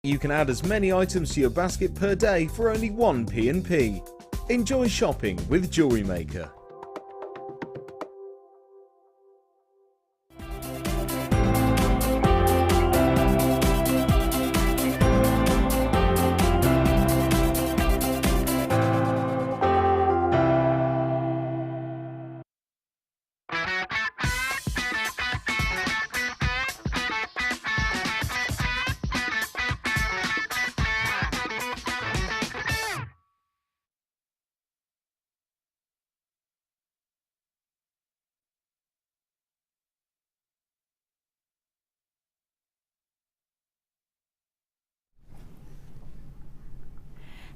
You can add as many items to your basket per day for only 1 P&P. Enjoy shopping with Jewellery Maker.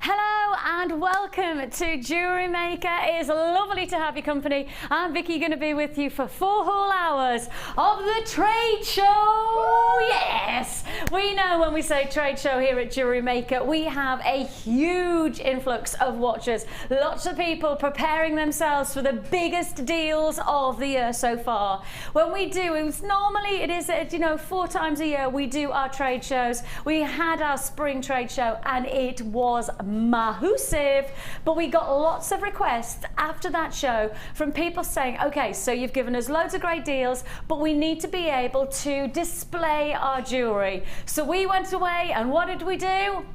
Hello and welcome to Jewellery Maker. It is lovely to have your company. I'm Vicki, going to be with you for 4 whole hours of the trade show. Yes! We know when we say trade show here at Jewellery Maker, we have a huge influx of watchers. Lots of people preparing themselves for the biggest deals of the year so far. When we do, normally it is, 4 times a year we do our trade shows. We had our spring trade show and it was massive, but we got lots of requests after that show from people saying, okay, so you've given us loads of great deals, but we need to be able to display our jewelry. So we went away and what did we do?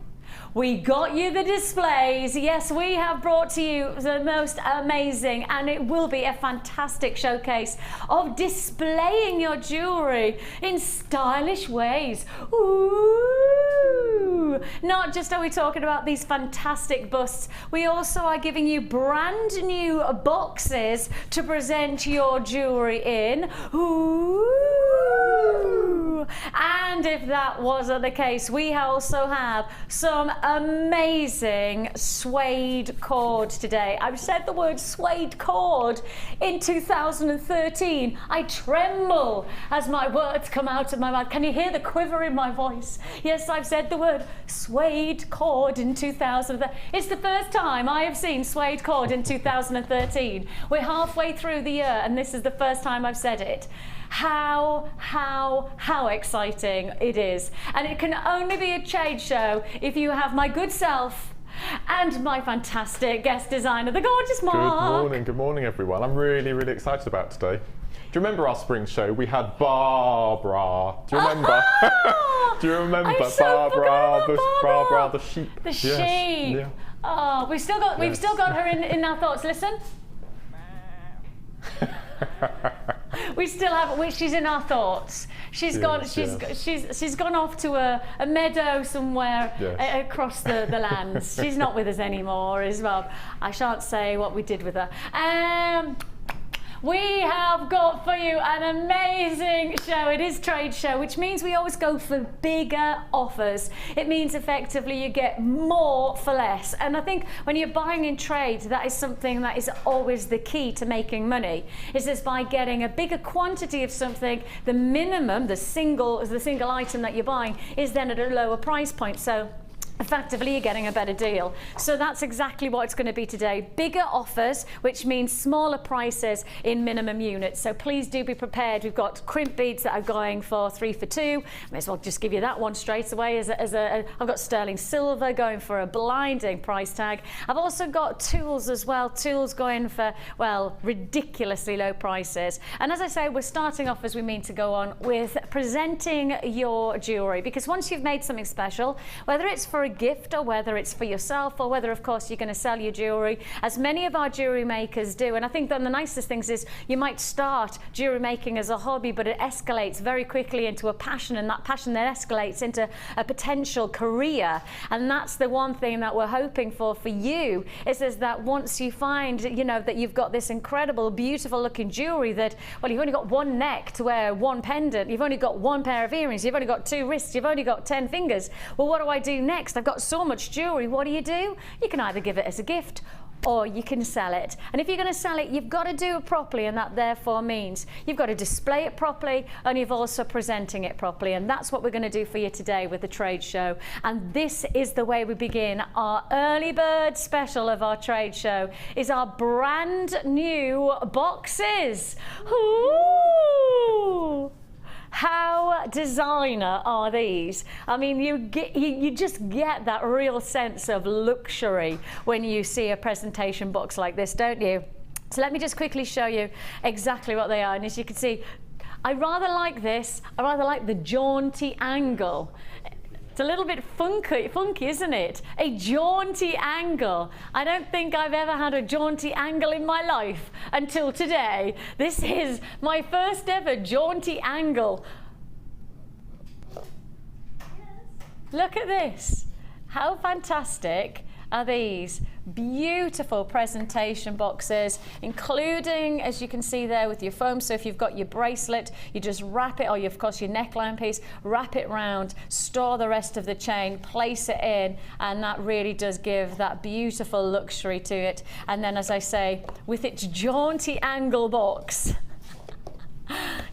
We got you the displays. Yes, we have brought to you the most amazing, and it will be a fantastic showcase of displaying your jewelry in stylish ways. Ooh! Not just are we talking about these fantastic busts, we also are giving you brand new boxes to present your jewelry in. Ooh! And if that wasn't the case, we also have some amazing suede cord today. I've said the word suede cord in 2013. I tremble as my words come out of my mouth. Can you hear the quiver in my voice? Yes, I've said the word suede cord in 2013. It's the first time I have seen suede cord in 2013. We're halfway through the year and this is the first time I've said it. How exciting it is. And it can only be a trade show if you have my good self and my fantastic guest designer, the gorgeous Mark. Good morning everyone. I'm really excited about today. Do you remember our spring show? We had Barbara. Do you remember? Do you remember Barbara the sheep? The sheep. Yeah. Oh, we've still got her in our thoughts. Listen. We still have. She's in our thoughts. She's gone off to a meadow somewhere across the lands. She's not with us anymore as well. I shan't say what we did with her. We have got for you an amazing show. It is trade show, which means we always go for bigger offers. It means effectively you get more for less. And I think when you're buying in trade, that is something that is always the key to making money. Is this by getting a bigger quantity of something, the minimum, the single item that you're buying is then at a lower price point. So effectively you're getting a better deal. So that's exactly what it's going to be today. Bigger offers, which means smaller prices in minimum units. So please do be prepared. We've got crimp beads that are going for 3 for 2. May as well just give you that one straight away. I've got sterling silver going for a blinding price tag. I've also got tools as well. Tools going for, well, ridiculously low prices. And as I say, we're starting off as we mean to go on with presenting your jewelry, because once you've made something special, whether it's for a gift or whether it's for yourself or whether of course you're going to sell your jewelry, as many of our jewelry makers do. And I think that the nicest things is you might start jewelry making as a hobby, but it escalates very quickly into a passion, and that passion then escalates into a potential career. And that's the one thing that we're hoping for you is that once you find, you know, that you've got this incredible, beautiful looking jewelry that, well, you've only got one neck to wear one pendant, you've only got one pair of earrings, you've only got 2 wrists, you've only got 10 fingers. Well, what do I do next? I've got so much jewelry. What do? You can either give it as a gift or you can sell it. And if you're going to sell it, you've got to do it properly, and that therefore means you've got to display it properly and you've also presenting it properly. And that's what we're going to do for you today with the trade show. And this is the way we begin our early bird special of our trade show, is our brand new boxes. Ooh! How designer are these? I mean, you just get that real sense of luxury when you see a presentation box like this, don't you? So let me just quickly show you exactly what they are. And as you can see, I rather like this. I rather like the jaunty angle. It's a little bit funky, isn't it? A jaunty angle. I don't think I've ever had a jaunty angle in my life until today. This is my first ever jaunty angle. Look at this. How fantastic are these beautiful presentation boxes, including, as you can see there, with your foam. So if you've got your bracelet, you just wrap it, or of course your neckline piece, wrap it round, store the rest of the chain, place it in, and that really does give that beautiful luxury to it. And then, as I say, with its jaunty angle box,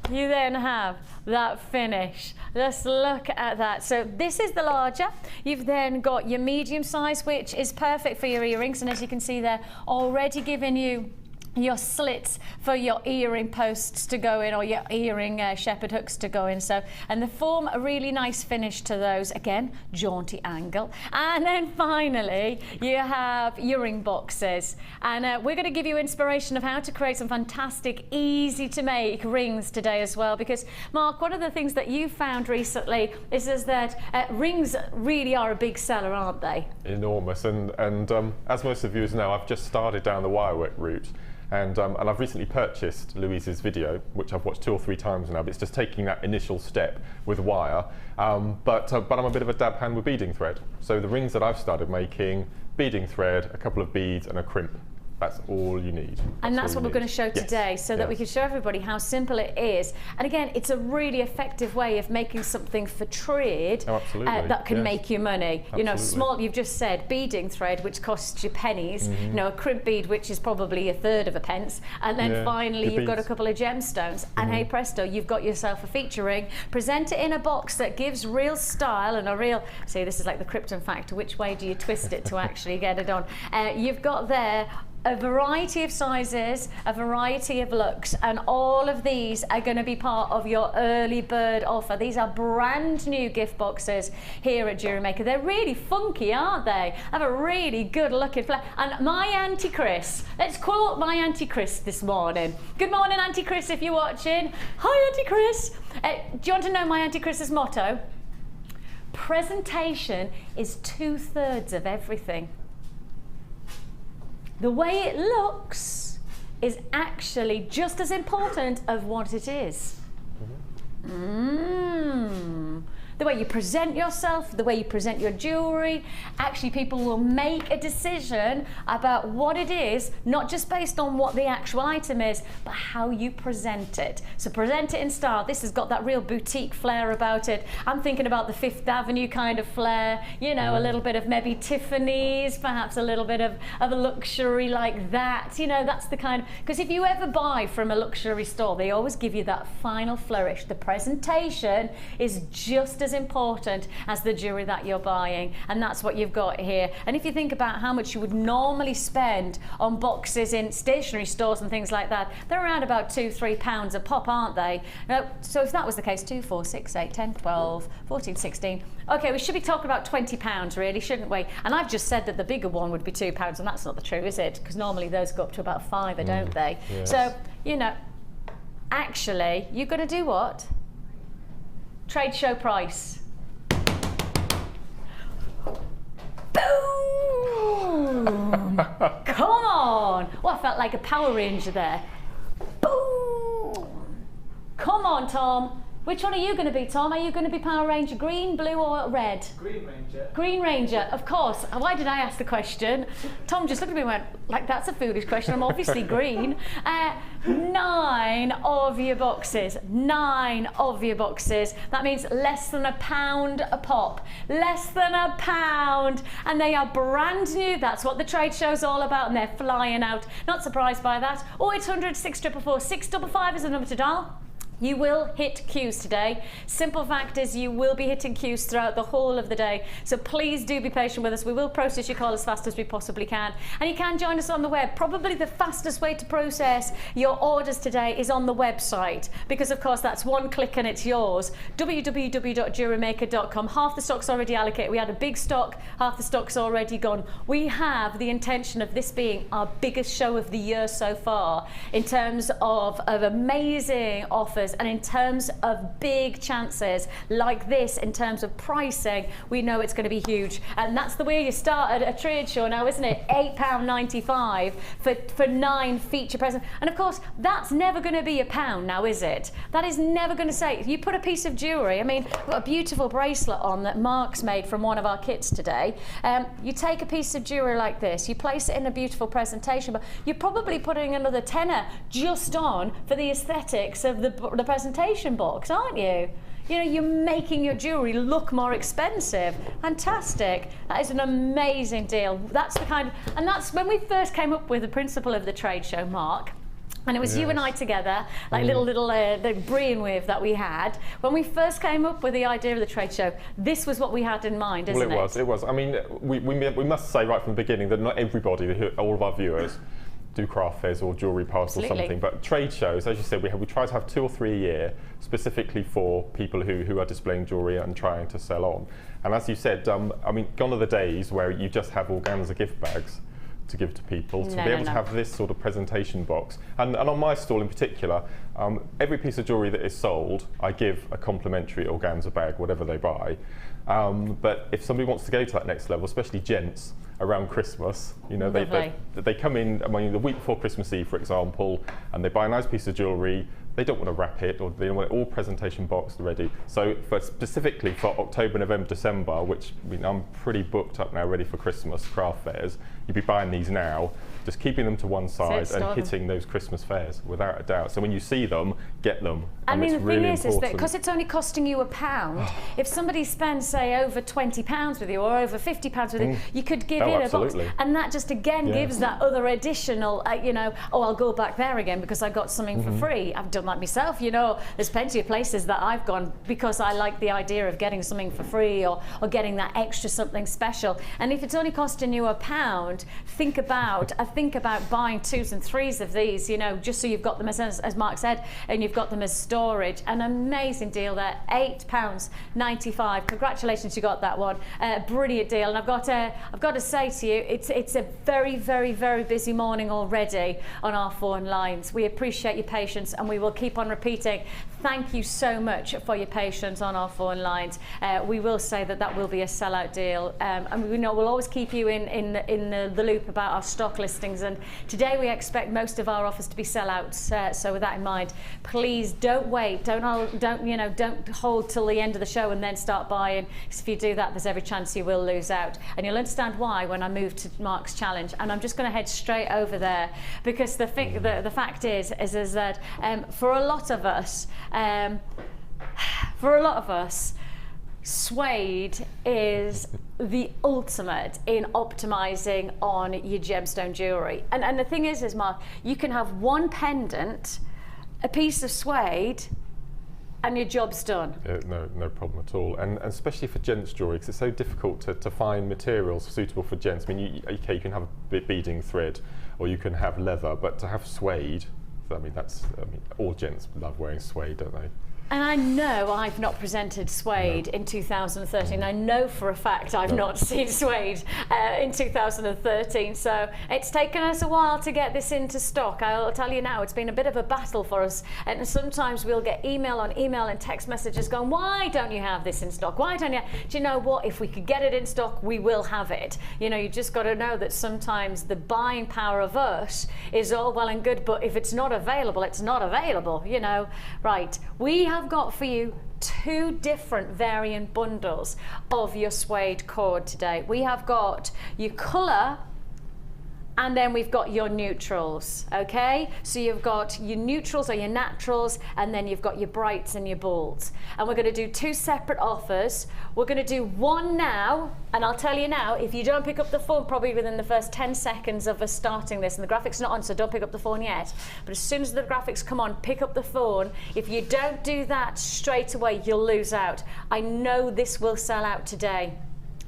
you then have that finish. Just look at that. So this is the larger. You've then got your medium size, which is perfect for your earrings. And as you can see there, already giving you your slits for your earring posts to go in, or your earring shepherd hooks to go in. So, and they form a really nice finish to those. Again, jaunty angle. And then finally, you have earring boxes. And we're going to give you inspiration of how to create some fantastic, easy to make rings today as well. Because Mark, one of the things that you found recently is that rings really are a big seller, aren't they? Enormous. And as most of you know, I've just started down the wire work route. And I've recently purchased Louise's video, which I've watched 2 or 3 times now, but it's just taking that initial step with wire. But I'm a bit of a dab hand with beading thread. So the rings that I've started making, beading thread, a couple of beads and a crimp. That's all you need. And that's what we're going to show today, so that we can show everybody how simple it is. And again, it's a really effective way of making something for trade that can make you money. Absolutely. You know, small, you've just said beading thread, which costs you pennies, you know, a crimp bead, which is probably 1/3 of a pence. And then finally, you've got a couple of gemstones. And hey presto, you've got yourself a feature ring. Present it in a box that gives real style and a real, see, this is like the Krypton factor. Which way do you twist it to actually get it on? You've got there a variety of sizes, a variety of looks, and all of these are going to be part of your early bird offer. These are brand new gift boxes here at Jewellery Maker. They're really funky, aren't they? Have a really good looking flag. And my Auntie Chris, let's quote my Auntie Chris this morning. Good morning, Auntie Chris, if you're watching. Hi, Auntie Chris. Do you want to know my Auntie Chris's motto? Presentation is 2/3 of everything. The way it looks is actually just as important as what it is. The way you present yourself, the way you present your jewellery, actually people will make a decision about what it is, not just based on what the actual item is, but how you present it. So present it in style. This has got that real boutique flair about it. I'm thinking about the Fifth Avenue kind of flair, you know, a little bit of maybe Tiffany's, perhaps a little bit of a luxury like that. You know, that's the kind of, because if you ever buy from a luxury store, they always give you that final flourish. The presentation is just as important as the jewelry that you're buying, and that's what you've got here. And if you think about how much you would normally spend on boxes in stationery stores and things like that, they're around about £2–3 a pop, aren't they? So if that was the case, 2, 4, 6, 8, 10, 12, 14, 16. Okay, we should be talking about £20 really, shouldn't we? And I've just said that the bigger one would be £2, and that's not the truth, is it? Because normally those go up to about £5, don't they? Yes. So, you know, actually, you're going to do what? Trade show price. Boom! Come on! Oh, I felt like a Power Ranger there. Boom! Come on, Tom. Which one are you going to be, Tom? Are you going to be Power Ranger green, blue or red? Green Ranger. Green Ranger, of course. Why did I ask the question? Tom just looked at me and went, like, that's a foolish question. I'm obviously green. 9 of your boxes. 9 of your boxes. That means less than £1 a pop. Less than £1. And they are brand new. That's what the trade show's all about, and they're flying out. Not surprised by that. 0800 644 655 is the number to dial. You will hit queues today. Simple fact is you will be hitting queues throughout the whole of the day. So please do be patient with us. We will process your call as fast as we possibly can. And you can join us on the web. Probably the fastest way to process your orders today is on the website, because of course that's one click and it's yours. www.jewellerymaker.com. Half the stock's already allocated. We had a big stock, half the stock's already gone. We have the intention of this being our biggest show of the year so far in terms of amazing offers. And in terms of big chances like this, in terms of pricing, we know it's going to be huge. And that's the way you start at a trade show now, isn't it? £8.95 for 9 feature presents. And of course, that's never going to be £1 now, is it? That is never going to say. You put a piece of jewellery, I mean, we've got a beautiful bracelet on that Mark's made from one of our kits today. You take a piece of jewellery like this, you place it in a beautiful presentation, but you're probably putting another tenner just on for the aesthetics of the presentation box, aren't you? You know, you're making your jewellery look more expensive. Fantastic. That is an amazing deal. That's the kind of, and that's when we first came up with the principle of the trade show, Mark. And it was you and I together, like little the brainwave that we had. When we first came up with the idea of the trade show, this was what we had in mind, isn't it? Well, it was. I mean, we must say right from the beginning that not everybody, all of our viewers, do craft fairs or jewellery parts or something, but trade shows, as you said, we try to have 2 or 3 a year, specifically for people who are displaying jewellery and trying to sell on. And as you said, I mean, gone are the days where you just have organza gift bags to give to people. To be able to have this sort of presentation box, and on my stall in particular, every piece of jewellery that is sold, I give a complimentary organza bag, whatever they buy. But if somebody wants to go to that next level, especially gents, around Christmas, you know, they come in, I mean, the week before Christmas Eve, for example, and they buy a nice piece of jewellery. They don't want to wrap it, or they want it all presentation boxed ready. So specifically for October, November, December, which I mean, I'm pretty booked up now, ready for Christmas craft fairs, you'd be buying these now, just keeping them to one side and hitting those Christmas fairs without a doubt. So when you see them, get them. I mean, the thing is that because it's only costing you £1, if somebody spends, say, over £20 with you or over £50 with you, you could give in a box, and that just again gives that other additional, you know, oh, I'll go back there again because I got something for free. I've done that myself, you know. There's plenty of places that I've gone because I like the idea of getting something for free or getting that extra something special. And if it's only costing you £1, think about buying 2s and 3s of these, you know, just so you've got them as Mark said, and you've got them as storage. An amazing deal there, £8.95. Congratulations, you got that one. Brilliant deal. And I've got to say to you, it's a very, very, very busy morning already on our phone lines. We appreciate your patience, and we will keep on repeating. Thank you so much for your patience on our phone lines. We will say that will be a sellout deal, and we know we'll always keep you in the loop about our stock listings. And today we expect most of our offers to be sellouts. So with that in mind, please don't wait. Don't hold till the end of the show and then start buying. Because if you do that, there's every chance you will lose out. And you'll understand why when I move to Mark's challenge. And I'm just going to head straight over there, because the fact is that for a lot of us, Suede is the ultimate in optimizing on your gemstone jewelry. And the thing is Mark, you can have one pendant, a piece of suede, and your job's done. No problem at all. And especially for gents jewelry, because it's so difficult to find materials suitable for gents. I mean, you can have a beading thread, or you can have leather, but to have suede, I mean, all gents love wearing suede, don't they? And I know I've not presented suede in 2013. I know for a fact I've not seen suede in 2013. So it's taken us a while to get this into stock. I'll tell you now, it's been a bit of a battle for us. And sometimes we'll get email on email and text messages going, why don't you have this in stock? Why don't you? Do you know what? If we could get it in stock, we will have it. You know, you just got to know that sometimes the buying power of us is all well and good, but if it's not available, it's not available, you know. Right, we have got for you 2 different variant bundles of your suede cord today. We have got your colour and then we've got your neutrals, okay? So you've got your neutrals or your naturals, and then you've got your brights and your bolds. And we're gonna do 2 separate offers. We're gonna do one now, and I'll tell you now, if you don't pick up the phone probably within the first 10 seconds of us starting this, and the graphic's not on, so don't pick up the phone yet, but as soon as the graphics come on, pick up the phone. If you don't do that straight away, you'll lose out. I know this will sell out today.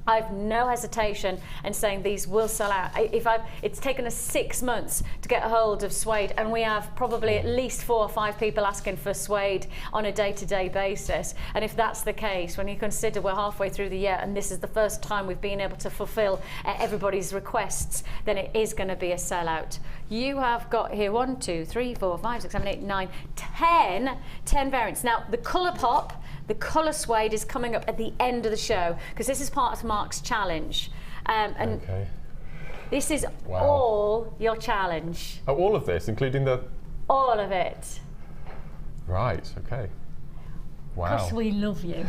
I've no hesitation in saying these will sell out. It's taken us 6 months to get a hold of suede, and we have probably at least 4 or 5 people asking for suede on a day-to-day basis. And if that's the case, when you consider we're halfway through the year and this is the first time we've been able to fulfill everybody's requests, then it is going to be a sellout. You have got here 1, 2, 3, 4, 5, 6, 7, 8, 9, 10 variants. Now, the colour pop, the colour suede is coming up at the end of the show, because this is part of Mark's challenge. And okay. This is all your challenge. Oh, all of this, including the... All of it. Right, okay. Wow. Because we love you.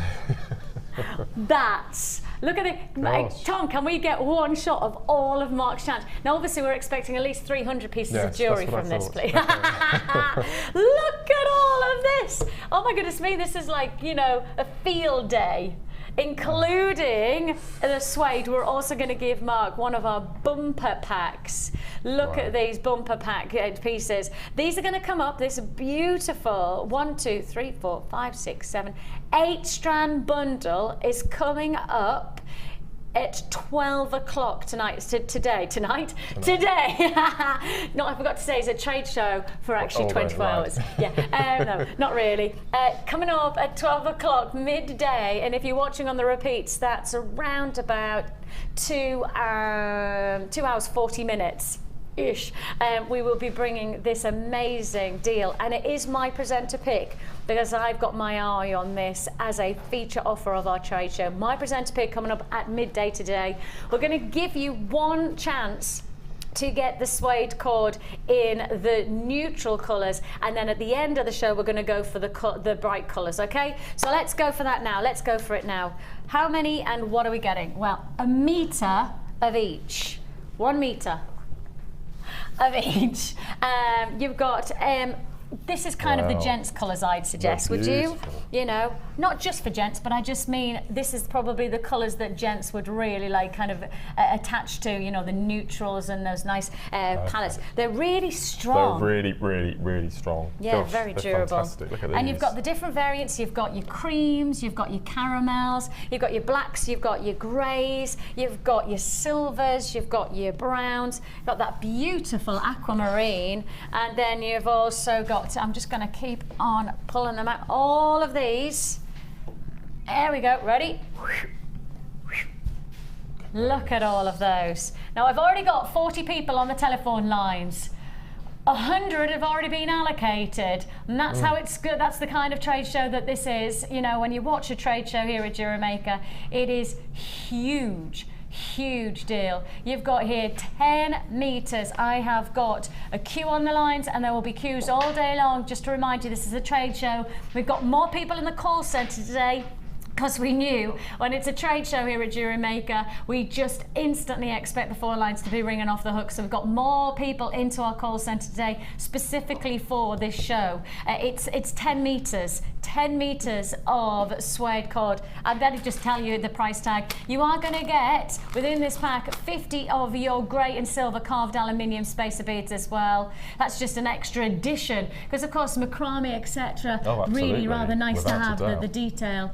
Look at it. Gosh. Tom, can we get one shot of all of Mark's challenge? Now, obviously, we're expecting at least 300 pieces of jewellery from this, please. Look at all of this. Oh my goodness me, this is like, you know, a field day. Including the suede, we're also going to give Mark one of our bumper packs. Look at these bumper pack pieces. These are going to come up, this beautiful 1, 2, 3, 4, 5, 6, 7, 8 strand bundle is coming up at 12 o'clock tonight. So today. No, I forgot to say it's a trade show for actually 24 hours. Yeah, no, not really. Coming up at 12 o'clock midday, and if you're watching on the repeats, that's around about 2 hours 40 minutes. Ish. We will be bringing this amazing deal, and it is my presenter pick because I've got my eye on this as a feature offer of our trade show. My presenter pick coming up at midday today. We're going to give you one chance to get the suede cord in the neutral colours, and then at the end of the show we're going to go for the bright colours, okay? So let's go for that now. Let's go for it now. How many and what are we getting? Well, 1 metre of each. 1 metre of each. You've got this is kind of the gents colours I'd suggest, would you? You know, not just for gents, but I just mean this is probably the colours that gents would really like kind of attach to, you know, the neutrals and those nice palettes. They're really strong. They're really strong. Yeah, Gosh, very durable. Fantastic. Look at these. And you've got the different variants. You've got your creams, you've got your caramels, you've got your blacks, you've got your greys, you've got your silvers, you've got your browns, you've got that beautiful aquamarine, and then you've also got, I'm just going to keep on pulling them out, all of these. There we go, ready? Look at all of those. Now I've already got 40 people on the telephone lines. 100 have already been allocated, and that's how it's good. That's the kind of trade show that this is. You know, when you watch a trade show here at Jewellery Maker, it is huge. Huge deal. You've got here 10 metres. I have got a queue on the lines, and there will be queues all day long. Just to remind you, this is a trade show. We've got more people in the call centre today, because we knew when it's a trade show here at Jewellery Maker, we just instantly expect the phone lines to be ringing off the hook. So we've got more people into our call centre today specifically for this show. It's 10 metres. 10 metres of suede cord. I better just tell you the price tag. You are going to get, within this pack, 50 of your grey and silver carved aluminium spacer beads as well. That's just an extra addition, because of course macrame, etc. Really rather nice to have the detail.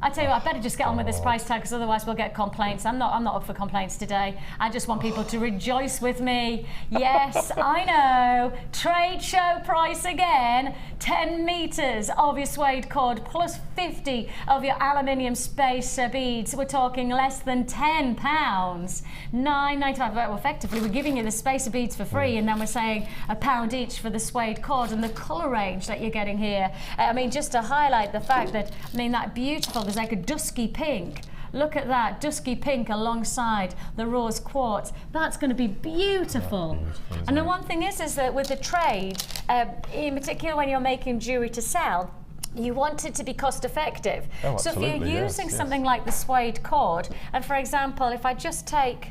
I tell you what, I better just get on with this price tag, because otherwise we'll get complaints. I'm not up for complaints today. I just want people to rejoice with me. Yes, I know. Trade show price again. 10 metres of your suede cord plus 50 of your aluminium spacer beads. We're talking less than £10. $9.95. Well, effectively, we're giving you the spacer beads for free, and then we're saying £1 each for the suede cord and the colour range that you're getting here. I mean, just to highlight the fact that, I mean, that beautiful, there's like a dusky pink. Look at that, dusky pink alongside the rose quartz. That's going to be beautiful. And the one thing is that with the trade, in particular when you're making jewellery to sell, you want it to be cost effective. So if you're using something like the suede cord, and for example, if I just take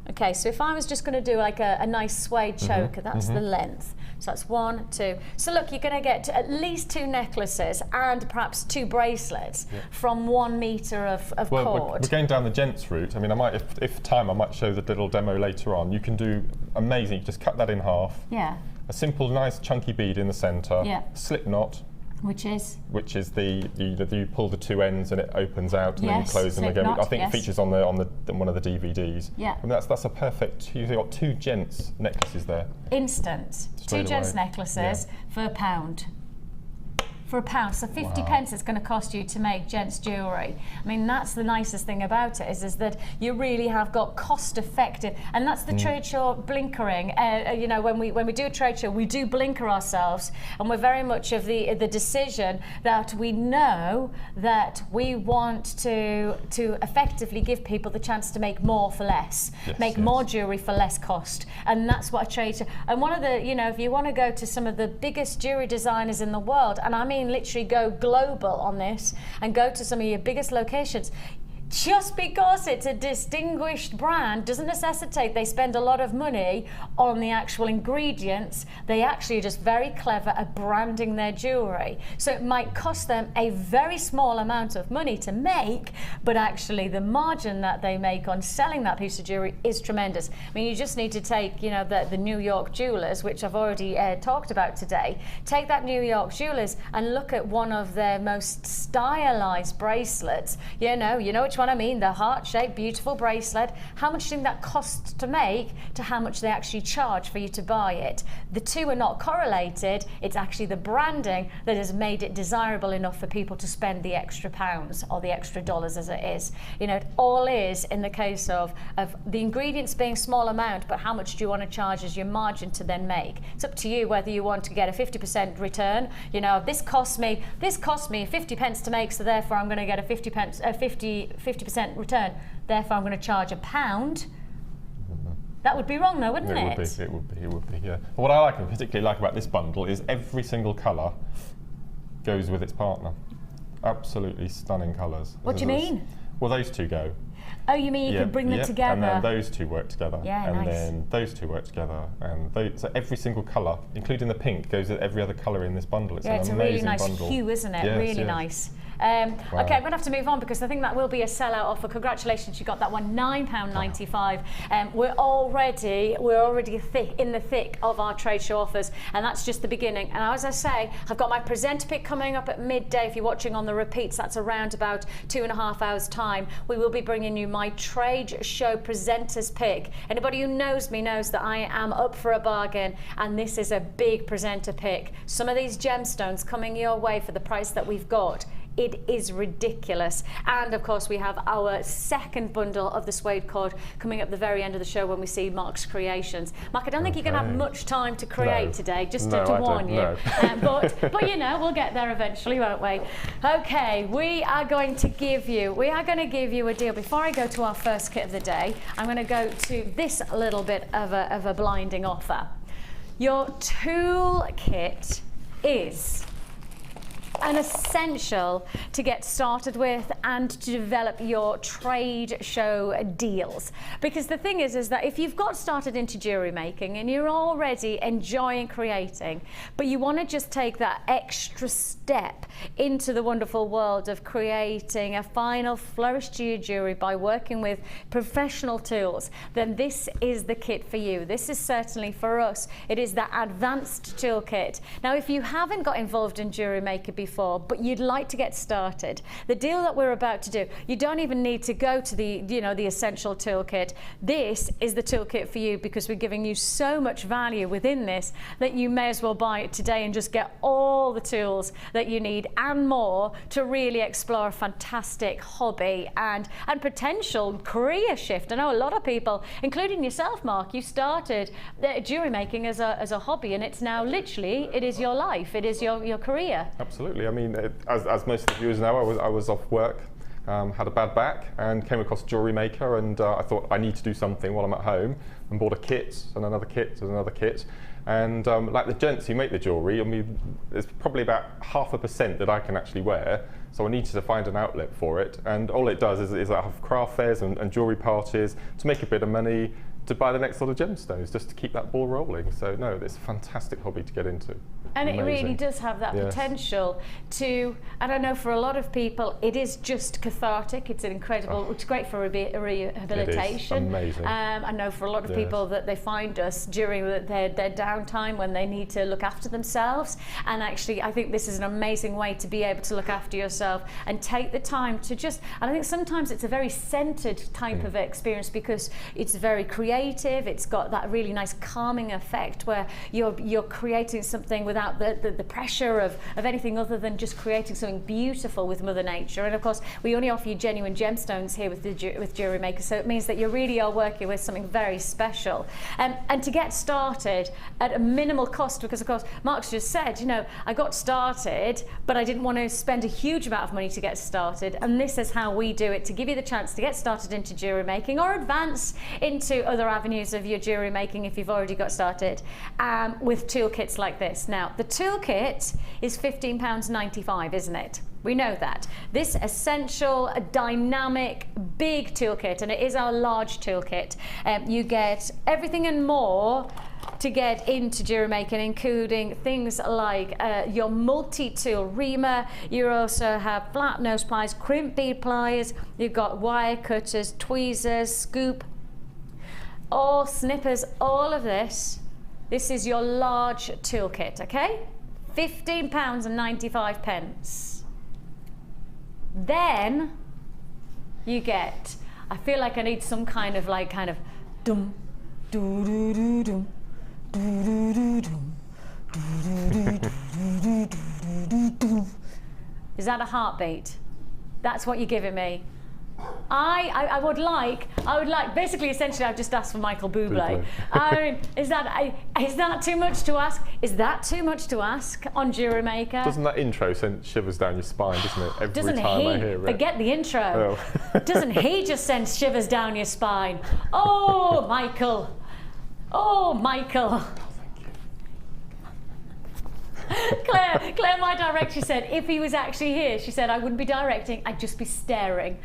Okay, so if I was just going to do like a nice suede choker, that's the length. So that's 1, 2. So look, you're going to get at least 2 necklaces and perhaps 2 bracelets from 1 metre of cord. We're going down the gents route. I mean, I might, if time, I might show the little demo later on. You can do amazing. You just cut that in half. Yeah. A simple, nice, chunky bead in the centre. Yeah. Slip knot. Which is you pull the 2 ends and it opens out and then you close them again. I think it features on one of the DVDs. Yeah. And that's a perfect. You've got 2 gents necklaces there. Instant. Straight 2 gents away. necklaces for £1. For £1, so 50 pence it's going to cost you to make gents jewellery. I mean, that's the nicest thing about it is that you really have got cost-effective, and that's the trade show blinkering. You know, when we do a trade show, we do blinker ourselves, and we're very much of the decision that we know that we want to effectively give people the chance to make more for less, make more jewellery for less cost, and that's what a trade show. And one of the, you know, if you want to go to some of the biggest jewellery designers in the world, and I mean literally go global on this and go to some of your biggest locations, just because it's a distinguished brand doesn't necessitate they spend a lot of money on the actual ingredients. They actually are just very clever at branding their jewellery. So it might cost them a very small amount of money to make, but actually the margin that they make on selling that piece of jewellery is tremendous. I mean, you just need to take, you know, the New York jewelers, which I've already talked about today. Take that New York jewelers and look at one of their most stylized bracelets. You know which one I mean, the heart-shaped, beautiful bracelet. How much do you think that costs to make to how much they actually charge for you to buy it? The two are not correlated. It's actually the branding that has made it desirable enough for people to spend the extra pounds or the extra dollars as it is. You know, it all is in the case of the ingredients being small amount, but how much do you want to charge as your margin to then make? It's up to you whether you want to get a 50% return. You know, this cost me 50 pence to make, so therefore I'm going to get a 50% return, therefore I'm going to charge £1. That would be wrong though, wouldn't it? It would be, yeah. What I particularly like about this bundle is every single colour goes with its partner. Absolutely stunning colours. What do you mean? Well, those 2 go. Oh, you mean you can bring them together? And then those 2 work together. Yeah, and nice. then those 2 work together. And so every single colour, including the pink, goes with every other colour in this bundle. It's an amazing a really nice bundle. hue, isn't it? Yes, really yes. nice. Wow. Okay, I'm going to have to move on because I think that will be a sellout offer. Congratulations, you got that one, £9.95. We're already in the thick of our trade show offers, and that's just the beginning. And as I say, I've got my presenter pick coming up at midday. If you're watching on the repeats, that's around about 2.5 hours time. We will be bringing you my trade show presenters pick. Anybody who knows me knows that I am up for a bargain, and this is a big presenter pick. Some of these gemstones coming your way for the price that we've got. It is ridiculous. And of course we have our second bundle of the suede cord coming up the very end of the show when we see Mark's creations. Mark, I don't think you're going to have much time to create today, just to warn you. But you know, we'll get there eventually, won't we? Okay, we are going to give you a deal. Before I go to our first kit of the day, I'm going to go to this little bit of a blinding offer. Your tool kit is an essential to get started with and to develop your trade show deals. Because the thing is that if you've got started into jewellery making and you're already enjoying creating, but you want to just take that extra step into the wonderful world of creating a final flourish to your jewellery by working with professional tools, then this is the kit for you. This is certainly for us. It is that advanced toolkit. Now, if you haven't got involved in Jewellery Maker before, but you'd like to get started, the deal that we're about to do, you don't even need to go to the essential toolkit. This is the toolkit for you because we're giving you so much value within this that you may as well buy it today and just get all the tools that you need and more to really explore a fantastic hobby and potential career shift. I know a lot of people, including yourself, Mark, you started jewellery making as a hobby, and it's now literally, it is your life, it is your career. Absolutely. I mean, as most of the viewers know, I was off work, had a bad back, and came across Jewellery Maker, and I thought I need to do something while I'm at home, and bought a kit and another kit and another kit. And like the gents who make the jewellery, I mean, there's probably about 0.5% that I can actually wear, so I needed to find an outlet for it. And all it does is I have craft fairs and jewellery parties to make a bit of money, to buy the next lot of gemstones, just to keep that ball rolling. So no, it's a fantastic hobby to get into. And Amazing. it really does have that potential to, and I know for a lot of people, it is just cathartic. It's an incredible, it's great for rehabilitation. It is amazing. I know for a lot of people that they find us during their downtime when they need to look after themselves. And actually, I think this is an amazing way to be able to look after yourself and take the time to just, and I think sometimes it's a very centered type of experience because it's very creative. It's got that really nice calming effect where you're creating something without the pressure of anything other than just creating something beautiful with Mother Nature. And of course, we only offer you genuine gemstones here with Jewellery Maker, so it means that you really are working with something very special. And to get started at a minimal cost, because of course, Mark's just said, you know, I got started, but I didn't want to spend a huge amount of money to get started. And this is how we do it, to give you the chance to get started into jewellery making or advance into other avenues of your jewellery making if you've already got started with toolkits like this. Now, the toolkit is £15.95, isn't it? We know that. This essential, dynamic, big toolkit, and it is our large toolkit. You get everything and more to get into jewellery making, including things like your multi-tool reamer. You also have flat nose pliers, crimp bead pliers. You've got wire cutters, tweezers, scoop, all snippers, all of this. This is your large toolkit, okay? £15.95. Then you get, I feel like I need some kind of dum, doo doo doo dum, doo doo doo dum, doo doo doo doo doo doo. Is that a heartbeat? That's what you're giving me. I would like, basically, essentially, I've just asked for Michael Bublé. I mean, is that too much to ask? Is that too much to ask on Jewellery Maker? Doesn't that intro send shivers down your spine, doesn't it? Every time I hear it. Forget the intro. Oh. Doesn't he just send shivers down your spine? Oh, Michael. Oh, Michael. Claire, my director, said if he was actually here, she said I wouldn't be directing, I'd just be staring.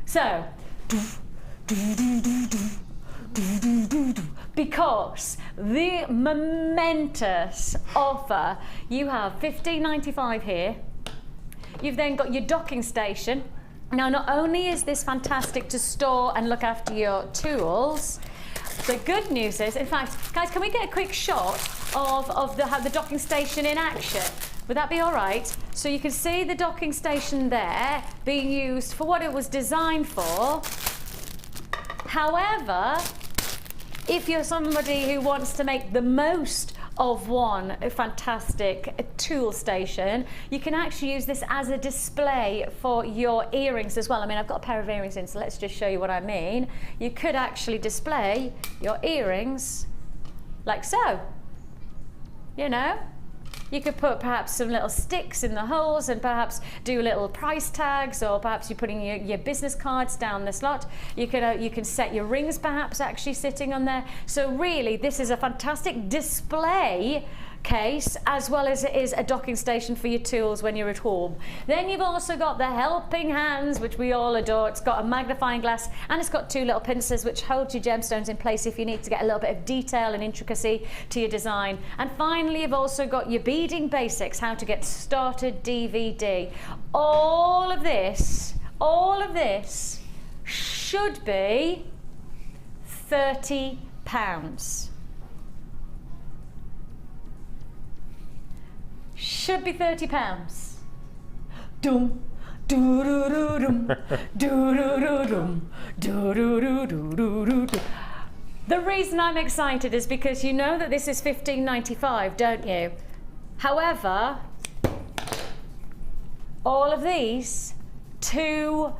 So, because the momentous offer, you have £15.95 here. You've then got your docking station. Now, not only is this fantastic to store and look after your tools, the good news is, in fact, guys, can we get a quick shot of the docking station in action? Would that be all right? So you can see the docking station there being used for what it was designed for. However, if you're somebody who wants to make the most of one fantastic tool station, you can actually use this as a display for your earrings as well. I mean, I've got a pair of earrings in, so let's just show you what I mean. You could actually display your earrings like so, you know. You could put perhaps some little sticks in the holes and perhaps do little price tags, or perhaps you're putting your business cards down the slot. You can set your rings perhaps actually sitting on there. So really, this is a fantastic display case, as well as it is a docking station for your tools when you're at home. Then you've also got the helping hands, which we all adore. It's got a magnifying glass and it's got two little pincers which hold your gemstones in place if you need to get a little bit of detail and intricacy to your design. And finally, you've also got your beading basics, how to get started DVD. All of this should be £30. Should be £30. Dum, doo doo doo dum, doo doo doo dum, doo doo doo doo doo doo. The reason I'm excited is because you know that this is £15.95, don't you? However, all of these, £2.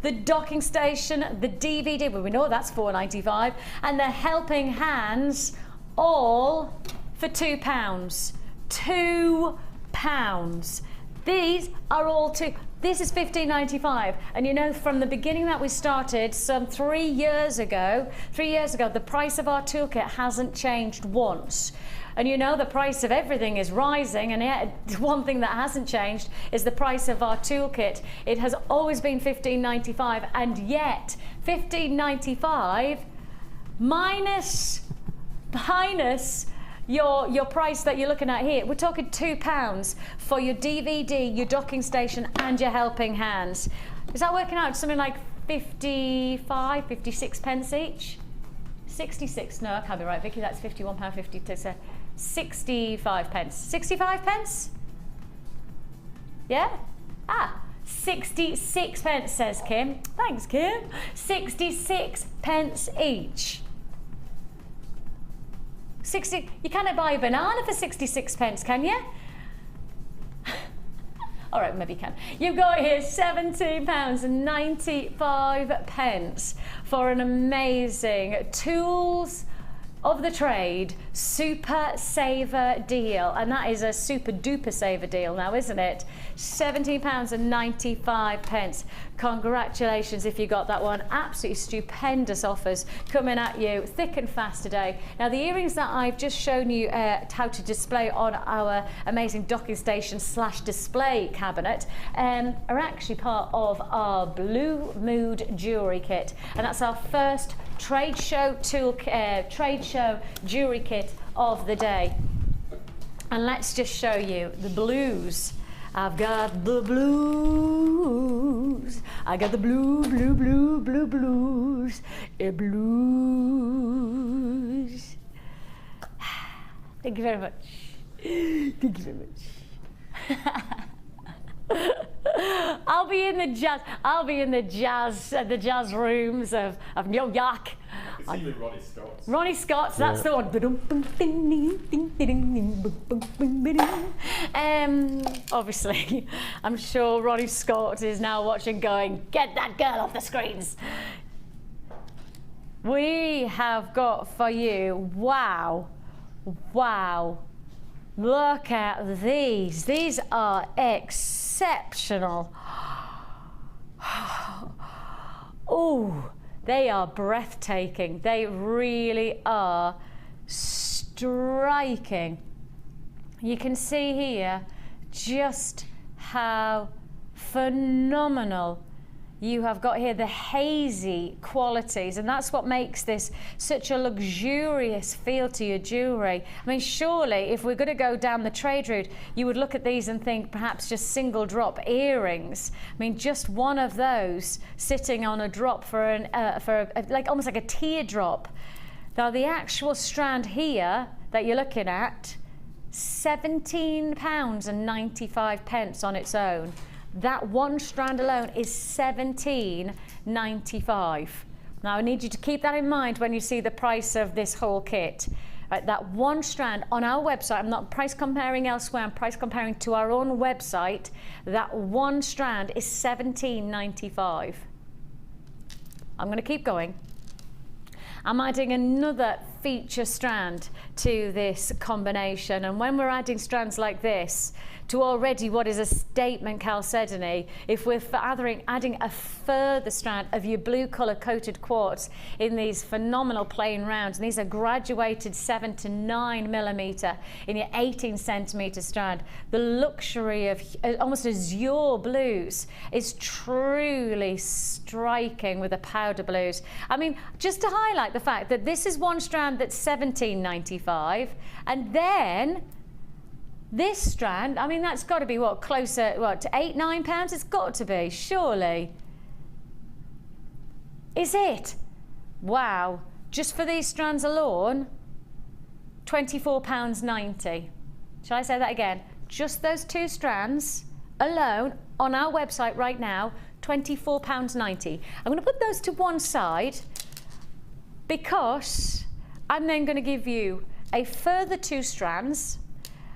The docking station, the DVD, well, we know that's £4.95, and the helping hands, all for £2. £2. These are all this is £15.95, and you know, from the beginning that we started some 3 years ago, the price of our toolkit hasn't changed once. And you know, the price of everything is rising, and yet one thing that hasn't changed is the price of our toolkit. It has always been £15.95, and yet $15.95 minus your price that you're looking at here. We're talking £2 for your DVD, your docking station and your helping hands. Is that working out something like 55, 56 pence each? 66, no, I can't be right, Vicky, that's £51.50 to 65 pence. 65 pence? Yeah? 66 pence, says Kim. Thanks, Kim. 66 pence each. You cannot buy a banana for 66 pence, can you? All right, maybe you can. You've got here £17.95 for an amazing tools of the trade super saver deal, and that is a super duper saver deal now, isn't it? £17.95. Congratulations if you got that one. Absolutely stupendous offers coming at you thick and fast today. Now the earrings that I've just shown you how to display on our amazing docking station / display cabinet are actually part of our Blue Mood jewellery kit, and that's our first trade show jewellery kit of the day. And let's just show you the blues. I've got the blues. I got the blues. Thank you very much. Thank you very much. I'll be in the jazz rooms of New York. It's Ronnie Scott's. Ronnie Scott's, that's the one. Obviously, I'm sure Ronnie Scott is now watching going, get that girl off the screens. We have got for you, wow, look at these. These are exceptional. Oh, they are breathtaking. They really are striking. You can see here just how phenomenal you have got here, the hazy qualities, and that's what makes this such a luxurious feel to your jewellery. I mean, surely if we're going to go down the trade route, you would look at these and think perhaps just single drop earrings. I mean, just one of those sitting on a drop for like almost like a teardrop. Now the actual strand here that you're looking at, £17.95 on its own. That one strand alone is $17.95. Now I need you to keep that in mind when you see the price of this whole kit. Right, that one strand on our website, I'm not price comparing elsewhere, I'm price comparing to our own website. That one strand is $17.95. I'm going to keep going. I'm adding another feature strand to this combination, and when we're adding strands like this to already what is a statement chalcedony, if we're adding a further strand of your blue colour coated quartz in these phenomenal plain rounds, and these are graduated 7 to 9 millimetre in your 18 centimetre strand, the luxury of almost azure blues is truly striking with the powder blues. I mean, just to highlight the fact that this is one strand that's $17.95, and then this strand, I mean, that's got to be what, closer, what, to £8–9? It's got to be, surely. Is it? Wow. Just for these strands alone, £24.90. Shall I say that again? Just those two strands alone on our website right now, £24.90. I'm going to put those to one side because I'm then going to give you a further two strands.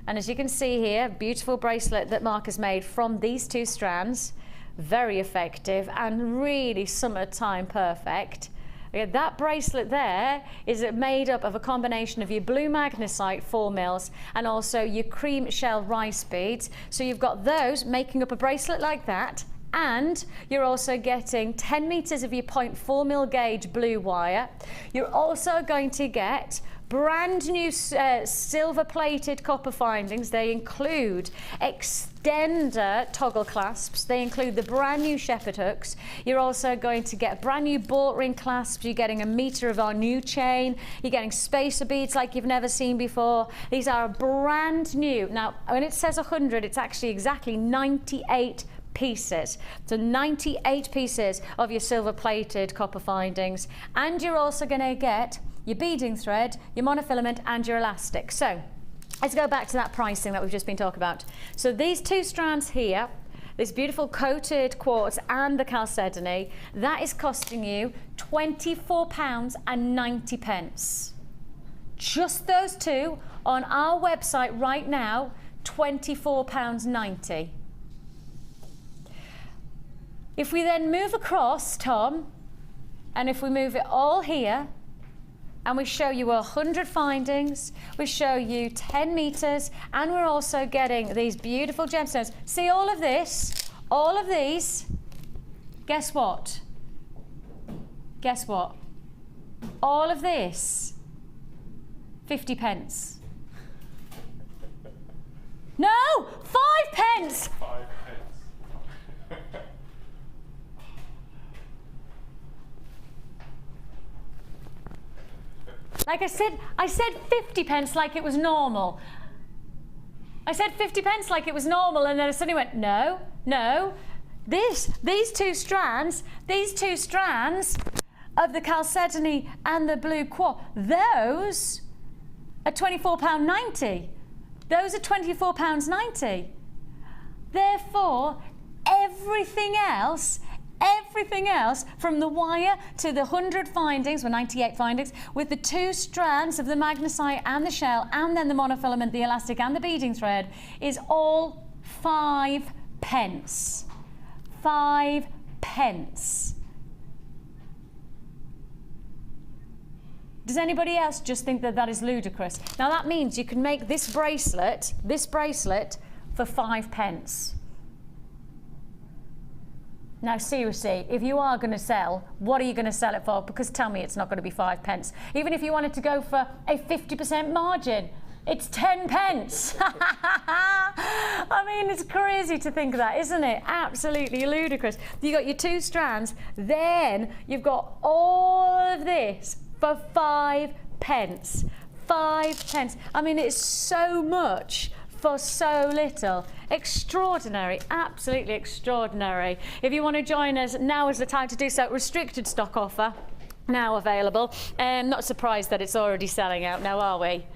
And as you can see here, beautiful bracelet that Mark has made from these two strands. Very effective and really summertime perfect. Okay, that bracelet there is made up of a combination of your blue magnesite 4 mils and also your cream shell rice beads. So you've got those making up a bracelet like that, and you're also getting 10 meters of your 0.4 mil gauge blue wire. You're also going to get brand new silver plated copper findings. They include extender toggle clasps. They include the brand new shepherd hooks. You're also going to get brand new bought ring clasps. You're getting a meter of our new chain. You're getting spacer beads like you've never seen before. These are brand new. Now, when it says 100, it's actually exactly 98 pieces. So 98 pieces of your silver plated copper findings. And you're also going to get your beading thread, your monofilament and your elastic. So let's go back to that pricing that we've just been talking about. So these 2 strands here, this beautiful coated quartz and the chalcedony, that is costing you £24.90. Just those 2 on our website right now, £24.90. If we then move across, Tom, and if we move it all here, and we show you 100 findings, we show you 10 meters, and we're also getting these beautiful gemstones. See all of this, all of these, guess what? Guess what? All of this, 50 pence. No, 5 pence. 5 pence. Like I said 50 pence like it was normal. I said 50 pence like it was normal, and then I suddenly went, no, no. These two strands of the chalcedony and the blue quartz, those are £24.90. Those are £24.90. Therefore, everything else from the wire to the 100 findings, or 98 findings, with the 2 strands of the magnesite and the shell, and then the monofilament, the elastic and the beading thread, is all 5 pence. 5 pence. Does anybody else just think that that is ludicrous? Now that means you can make this bracelet for 5 pence. Now seriously, if you are going to sell, what are you going to sell it for? Because tell me it's not going to be 5 pence. Even if you wanted to go for a 50% margin, it's 10 pence. I mean, it's crazy to think of that, isn't it? Absolutely ludicrous. You got your 2 strands, then you've got all of this for 5 pence. 5 pence. I mean, it's so much for so little. Extraordinary, absolutely extraordinary. If you want to join us, now is the time to do so. Restricted stock offer now available. Not surprised that it's already selling out now, are we?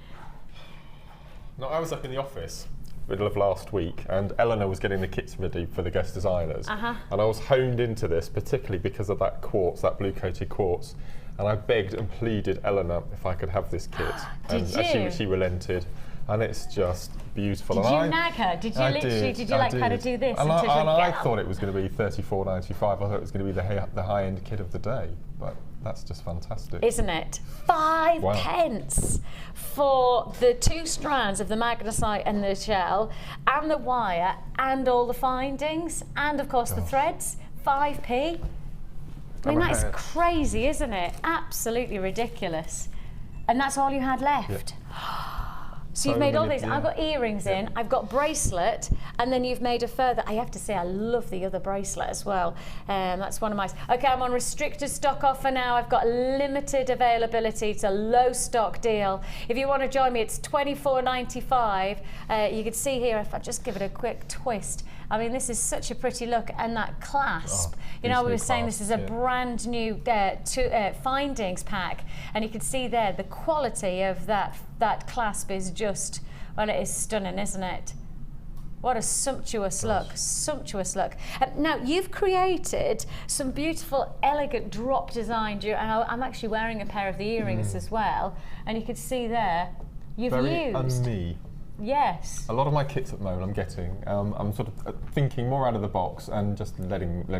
No, I was up in the office middle of last week, and Eleanor was getting the kits ready for the guest designers, and I was honed into this particularly because of that quartz, that blue coated quartz, and I begged and pleaded Eleanor if I could have this kit. And she relented. And it's just beautiful. Did you nag her? Did you literally? Did you like kind of do this? And I thought it was going to be $34.95. I thought it was going to be the high-end kit of the day. But that's just fantastic, isn't it? 5 pence for the 2 strands of the magnesite and the shell, and the wire, and all the findings, and of course the threads. 5p. I mean, that's crazy, isn't it? Absolutely ridiculous. And that's all you had left. Yeah. So you've made all these. I've got earrings in, I've got bracelet, and then you've made a further. I have to say, I love the other bracelet as well. That's one of mine. Okay, I'm on restricted stock offer now. I've got limited availability. It's a low stock deal. If you want to join me, it's $24.95. You can see here, if I just give it a quick twist. I mean, this is such a pretty look, and that clasp. You know, we were saying this is a brand new findings pack, and you can see there the quality of that clasp is just, well, it is stunning, isn't it? What a sumptuous look, sumptuous look. Now, you've created some beautiful, elegant drop design. And I'm actually wearing a pair of the earrings as well, and you can see there, you've used. Me. Yes. A lot of my kits at the moment I'm getting, I'm sort of thinking more out of the box and just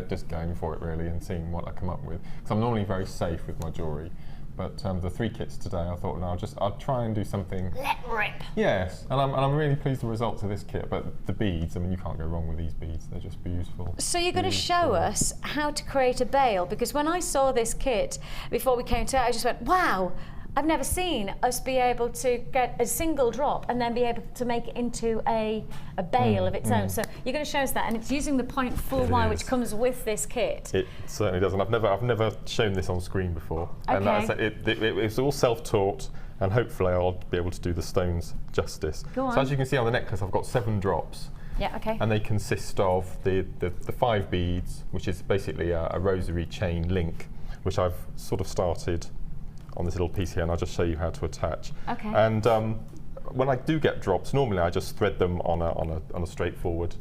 just going for it really and seeing what I come up with. Because I'm normally very safe with my jewellery. But the 3 kits today, I thought, no, I'll try and do something. Let rip. Yes, and I'm really pleased with the results of this kit. But the beads, I mean, you can't go wrong with these beads. They're just beautiful. So you're going to show us how to create a bail, because when I saw this kit before we came to it, I just went, wow. I've never seen us be able to get a single drop and then be able to make it into a bail of its own. So you're going to show us that, and it's using the 0.4 wire which comes with this kit. It certainly does, and I've never shown this on screen before. Okay. And like I said, it's all self-taught, and hopefully I'll be able to do the stones justice. Go on. So as you can see on the necklace, I've got 7 drops. Yeah, okay. And they consist of the 5 beads, which is basically a rosary chain link, which I've sort of started on this little piece here, and I'll just show you how to attach. Okay. And when I do get drops, normally I just thread them on a straightforward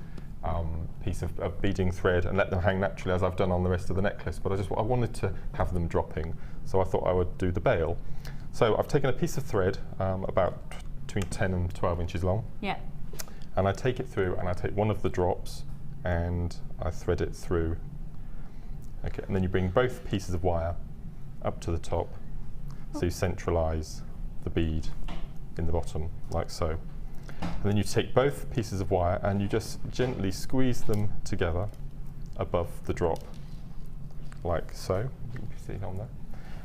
piece of beading thread and let them hang naturally, as I've done on the rest of the necklace. But I wanted to have them dropping, so I thought I would do the bail. So I've taken a piece of thread about between 10 and 12 inches long. Yeah. And I take it through, and I take one of the drops and I thread it through. Okay, and then you bring both pieces of wire up to the top. So you centralise the bead in the bottom, like so. And then you take both pieces of wire and you just gently squeeze them together above the drop, like so. You can see it on there.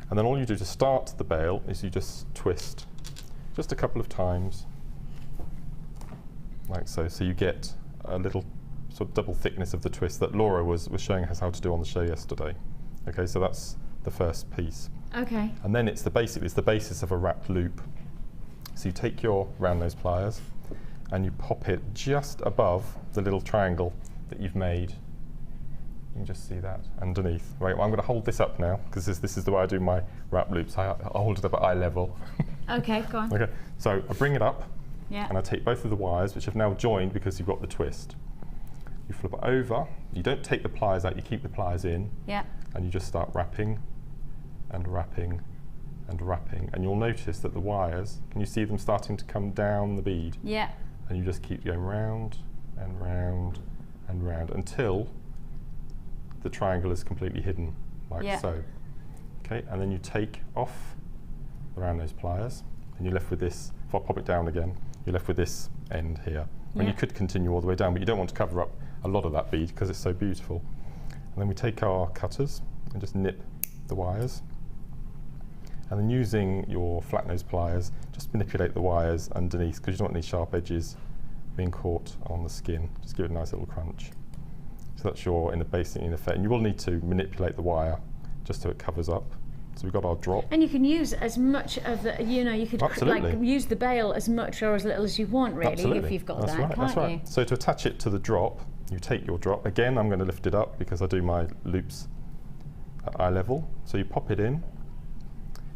And then all you do to start the bail is you just twist just a couple of times, like so. So you get a little sort of double thickness of the twist that Laura was showing us how to do on the show yesterday. Okay, so that's the first piece. Okay. And then it's the basis of a wrapped loop. So you take your round nose pliers and you pop it just above the little triangle that you've made. You can just see that underneath. Right, well, I'm going to hold this up now because this is the way I do my wrap loops. I hold it up at eye level. Okay, go on. Okay, so I bring it up, Yeah. and I take both of the wires, which have now joined because you've got the twist. You flip it over. You don't take the pliers out, you keep the pliers in. Yeah. And you just start wrapping and wrapping and wrapping, and you'll notice that the wires, can you see them starting to come down the bead? Yeah. And you just keep going round and round and round until the triangle is completely hidden, like so. Okay, and then you take off the round nose pliers, and you're left with this. If I pop it down again, you're left with this end here. And you could continue all the way down, but you don't want to cover up a lot of that bead because it's so beautiful. And then we take our cutters and just nip the wires. And then using your flat nose pliers, just manipulate the wires underneath because you don't want any sharp edges being caught on the skin. Just give it a nice little crunch. So that's your basic in effect. And you will need to manipulate the wire just so it covers up. So we've got our drop. And you can use as much of the, you could like use the bail as much or as little as you want, really, if you've got that's that, right, can't that's right. you? So to attach it to the drop, you take your drop. Again, I'm going to lift it up because I do my loops at eye level. So you pop it in,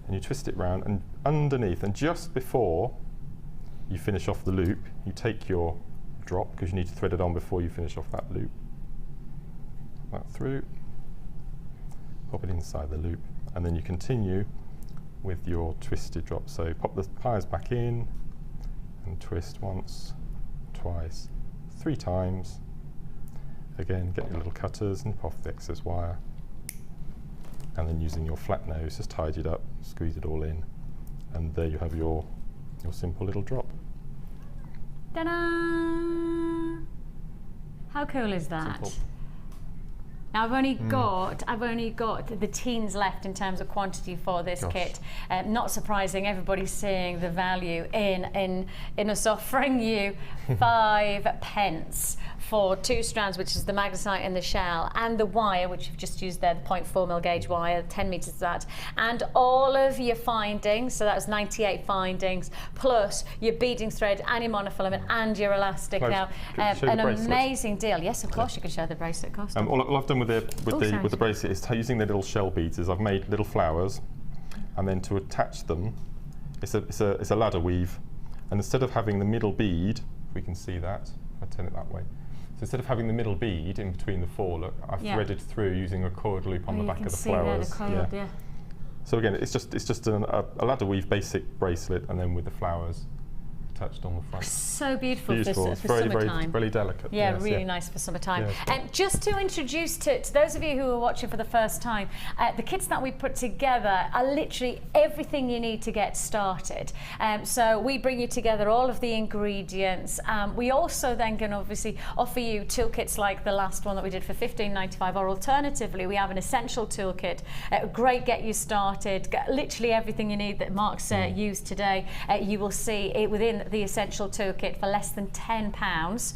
and you twist it round, and underneath, and just before you finish off the loop, you take your drop, because you need to thread it on before you finish off that loop. That through, pop it inside the loop, and then you continue with your twisted drop. So pop the pliers back in, and twist once, twice, 3 times. Again, get your little cutters, nip off the excess wire. And then using your flat nose, just tidy it up, squeeze it all in, and there you have your simple little drop. Ta-da! How cool is that? Simple. Now I've only got the teens left in terms of quantity for this kit. Not surprising, everybody's seeing the value in us offering you 5 pence for 2 strands, which is the magnesite and the shell, and the wire, which you've just used there, the 0.4mm gauge wire, 10 meters of that, and all of your findings. So that was 98 findings, plus your beading thread and your monofilament and your elastic. Now, an amazing deal. Yes, of course, you can show the bracelet, of course. All I've done with the bracelet is using the little shell beads. I've made little flowers, and then to attach them, it's a ladder weave, and instead of having the middle bead, if we can see that, if I turn it that way. So instead of having the middle bead in between the 4, look, I've threaded through using a coiled loop on the back of the flowers. So again, it's just a ladder weave basic bracelet, and then with the flowers touched on the front. So beautiful, Beautiful. for It's very, summertime. very delicate. Yeah, yes, really nice for summertime. Yes. And just to introduce to those of you who are watching for the first time, the kits that we put together are literally everything you need to get started. So we bring you together all of the ingredients. We also then can obviously offer you toolkits like the last one that we did for $15.95, or alternatively we have an essential toolkit, great get you started, literally everything you need that Mark's used today. You will see it within the essential toolkit for less than £10.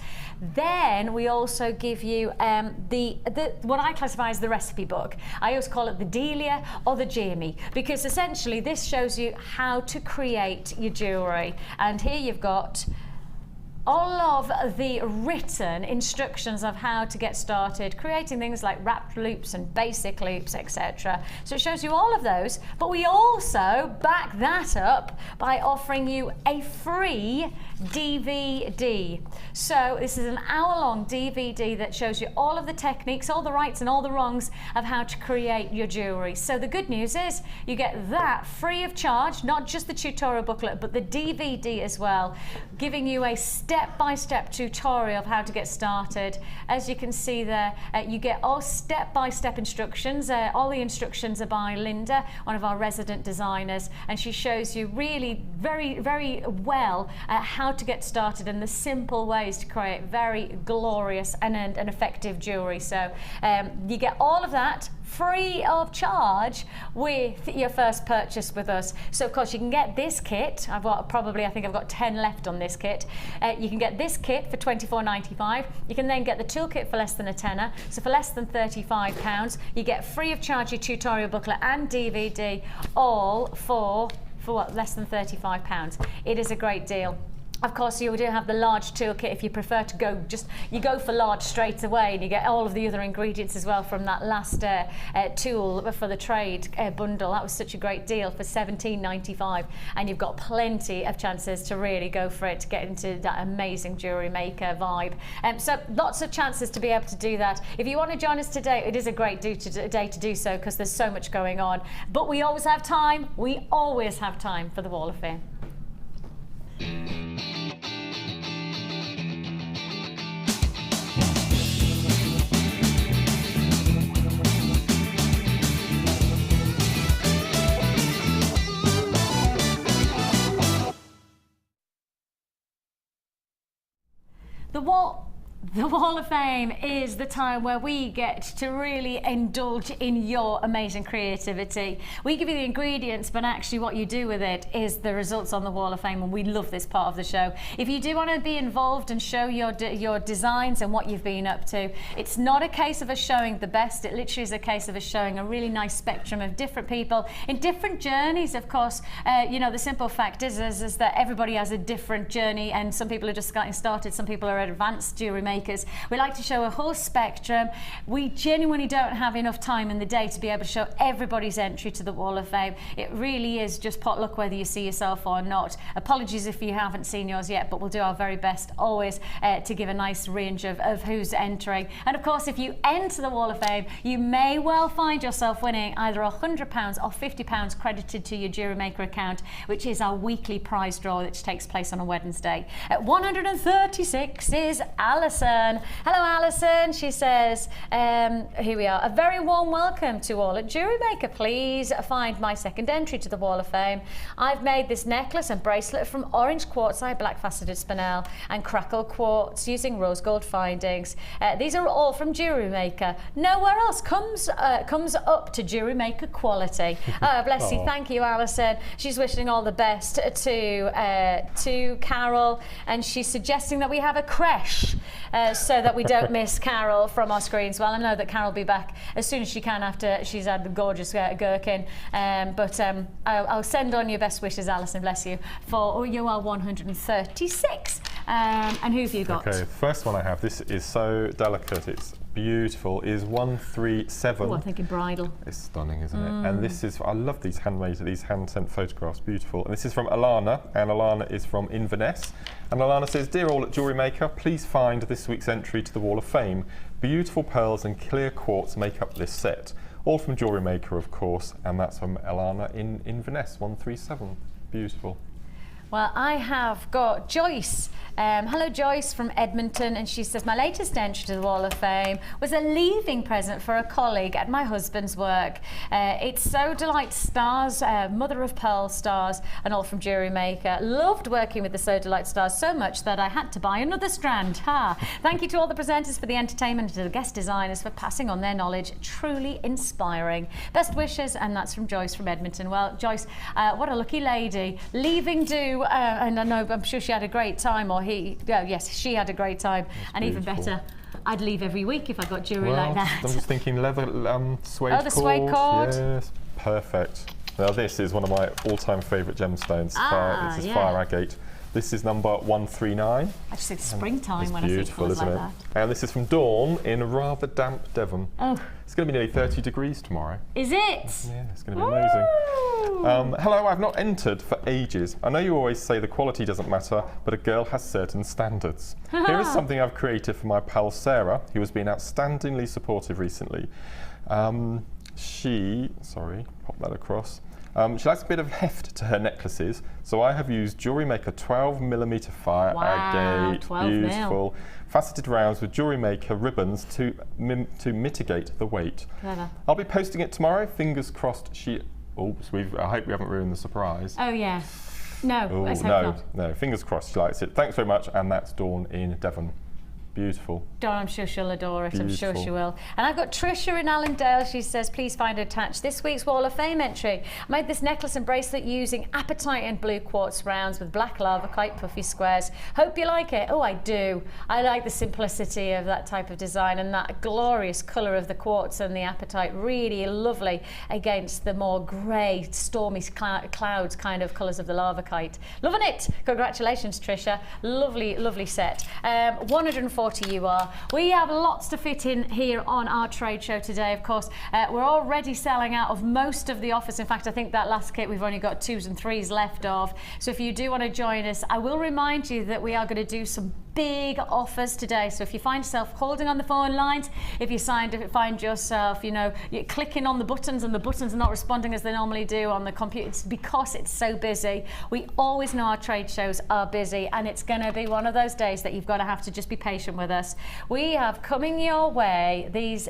Then we also give you what I classify as the recipe book. I always call it the Delia or the Jamie, because essentially this shows you how to create your jewellery. And here you've got all of the written instructions of how to get started creating things like wrapped loops and basic loops, etc. So it shows you all of those, but we also back that up by offering you a free DVD. So this is an hour-long DVD that shows you all of the techniques, all the rights and all the wrongs of how to create your jewellery. So the good news is you get that free of charge, not just the tutorial booklet, but the DVD as well, giving you a step-by-step tutorial of how to get started. As you can see there, you get all step-by-step instructions. All the instructions are by Linda, one of our resident designers, and she shows you really very, very well how to get started and the simple ways to create very glorious and effective jewellery. So you get all of that free of charge with your first purchase with us. So of course you can get this kit. I think I've got 10 left on this kit. You can get this kit for £24.95. You can then get the toolkit for less than a tenner. So for less than £35, you get free of charge your tutorial booklet and DVD, all for what, less than £35. It is a great deal. Of course, you do have the large toolkit if you prefer to go you go for large straight away, and you get all of the other ingredients as well from that last tool for the trade bundle. That was such a great deal for £17.95, and you've got plenty of chances to really go for it, to get into that amazing Jewellery Maker vibe. So lots of chances to be able to do that. If you want to join us today, it is a great day to do so, because there's so much going on. But we always have time. We always have time for the Wall of Fame. The Wall of Fame is the time where we get to really indulge in your amazing creativity. We give you the ingredients, but actually what you do with it is the results on the Wall of Fame, and we love this part of the show. If you do want to be involved and show your designs and what you've been up to, it's not a case of us showing the best. It literally is a case of us showing a really nice spectrum of different people in different journeys. Of course, you know, the simple fact is that everybody has a different journey, and some people are just getting started, some people are advanced jewellery makers. We like to show a whole spectrum. We genuinely don't have enough time in the day to be able to show everybody's entry to the Wall of Fame. It really is just potluck whether you see yourself or not. Apologies if you haven't seen yours yet, but we'll do our very best always to give a nice range of who's entering. And of course, if you enter the Wall of Fame, you may well find yourself winning either £100 or £50 credited to your Jewellery Maker account, which is our weekly prize draw, which takes place on a Wednesday. At 136 is Alison. Hello Alison, she says, here we are, a very warm welcome to all at Jewellery Maker. Please find my second entry to the Wall of Fame. I've made this necklace and bracelet from orange quartzite, black faceted spinel and crackle quartz using rose gold findings. These are all from Jewellery Maker. Nowhere else comes up to Jewellery Maker quality. Bless you, thank you Alison. She's wishing all the best to Carol, and she's suggesting that we have a creche so that we don't miss Carol from our screens. Well, I know that Carol will be back as soon as she can after she's had the gorgeous gherkin. But I'll send on your best wishes, Alison, bless you, for you are 136. And who have you got? Okay, first one I have, this is so delicate, it's beautiful, is 137. Oh, I'm thinking bridal. It's stunning, isn't it? And this is, I love these handmade, these hand-sent photographs, beautiful. And this is from Alana, and Alana is from Inverness. And Alana says, dear all at Jewellery Maker, please find this week's entry to the Wall of Fame. Beautiful pearls and clear quartz make up this set. All from Jewellery Maker, of course, and that's from Alana in Inverness, 137. Beautiful. Well, I have got Joyce. Hello Joyce from Edmonton, and she says, my latest entry to the Wall of Fame was a leaving present for a colleague at my husband's work. It's Sodalite stars, mother of pearl stars, and all from Jewellery Maker. Loved working with the Sodalite stars so much that I had to buy another strand. Ha! Thank you to all the presenters for the entertainment and to the guest designers for passing on their knowledge. Truly inspiring. Best wishes, and that's from Joyce from Edmonton. Well, Joyce, what a lucky lady. Leaving do, and I know, I'm sure she had a great time, or yes, she had a great time. That's and beautiful. Even better, I'd leave every week if I got jewellery like that. I'm just thinking leather suede cord. Oh, the suede cord. Yes, perfect. Now this is one of my all-time favourite gemstones. This is fire agate. This is number 139. I just think springtime when I see colours like that. And this is from Dawn in rather damp Devon. Oh. It's going to be nearly 30 degrees tomorrow. Is it? Yeah, it's going to be amazing. Hello, I've not entered for ages. I know you always say the quality doesn't matter, but a girl has certain standards. Here is something I've created for my pal Sarah, who has been outstandingly supportive recently. Sorry, pop that across. She likes a bit of heft to her necklaces, so I have used Jewellery Maker 12mm fire agate, 12 beautiful, faceted rounds with Jewellery Maker ribbons to mitigate the weight. Clever. I'll be posting it tomorrow. Fingers crossed. Oops, I hope we haven't ruined the surprise. Oh yeah. No, Ooh, let's hope not. no. Fingers crossed she likes it. Thanks very much, and that's Dawn in Devon. Beautiful. Dawn, I'm sure she'll adore it. Beautiful. I'm sure she will. And I've got Trisha in Allendale. She says, please find attached this week's Wall of Fame entry. I made this necklace and bracelet using apatite and blue quartz rounds with black lava, quite puffy squares. Hope you like it. Oh, I do. I like the simplicity of that type of design and that glorious colour of the quartz and the apatite. Really lovely against the more grey, stormy clouds kind of colours of the lava kite. Loving it. Congratulations, Trisha. Lovely, lovely set. 140 you are. We have lots to fit in here on our trade show today, of course. We're already selling out of most of the offers. In fact, I think that last kit we've only got 2s and 3s left of. So if you do want to join us, I will remind you that we are going to do some big offers today. So if you find yourself holding on the phone lines, if you find yourself, you're clicking on the buttons and the buttons are not responding as they normally do on the computer, it's because it's so busy. We always know our trade shows are busy, and it's going to be one of those days that you've got to have to just be patient with us. We have coming your way these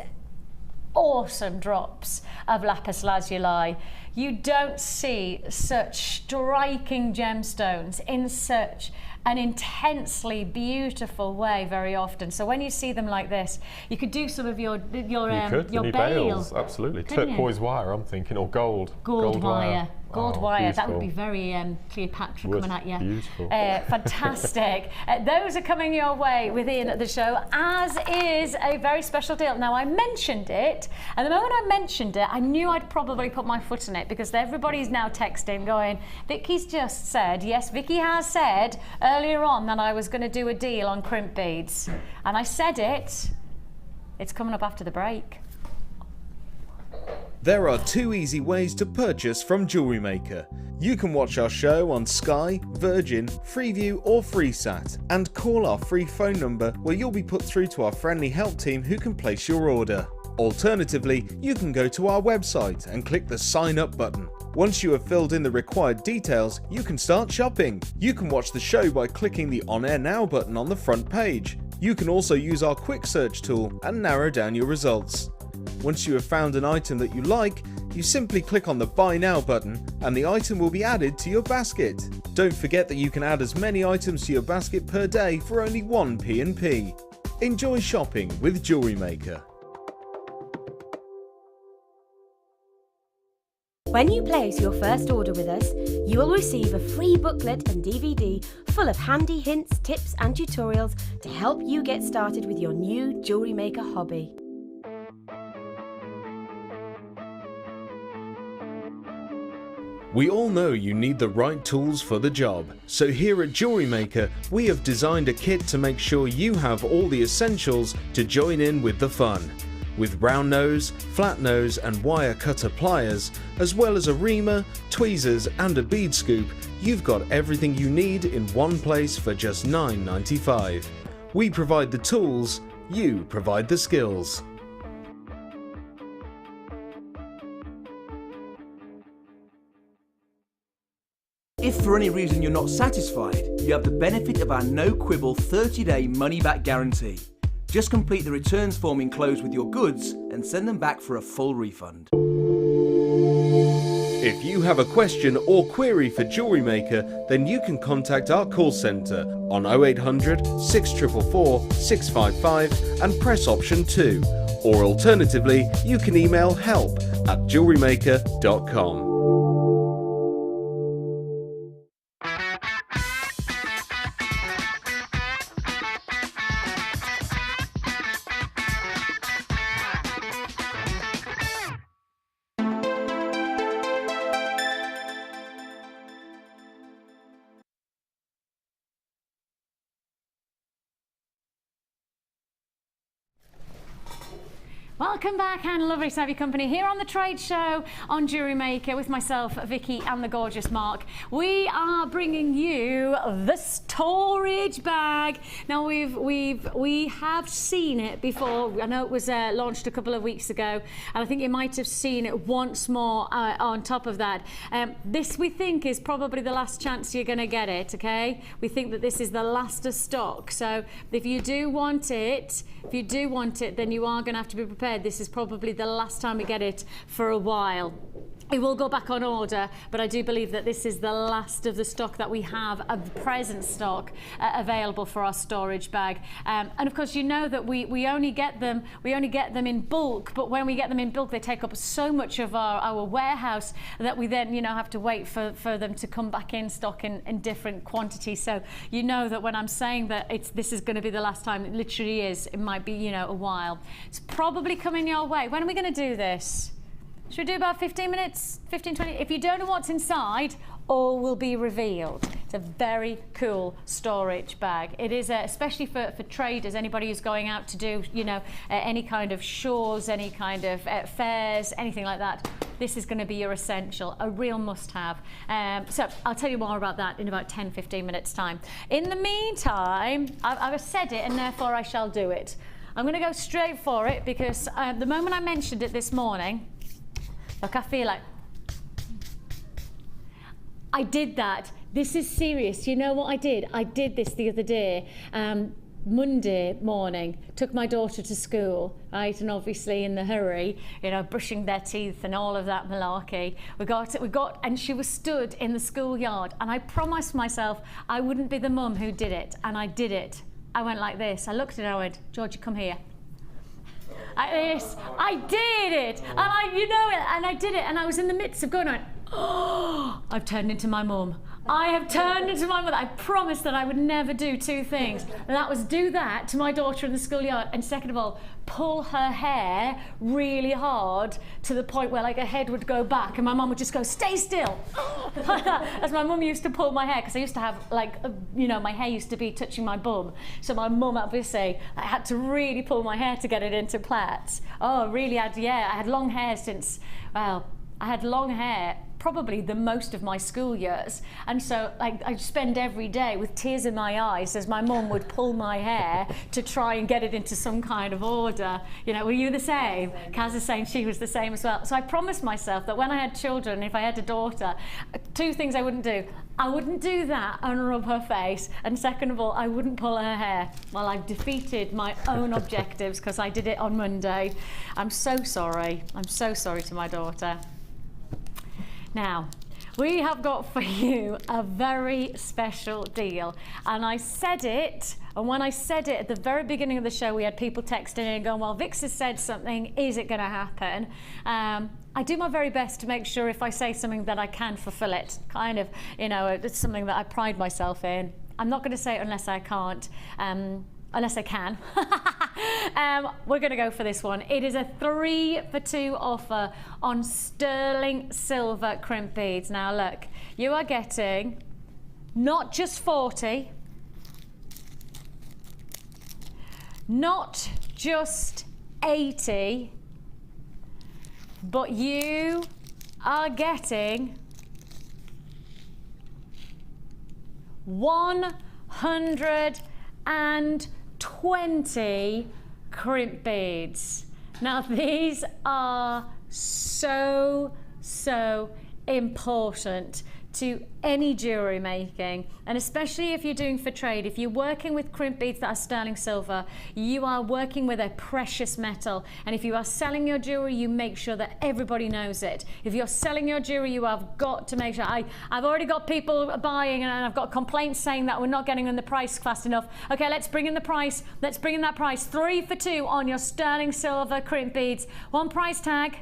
awesome drops of lapis lazuli. You don't see such striking gemstones in such an intensely beautiful way very often. So when you see them like this, you could do some of your bales. Absolutely. Turquoise wire, I'm thinking, or gold. Gold wire. Gold wire. Beautiful. That would be very Cleopatra coming at you. Beautiful. Fantastic. Those are coming your way within the show, as is a very special deal. Now, I mentioned it, and the moment I mentioned it, I knew I'd probably put my foot in it, because everybody's now texting going, Vicky's just said, yes, Vicky has said earlier on that I was going to do a deal on crimp beads. And I said it. It's coming up after the break. There are 2 easy ways to purchase from Jewellery Maker. You can watch our show on Sky, Virgin, Freeview or FreeSat, and call our free phone number where you'll be put through to our friendly help team who can place your order. Alternatively, you can go to our website and click the sign up button. Once you have filled in the required details, you can start shopping. You can watch the show by clicking the On Air Now button on the front page. You can also use our quick search tool and narrow down your results. Once you have found an item that you like, you simply click on the Buy Now button and the item will be added to your basket. Don't forget that you can add as many items to your basket per day for only 1 P&P. Enjoy shopping with Jewellery Maker. When you place your first order with us, you will receive a free booklet and DVD full of handy hints, tips and tutorials to help you get started with your new Jewellery Maker hobby. We all know you need the right tools for the job, so here at Jewellery Maker we have designed a kit to make sure you have all the essentials to join in with the fun. With round nose, flat nose and wire cutter pliers, as well as a reamer, tweezers and a bead scoop, you've got everything you need in one place for just $9.95. We provide the tools, you provide the skills. If for any reason you're not satisfied, you have the benefit of our no-quibble 30-day money-back guarantee. Just complete the returns form enclosed with your goods and send them back for a full refund. If you have a question or query for Jewellery Maker, then you can contact our call centre on 0800 644 655 and press option 2. Or alternatively, you can email help@jewellerymaker.com. Welcome back, and lovely to have your company here on the trade show on Jewellery Maker with myself, Vicki, and the gorgeous Mark. We are bringing you the storage bag. Now we have seen it before. I know it was launched a couple of weeks ago, and I think you might have seen it once more on top of that. This we think is probably the last chance you're going to get it. Okay, we think that this is the last of stock. So if you do want it, then you are going to have to be prepared. This is probably the last time we get it for a while. It will go back on order, but I do believe that this is the last of the stock that we have of the present stock available for our storage bag. And of course, you know that we only get them in bulk, but when we get them in bulk, they take up so much of our warehouse that we then have to wait for them to come back in stock in different quantities. So you know that when I'm saying that this is going to be the last time, it literally is. It might be a while. It's probably coming your way. When are we going to do this? Should we do about 15 minutes, 15, 20? If you don't know what's inside, all will be revealed. It's a very cool storage bag. It is, especially for traders, anybody who's going out to do, any kind of shows, any kind of fairs, anything like that. This is going to be your essential, a real must-have. So I'll tell you more about that in about 10, 15 minutes time. In the meantime, I've said it, and therefore I shall do it. I'm going to go straight for it because the moment I mentioned it this morning, look, I feel like I did that. This is serious. You know what I did? I did this the other day. Monday morning, took my daughter to school, right? And obviously in the hurry, brushing their teeth and all of that malarkey. We got, and she was stood in the schoolyard, and I promised myself I wouldn't be the mum who did it, and I did it. I went like this. I looked at her and I went, Georgie, come here. I did it, and and I did it, and I was in the midst of going, oh, I've turned into my mum. I have turned into my mother. I promised that I would never do two things, and that was do that to my daughter in the schoolyard, and second of all, pull her hair really hard to the point where her head would go back, and my mum would just go, stay still, as my mum used to pull my hair, because I used to have my hair used to be touching my bum, so my mum obviously I had to really pull my hair to get it into plaits. Oh, really? I had long hair since, well, I had long hair probably the most of my school years, and so I'd spend every day with tears in my eyes as my mum would pull my hair to try and get it into some kind of order. Were you the same? Kaz is saying she was the same as well. So I promised myself that when I had children, if I had a daughter, two things I wouldn't do. I wouldn't do that and rub her face, and second of all, I wouldn't pull her hair. Well, I've defeated my own objectives because I did it on Monday. I'm so sorry. I'm so sorry to my daughter. Now, we have got for you a very special deal, and I said it, and when I said it at the very beginning of the show, we had people texting in and going, well, Vix has said something, is it going to happen? I do my very best to make sure if I say something that I can fulfill it, kind of, it's something that I pride myself in. I'm not going to say it unless I can't. Unless I can. We're going to go for this one. It is a 3-for-2 offer on sterling silver crimp beads. Now look, you are getting not just 40, not just 80, but you are getting 120 crimp beads. Now these are so important to any jewellery making, and especially if you're doing for trade. If you're working with crimp beads that are sterling silver, you are working with a precious metal, and if you are selling your jewellery, you make sure that everybody knows it. If you're selling your jewellery, you have got to make sure. I've already got people buying, and I've got complaints saying that we're not getting in the price fast enough. Okay, let's bring in the price. Let's bring in that price. 3 for 2 on your sterling silver crimp beads. One price tag.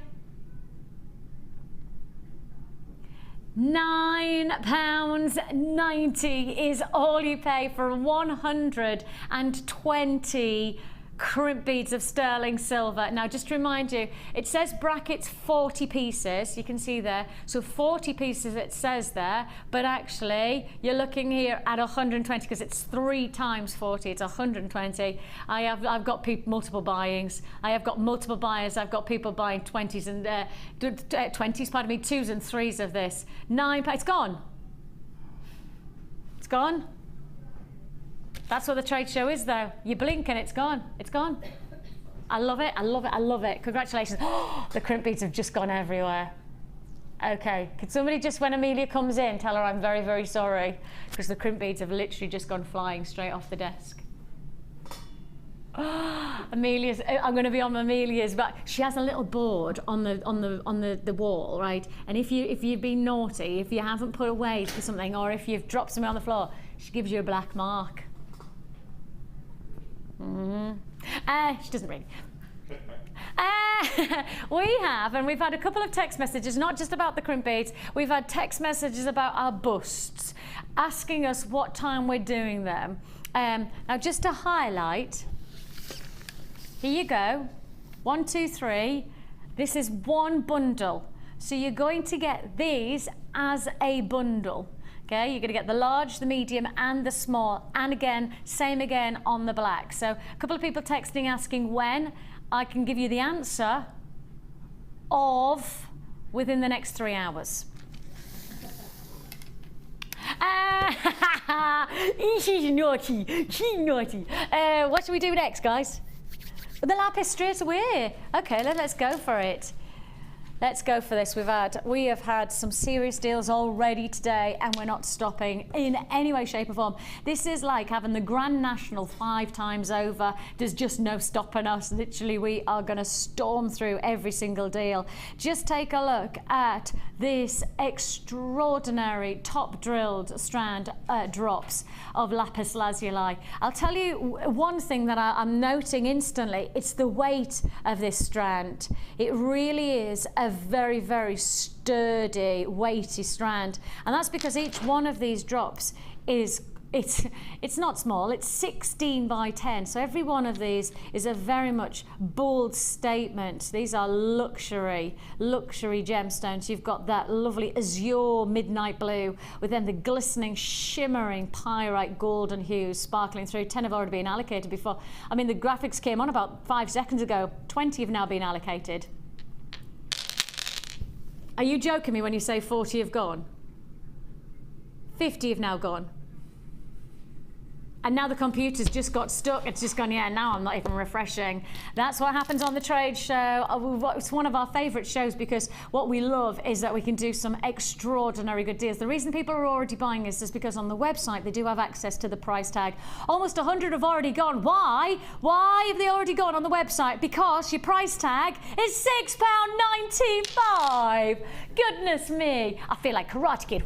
£9.90 is all you pay for 120 crimp beads of sterling silver. Now, just to remind you, it says brackets 40 pieces. You can see there. So 40 pieces it says there, but actually you're looking here at 120 because it's 3 times 40. It's 120. I've got multiple buyings. I have got multiple buyers. I've got people buying 20s and 20s, pardon me, 2s and 3s of this. It's gone. It's gone. That's what the trade show is, though. You blink and it's gone. It's gone. I love it. I love it. I love it. Congratulations. The crimp beads have just gone everywhere. Okay. Could somebody just, when Amelia comes in, tell her I'm very, very sorry, because the crimp beads have literally just gone flying straight off the desk. Amelia's. I'm going to be on Amelia's back. She has a little board on the wall, right? And if you've been naughty, if you haven't put away for something, or if you've dropped something on the floor, she gives you a black mark. She doesn't really. We have, and we've had a couple of text messages, not just about the crimp beads. We've had text messages about our busts, asking us what time we're doing them. Now, just to highlight, here you go. 1, 2, 3. This is one bundle. So you're going to get these as a bundle. Okay, you're going to get the large, the medium, and the small. And again, same again on the black. So a couple of people texting asking when. I can give you the answer of within the next 3 hours. She's naughty. She's naughty. What should we do next, guys? The Lapis straight away. Okay, let's go for it. Let's go for this. We have had some serious deals already today, and we're not stopping in any way, shape or form. This is like having the Grand National 5 times over. There's just no stopping us. Literally, we are going to storm through every single deal. Just take a look at this extraordinary top drilled strand drops of Lapis lazuli. I'll tell you one thing that I'm noting instantly. It's the weight of this strand. It really is a very, very sturdy, weighty strand, and that's because each one of these drops is it's not small. It's 16 by 10, so every one of these is a very much bold statement. These are luxury gemstones. You've got that lovely azure midnight blue with then the glistening, shimmering pyrite golden hues sparkling through. 10 have already been allocated before. I mean, the graphics came on about 5 seconds ago. 20 have now been allocated. Are you joking me when you say 40 have gone? 50 have now gone. And now the computer's just got stuck. It's just gone, yeah, now I'm not even refreshing. That's what happens on the trade show. It's one of our favourite shows because what we love is that we can do some extraordinary good deals. The reason people are already buying this is because on the website they do have access to the price tag. Almost 100 have already gone. Why? Why have they already gone on the website? Because your price tag is £6.95. Goodness me. I feel like Karate Kid.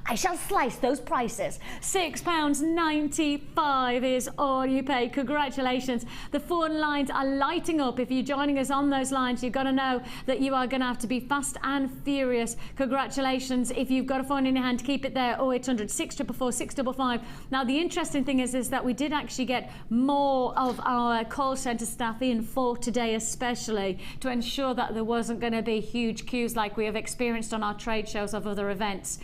I shall slice those prices. £6.95 is all you pay. Congratulations. The phone lines are lighting up. If you're joining us on those lines, you've got to know that you are going to have to be fast and furious. Congratulations. If you've got a phone in your hand, keep it there. 0800 644 655. Now, the interesting thing is that we did actually get more of our call centre staff in for today, especially to ensure that there wasn't going to be huge queues like we have experienced on our trade shows of other events.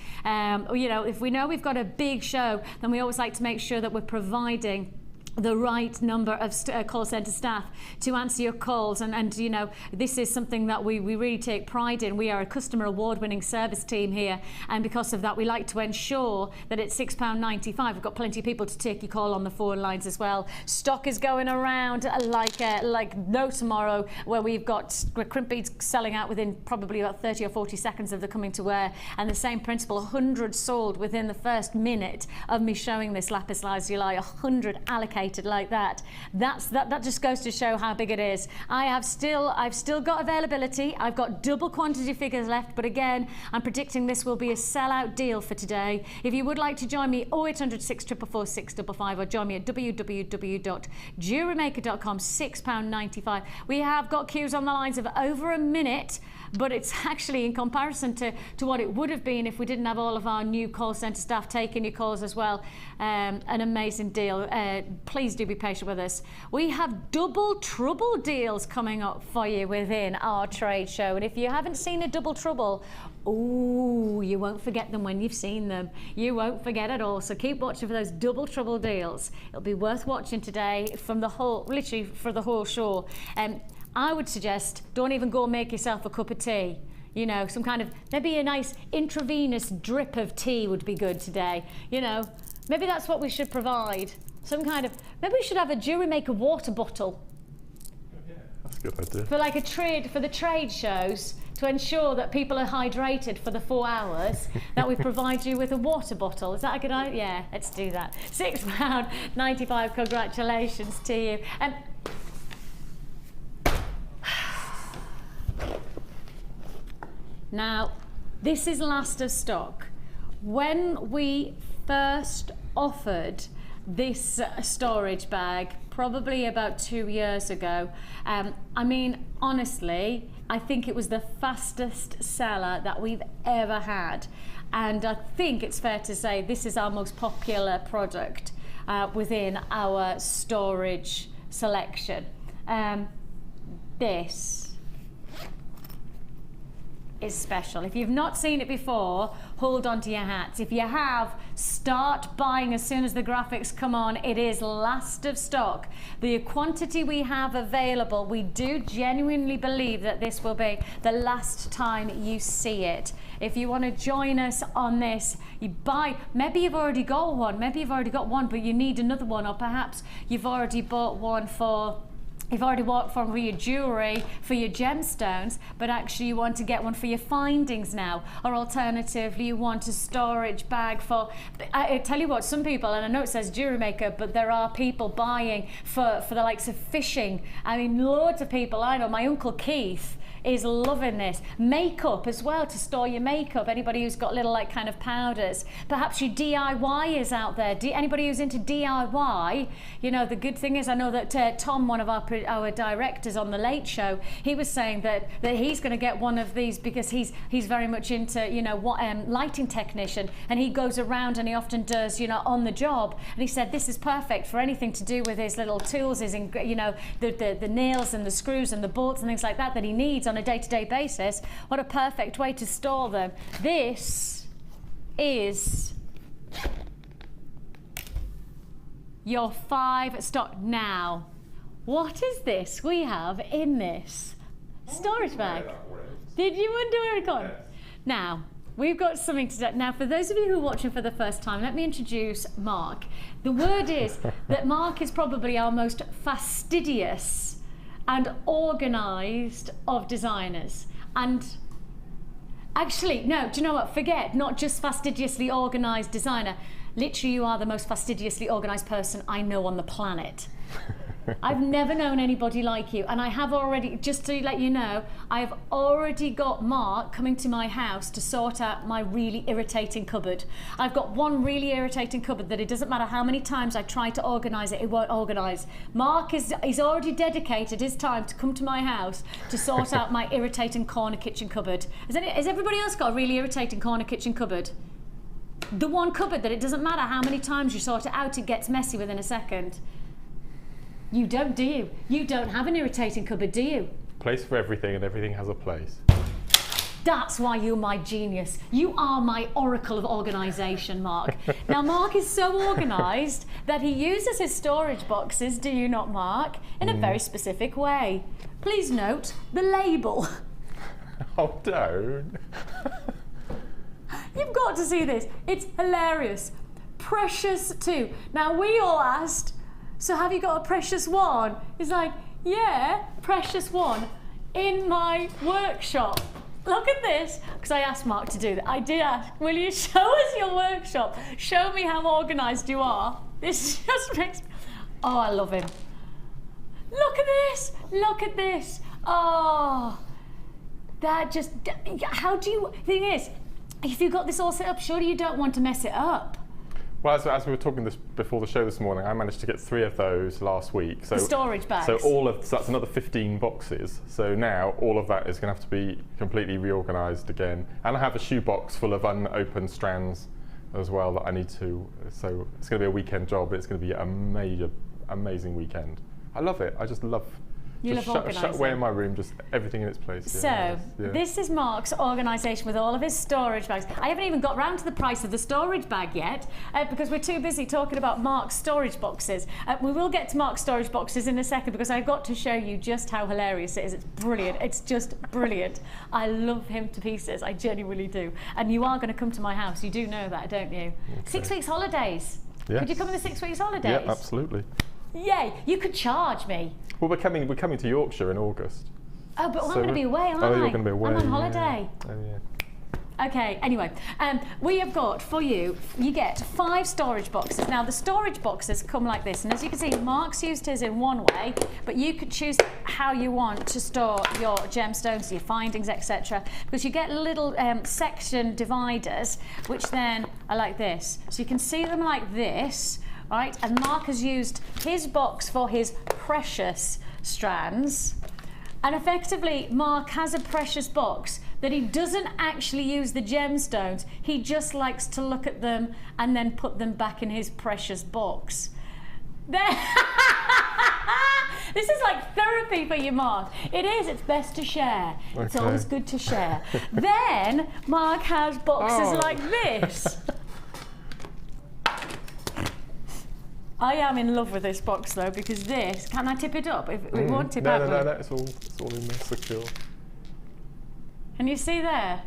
You know, if we know we've got a big show, then we always like to make sure that we're providing the right number of call centre staff to answer your calls, and you know, this is something that we really take pride in. We are a customer award-winning service team here, and because of that we like to ensure that at £6.95 we've got plenty of people to take your call on the phone lines as well. Stock is going around like no tomorrow, where we've got crimp beads selling out within probably about 30 or 40 seconds of the coming to wear, and the same principle, 100 sold within the first minute of me showing this lapis lazuli, 100 allocated like that. That just goes to show how big it is. I've still got availability. I've got double quantity figures left, but again, I'm predicting this will be a sellout deal for today. If you would like to join me, 0800 644 655, or join me at www.JewelleryMaker.com, £6.95. We have got queues on the lines of over a minute, but it's actually, in comparison to what it would have been if we didn't have all of our new call centre staff taking your calls as well, an amazing deal. Please do be patient with us. We have double trouble deals coming up for you within our trade show, and if you haven't seen a double trouble, ooh, you won't forget them when you've seen them. You won't forget at all. So keep watching for those double trouble deals. It'll be worth watching today from the whole, literally for the whole show. I would suggest don't even go make yourself a cup of tea. You know, some kind of, maybe a nice intravenous drip of tea would be good today. You know, maybe that's what we should provide. Some kind of, maybe we should have a Jewellery Maker water bottle. Yeah, that's a good idea. For like for the trade shows, to ensure that people are hydrated for the 4 hours, that we provide you with a water bottle. Is that a good idea? Yeah, let's do that. £6.95, congratulations to you. Now, this is last of stock. When we first offered this storage bag, probably about 2 years ago, I mean, honestly, I think it was the fastest seller that we've ever had. And I think it's fair to say this is our most popular product within our storage selection. This is special. If you've not seen it before, hold on to your hats. If you have, start buying as soon as the graphics come on. It is last of stock. The quantity we have available, we do genuinely believe that this will be the last time you see it. If you want to join us on this, you buy, maybe you've already got one, but you need another one, or perhaps you've already bought one for your jewellery, for your gemstones, but actually you want to get one for your findings now, or alternatively you want a storage bag for, I tell you what, some people, and I know it says Jewellery Maker, but there are people buying for the likes of fishing. I mean, loads of people I know. My Uncle Keith is loving this. Makeup as well, to store your makeup. Anybody who's got little like kind of powders. Perhaps your DIY is out there. Anybody who's into DIY, you know, the good thing is, I know that Tom, one of our directors on the Late Show, he was saying that he's going to get one of these because he's very much into, you know, lighting technician, and he goes around and he often does, you know, on the job, and he said this is perfect for anything to do with his little tools, his, you know, the nails and the screws and the bolts and things like that he needs on a day-to-day basis. What a perfect way to store them. This is your 5 stock. Now, what is this we have in this storage bag? Did you wonder where it got? Yes. Now, we've got something to do. Now, for those of you who are watching for the first time, let me introduce Mark. The word is that Mark is probably our most fastidious and organised of designers. And actually, no, do you know what? Forget, not just fastidiously organised designer. Literally, you are the most fastidiously organised person I know on the planet. I've never known anybody like you, and I have already, just to let you know, I've already got Mark coming to my house to sort out my really irritating cupboard. I've got one really irritating cupboard that it doesn't matter how many times I try to organise it, it won't organise. Mark he's already dedicated his time to come to my house to sort out my irritating corner kitchen cupboard. Has everybody else got a really irritating corner kitchen cupboard? The one cupboard that it doesn't matter how many times you sort it out, it gets messy within a second. You don't, do you? You don't have an irritating cupboard, do you? Place for everything, and everything has a place. That's why you're my genius. You are my oracle of organisation, Mark. Now, Mark is so organised that he uses his storage boxes, do you not, Mark, in a very specific way. Please note the label. Oh, don't. You've got to see this. It's hilarious. Precious 2. Now, we all asked, so have you got a precious 1? He's like, yeah, precious 1 in my workshop. Look at this. Because I asked Mark to do that. I did ask, will you show us your workshop? Show me how organised you are. This just makes me... Oh, I love him. Look at this. Look at this. Oh, that just... How do you... Thing is, if you've got this all set up, surely you don't want to mess it up. Well, as we were talking before the show this morning, I managed to get 3 of those last week. So the storage bags. So that's another 15 boxes. So now all of that is going to have to be completely reorganised again. And I have a shoebox full of unopened strands as well that I need to. So it's going to be a weekend job, but it's going to be a major, amazing weekend. I love it. I just love. You just love organising. shut away in my room, just everything in its place. So, this is Mark's organisation with all of his storage bags. I haven't even got round to the price of the storage bag yet because we're too busy talking about Mark's storage boxes. We will get to Mark's storage boxes in a second because I've got to show you just how hilarious it is. It's brilliant. It's just brilliant. I love him to pieces. I genuinely do. And you are going to come to my house. You do know that, don't you? Okay. 6 weeks holidays. Yes. Could you come in the 6 weeks holidays? Yeah, absolutely. Yay! You could charge me. Well, we're coming to Yorkshire in August. Oh, but I'm going to be away, aren't I? Oh, you're going to be away. I'm on holiday. Yeah. Oh, yeah. Okay, anyway, we have got for you, you get 5 storage boxes. Now, the storage boxes come like this, and as you can see, Mark's used his in one way, but you could choose how you want to store your gemstones, your findings, etc. Because you get little section dividers, which then are like this. So you can see them like this. Right, and Mark has used his box for his precious strands, and effectively Mark has a precious box that he doesn't actually use the gemstones, he just likes to look at them and then put them back in his precious box. There. This is like therapy for you, Mark. It is, it's best to share. Okay. It's always good to share. Then Mark has boxes like this. I am in love with this box though, because this, can I tip it up? If we won't tip out. No, it's all in there, secure. Can you see there?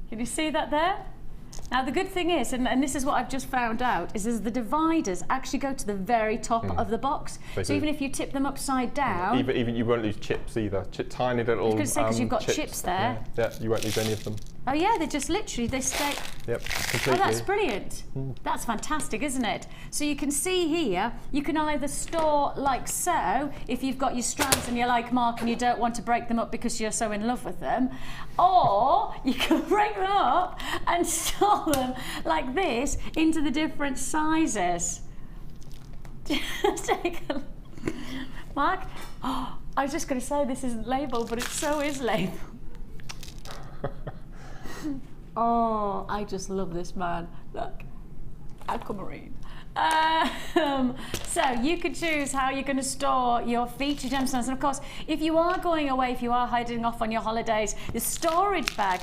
Can you see that there? Now the good thing is, and this is what I've just found out, is the dividers actually go to the very top of the box. So even if you tip them upside down... Even you won't lose chips either. Tiny little chips. Because you've got chips there. Yeah, you won't lose any of them. Oh yeah, they just literally, they stay... Yep, completely. Oh, that's brilliant. That's fantastic, isn't it? So you can see here, you can either store like so, if you've got your strands and you're like Mark and you don't want to break them up because you're so in love with them, or you can break them up and store them like this into the different sizes. Just take a look. Mark, oh, I was just going to say this isn't labelled, but it so is labelled. Oh, I just love this man. Look, aquamarine. So you could choose how you're going to store your feature gemstones. And of course, if you are going away, if you are hiding off on your holidays, the storage bag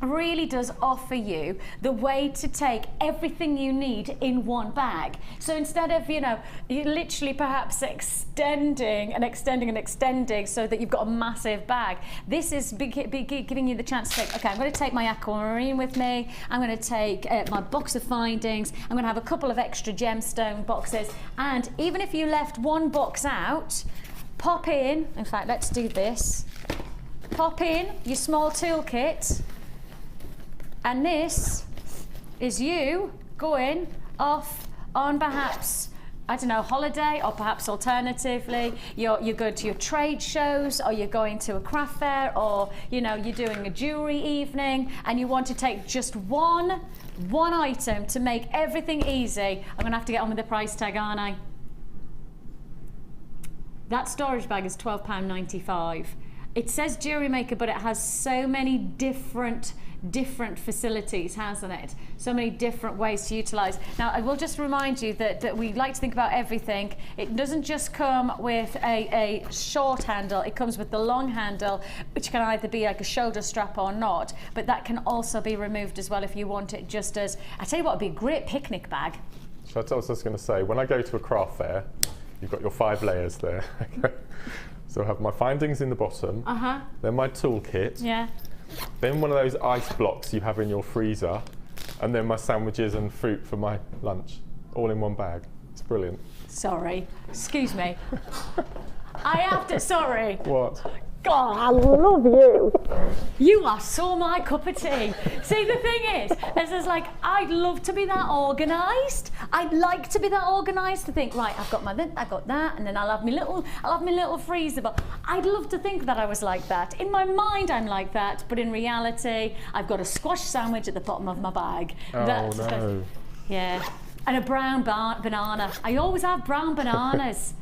really does offer you the way to take everything you need in one bag. So instead of, you literally perhaps extending and extending and extending so that you've got a massive bag, this is giving you the chance to think, okay, I'm going to take my aquamarine with me, I'm going to take my box of findings, I'm going to have a couple of extra gemstone boxes, and even if you left one box out, pop in fact, let's do this, pop in your small toolkit. And this is you going off on perhaps, I don't know, holiday, or perhaps alternatively, you're going to your trade shows, or you're going to a craft fair, or you're doing a jewellery evening, and you want to take just one item to make everything easy. I'm going to have to get on with the price tag, aren't I? That storage bag is £12.95. It says Jewellery Maker, but it has so many different facilities, hasn't it? So many different ways to utilize. Now, I will just remind you that we like to think about everything. It doesn't just come with a short handle, it comes with the long handle, which can either be like a shoulder strap or not, but that can also be removed as well if you want it just as, I tell you what, it'd be a great picnic bag. So I was just going to say, when I go to a craft fair, you've got your 5 layers there. So I have my findings in the bottom, then my toolkit, then one of those ice blocks you have in your freezer, and then my sandwiches and fruit for my lunch, all in one bag. It's brilliant. Sorry, excuse me. I have to, sorry. What? God, I love you. You are so my cup of tea. See, the thing is it's like, I'd love to be that organised. I'd like to be that organised to think, right, I've got my this, I've got that, and then I'll have my little freezer. But I'd love to think that I was like that. In my mind, I'm like that, but in reality, I've got a squash sandwich at the bottom of my bag. Oh, no. Yeah, and a brown banana. I always have brown bananas.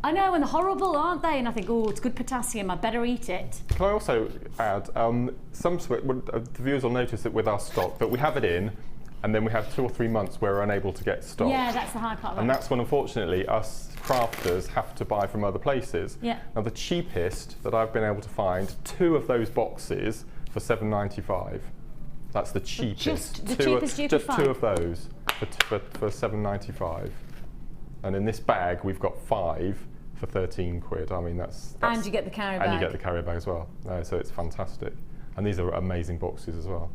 I know, and they're horrible, aren't they? And I think, oh, it's good potassium, I better eat it. Can I also add, the viewers will notice that with our stock, that we have it in, and then we have 2 or 3 months where we're unable to get stock. Yeah, that's the hard part. And that's when, unfortunately, us crafters have to buy from other places. Yeah. Now, the cheapest that I've been able to find, 2 of those boxes for $7.95. That's the cheapest. Just the cheapest you could find? Just 2 of those for $7.95. And in this bag, we've got 5 for 13 quid. I mean, that's and you get the carrier bag. And you get the carrier bag as well. So it's fantastic. And these are amazing boxes as well.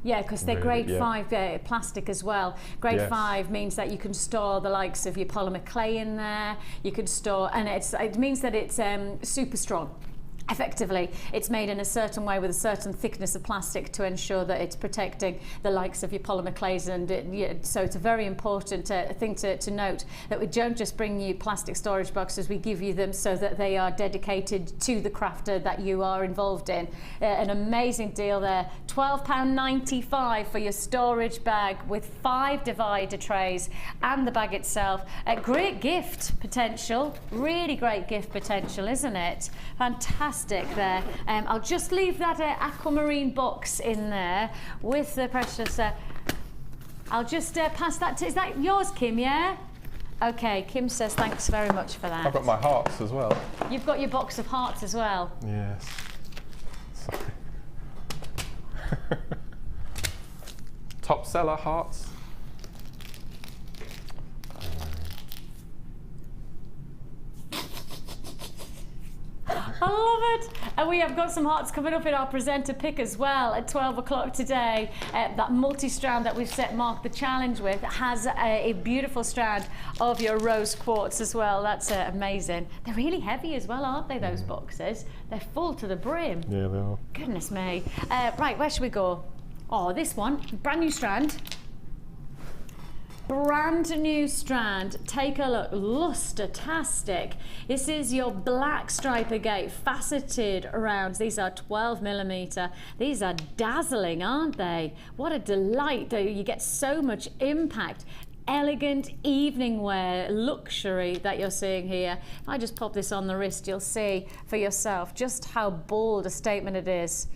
Yeah, because they're grade 5 plastic as well. Grade 5 means that you can store the likes of your polymer clay in there. You can store, and it means that it's super strong. Effectively, it's made in a certain way with a certain thickness of plastic to ensure that it's protecting the likes of your polymer clays, and so it's a very important thing to note that we don't just bring you plastic storage boxes, we give you them so that they are dedicated to the crafter that you are involved in. An amazing deal there, £12.95 for your storage bag with 5 divider trays and the bag itself. A great gift potential, really great gift potential, isn't it? Fantastic there. I'll just leave that aquamarine box in there with the precious. I'll just pass that to. Is that yours, Kim? Yeah. Okay. Kim says thanks very much for that. I've got my hearts as well. You've got your box of hearts as well. Yes. Sorry. Top seller hearts. I love it. And we have got some hearts coming up in our presenter pick as well at 12 o'clock today. That multi-strand that we've set Mark the challenge with has a beautiful strand of your rose quartz as well. That's amazing. They're really heavy as well, aren't they, those boxes? They're full to the brim. Yeah, they are. Goodness me. Right, where should we go? Oh, this one, brand new strand. Brand new strand. Take a look. Luster-tastic. This is your black stripe agate faceted rounds. These are 12mm. These are dazzling, aren't they? What a delight. You get so much impact. Elegant evening wear luxury that you're seeing here. If I just pop this on the wrist, you'll see for yourself just how bold a statement it is.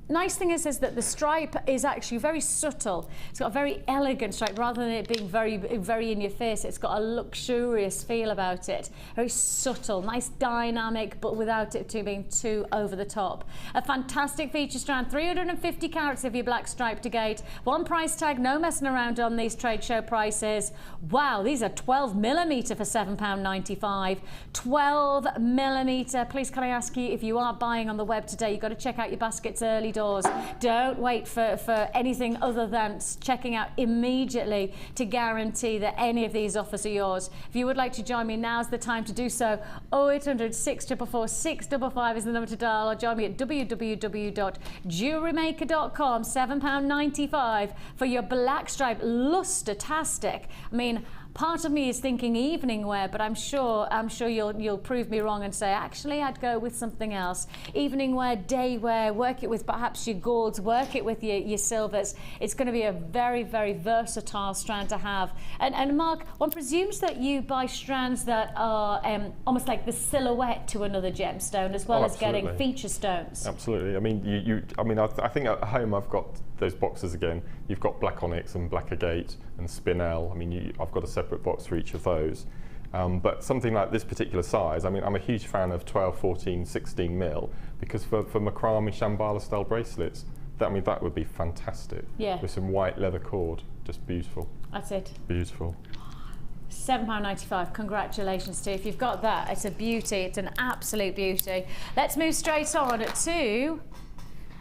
Nice thing is that the stripe is actually very subtle. It's got a very elegant stripe rather than it being very in your face. It's got a luxurious feel about it. Very subtle, nice dynamic, but without it being too over the top. A fantastic feature strand, 350 carats of your black striped agate. One price tag, no messing around on these trade show prices. Wow, these are 12mm for £7.95. 12mm. Please can I ask you, if you are buying on the web today, you've got to check out your baskets early doors. Don't wait for anything other than checking out immediately to guarantee that any of these offers are yours. If you would like to join me, now's the time to do so. 0800 644 655 is the number to dial, or join me at www.JewelleryMaker.com. £7.95 for your black stripe luster-tastic. I mean, Part of me is thinking evening wear, but I'm sure you'll prove me wrong and say actually I'd go with something else. Evening wear, day wear, work it with perhaps your golds, work it with your silvers. It's going to be a very, very versatile strand to have. And Mark, one presumes that you buy strands that are almost like the silhouette to another gemstone, as well as getting feature stones. Absolutely. I mean, I think at home I've got those boxes again. You've got black onyx and black agate and spinel. I mean, I've got a separate box for each of those. But something like this particular size, I mean, I'm a huge fan of 12, 14, 16 mil, because for macrame Shambhala style bracelets, that would be fantastic. Yeah. With some white leather cord, just beautiful. That's it. Beautiful. £7.95. Congratulations to you. If you've got that, it's a beauty. It's an absolute beauty. Let's move straight on to.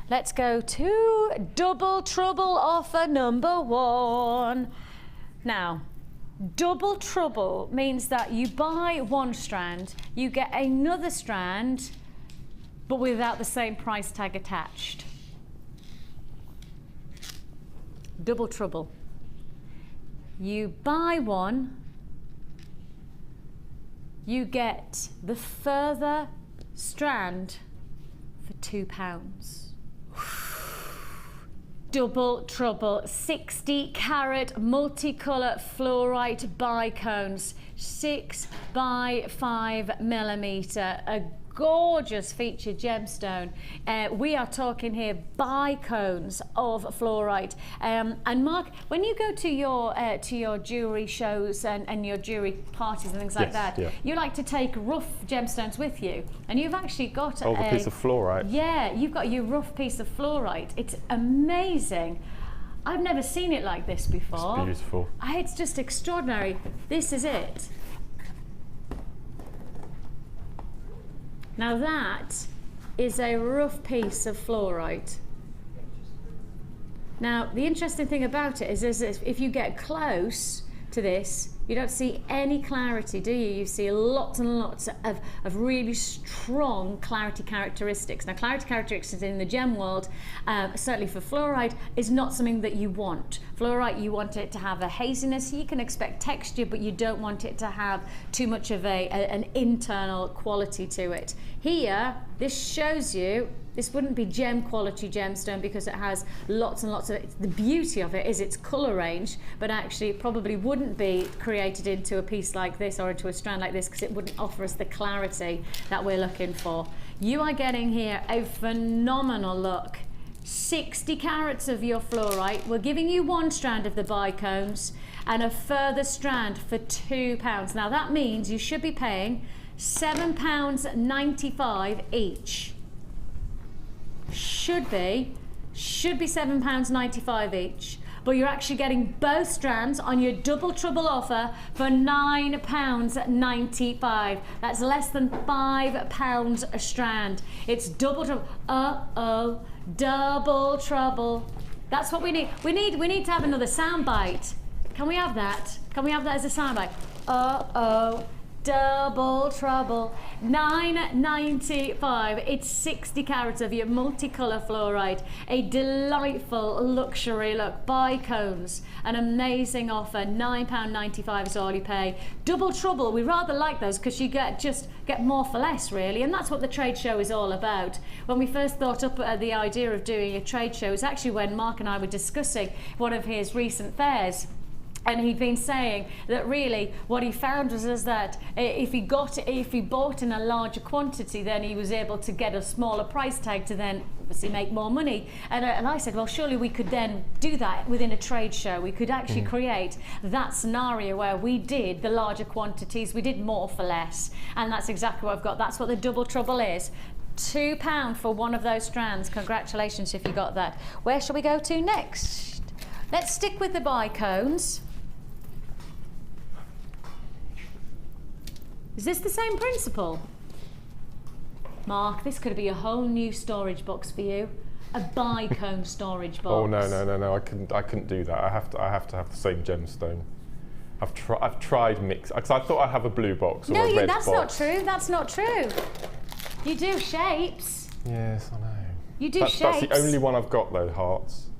Let's go to Double Trouble offer number 1. Now, Double Trouble means that you buy one strand, you get another strand, but without the same price tag attached. Double Trouble. You buy one, you get the further strand for £2. Double Trouble, 60 carat multicolour fluorite bicones, 6 by 5 millimetre, a gorgeous featured gemstone. We are talking here bicones of fluorite. And Mark, when you go to your jewellery shows and your jewellery parties and things like that, you like to take rough gemstones with you, and you've actually got a piece of fluorite. Yeah, you've got your rough piece of fluorite. It's amazing. I've never seen it like this before. It's beautiful. It's just extraordinary. This is it. Now that is a rough piece of fluorite. Now the interesting thing about it is if you get close to this, you don't see any clarity, do you? You see lots and lots of really strong clarity characteristics. Now clarity characteristics in the gem world, certainly for fluorite, is not something that you want. Fluorite, you want it to have a haziness. You can expect texture, but you don't want it to have too much of an internal quality to it. Here, this shows you, this wouldn't be gem quality gemstone because it has lots and lots of, the beauty of it is its colour range, but actually it probably wouldn't be created into a piece like this or into a strand like this because it wouldn't offer us the clarity that we're looking for. You are getting here a phenomenal look. 60 carats of your fluorite. We're giving you one strand of the bicones and a further strand for £2. Now that means you should be paying £7.95 each. Should be £7.95 each, but you're actually getting both strands on your Double Trouble offer for £9.95. That's less than £5 a strand. It's Double Trouble. Double Trouble. That's what we need. We need to have another sound bite. Can we have that? Can we have that as a sound bite? Double Trouble, £9.95. It's 60 carats of your multicolour fluorite, a delightful luxury look. Bicones, an amazing offer. £9.95 is all you pay. Double Trouble, we rather like those because you get more for less, really, and that's what the trade show is all about. When we first thought up the idea of doing a trade show, it was actually when Mark and I were discussing one of his recent fairs. And he'd been saying that really what he found was that if he bought in a larger quantity, then he was able to get a smaller price tag to then obviously make more money. And I said, well, surely we could then do that within a trade show. We could actually create that scenario where we did the larger quantities, we did more for less. And that's exactly what I've got. That's what the Double Trouble is. £2 for one of those strands. Congratulations if you got that. Where shall we go to next? Let's stick with the bicones. Is this the same principle? Mark, this could be a whole new storage box for you. A bicone storage box. Oh no! I couldn't do that. I have to have the same gemstone. I've tried mix because I thought I'd have a blue box or a red box. No, that's not true. That's not true. You do shapes. Yes, I know. You do shapes. That's the only one I've got though. Hearts.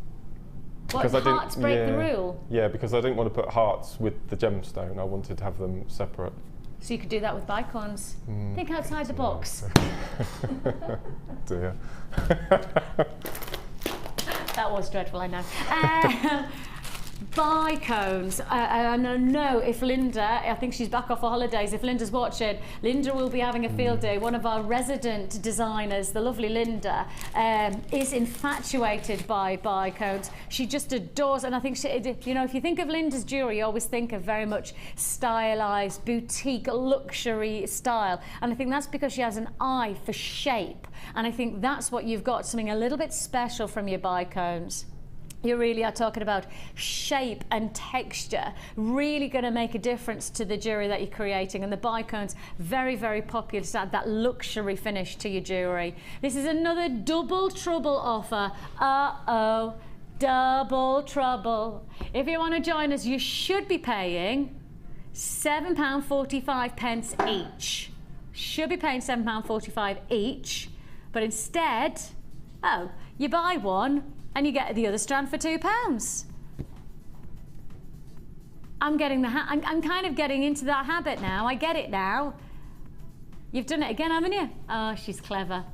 Because what, hearts break the rule? Yeah, because I didn't want to put hearts with the gemstone. I wanted to have them separate. So you could do that with bicones. Think outside the box. Dear. That was dreadful, I know. Bicones. I don't know if Linda, I think she's back off for holidays, if Linda's watching, Linda will be having a field day. One of our resident designers, the lovely Linda, is infatuated by bicones. She just adores, and I think, you know, if you think of Linda's jewellery, you always think of very much stylised, boutique, luxury style. And I think that's because she has an eye for shape. And I think that's what you've got, something a little bit special from your bicones. You really are talking about shape and texture, really going to make a difference to the jewellery that you're creating. And the bicones, very, very popular to add that luxury finish to your jewellery. This is another double trouble offer. Uh-oh, double trouble. If you want to join us, you should be paying £7.45 each. Should be paying £7.45 each, but instead, oh, you buy one, and you get the other strand for £2. I'm kind of getting into that habit now. I get it now. You've done it again, haven't you? Oh, she's clever.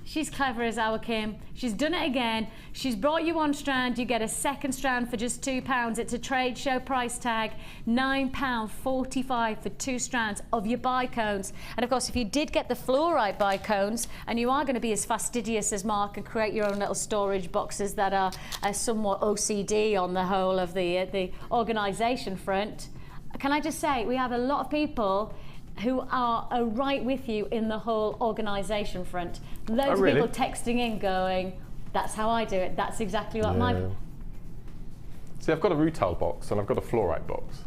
She's clever as our Kim. She's done it again. She's brought you one strand. You get a second strand for just £2. It's a trade show price tag, £9.45 for 2 strands of your bicones. And of course, if you did get the fluorite bicones, and you are going to be as fastidious as Mark and create your own little storage boxes that are somewhat OCD on the whole of the organisation front, can I just say, we have a lot of people who are right with you in the whole organisation front. Loads of people texting in going, that's how I do it, that's exactly what my... See, I've got a rutile box and I've got a fluorite box,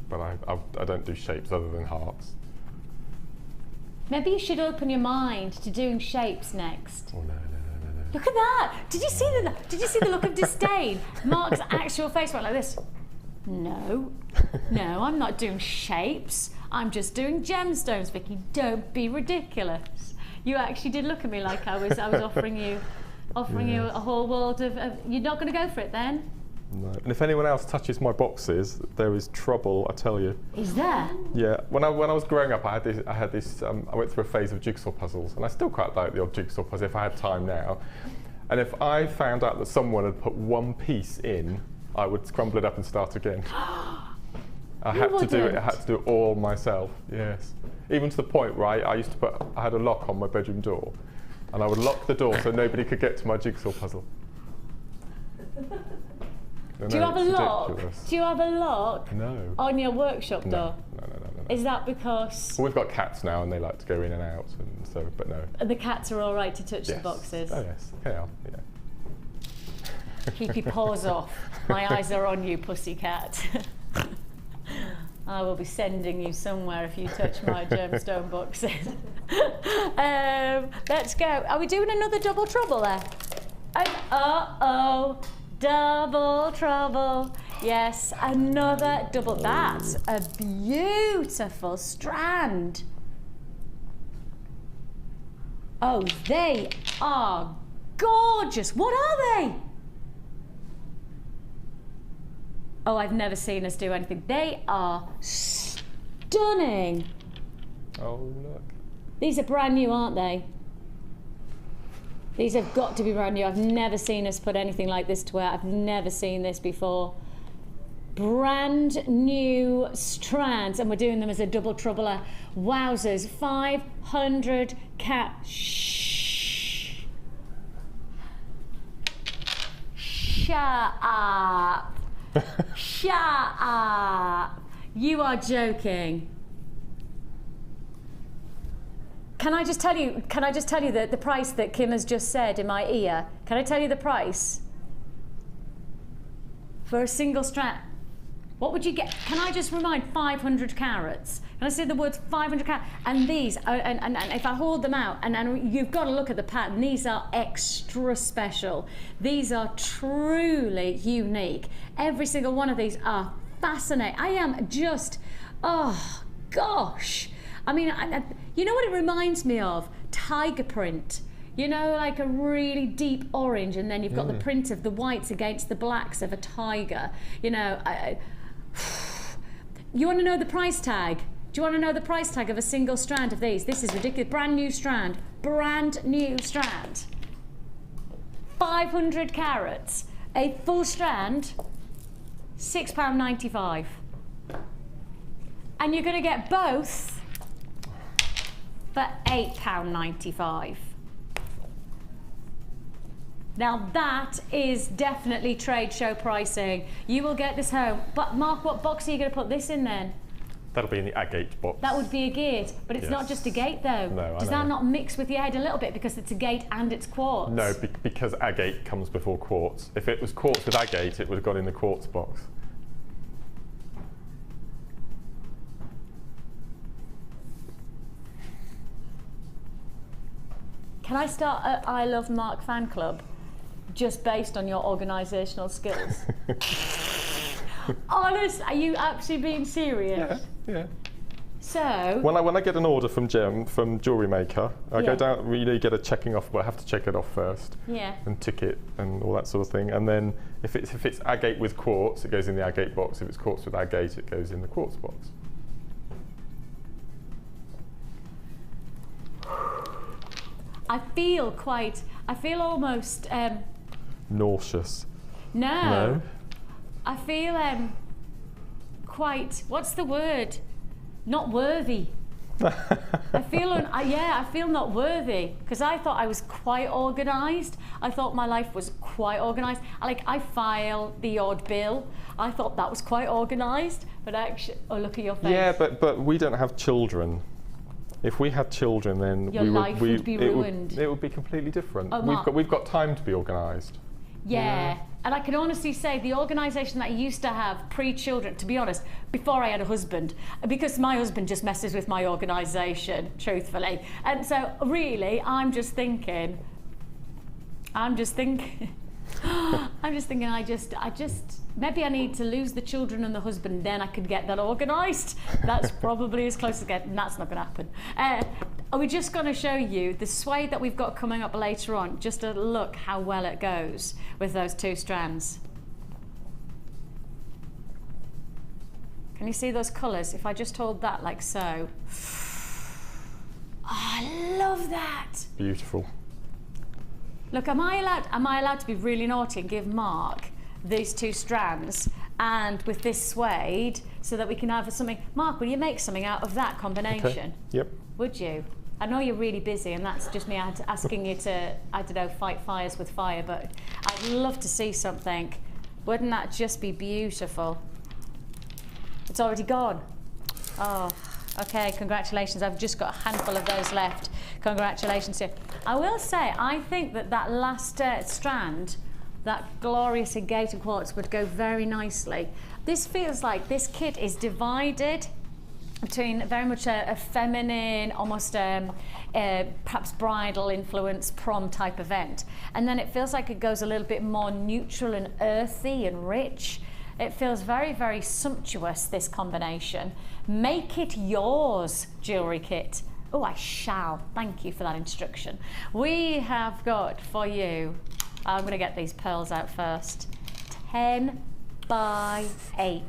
but I don't do shapes other than hearts. Maybe you should open your mind to doing shapes next. Oh, no. Look at that! Did you see the look of disdain? Mark's actual face went like this. No, I'm not doing shapes. I'm just doing gemstones, Vicky. Don't be ridiculous. You actually did look at me like I was offering you a whole world of you're not going to go for it then? No. And if anyone else touches my boxes, there is trouble, I tell you. Is there? Yeah. When I was growing up, I went through a phase of jigsaw puzzles, and I still quite like the odd jigsaw puzzle if I had time now. And if I found out that someone had put one piece in, I would scramble it up and start again. I had to do it all myself, yes. Even to the point where I had a lock on my bedroom door, and I would lock the door so nobody could get to my jigsaw puzzle. Do you have a lock? Do you have a lock? No. On your workshop door? No. Is that because... Well, we've got cats now and they like to go in and out, and so, but no. The cats are all right to touch the boxes? Oh yes, they are, yeah. Keep your paws off. My eyes are on you, pussycat. I will be sending you somewhere if you touch my gemstone boxes. Let's go. Are we doing another double trouble there? Uh-oh, double trouble. Yes, another double. That's a beautiful strand. Oh, they are gorgeous. What are they? Oh, I've never seen us do anything. They are stunning. Oh, look. These are brand new, aren't they? These have got to be brand new. I've never seen us put anything like this to wear. I've never seen this before. Brand new strands, and we're doing them as a double troubler. Wowzers, 500 Shh. Shut up. Shut up! You are joking. Can I just tell you the price that Kim has just said in my ear? Can I tell you the price? For a single strand. What would you get? Can I just remind 500 carats? Can I say the words 500 carats? And these, and if I hold them out, and you've got to look at the pattern, these are extra special. These are truly unique. Every single one of these are fascinating. I am just, oh gosh. I mean, you know what it reminds me of? Tiger print. You know, like a really deep orange, and then you've got the print of the whites against the blacks of a tiger. You know, you want to know the price tag? Do you want to know the price tag of a single strand of these? This is ridiculous. Brand new strand. Brand new strand. 500 carats. A full strand, £6.95. And you're going to get both for £8.95. Now that is definitely trade show pricing. You will get this home. But Mark, what box are you going to put this in then? That'll be in the agate box. That would be agate, but it's not just agate though. No, Does that not mix with your head a little bit because it's agate and it's quartz? No, because agate comes before quartz. If it was quartz with agate, it would have gone in the quartz box. Can I start an I Love Mark fan club just based on your organisational skills? Honest, are you actually being serious? Yeah. So when I get an order from Jewellery Maker, I go down. You know, you get a checking off, but I have to check it off first. Yeah. And tick it and all that sort of thing. And then if it's agate with quartz, it goes in the agate box. If it's quartz with agate, it goes in the quartz box. I feel almost Nauseous. No. I feel quite, what's the word? Not worthy. I feel not worthy because I thought I was quite organised. I thought my life was quite organised. I file the odd bill. I thought that was quite organised, but actually, oh, look at your face. Yeah, but we don't have children. If we had children, then your life would be ruined. It would be completely different. Oh, we've got time to be organised. Yeah, and I can honestly say the organisation that I used to have pre-children, to be honest, before I had a husband, because my husband just messes with my organisation, truthfully. And so really, I'm just thinking, maybe I need to lose the children and the husband, then I could get that organised. That's probably as close as get, and that's not going to happen. We're just going to show you the suede that we've got coming up later on, just to look how well it goes with those two strands. Can you see those colours? If I just hold that like so. Oh, I love that. Beautiful. Look, am I allowed to be really naughty and give Mark these two strands and with this suede so that we can have something? Mark, will you make something out of that combination? Okay. Yep. Would you? I know you're really busy and that's just me asking you to, I don't know, fight fires with fire, but I'd love to see something. Wouldn't that just be beautiful? It's already gone. Oh, okay, congratulations. I've just got a handful of those left. Congratulations to you. I will say, I think that last strand, that glorious agate and quartz would go very nicely. This feels like this kit is divided between very much a feminine, almost perhaps bridal influence prom type event. And then it feels like it goes a little bit more neutral and earthy and rich. It feels very, very sumptuous, this combination. Make it yours, jewellery kit. Oh, I shall. Thank you for that instruction. We have got for you, I'm going to get these pearls out first, 10 by 8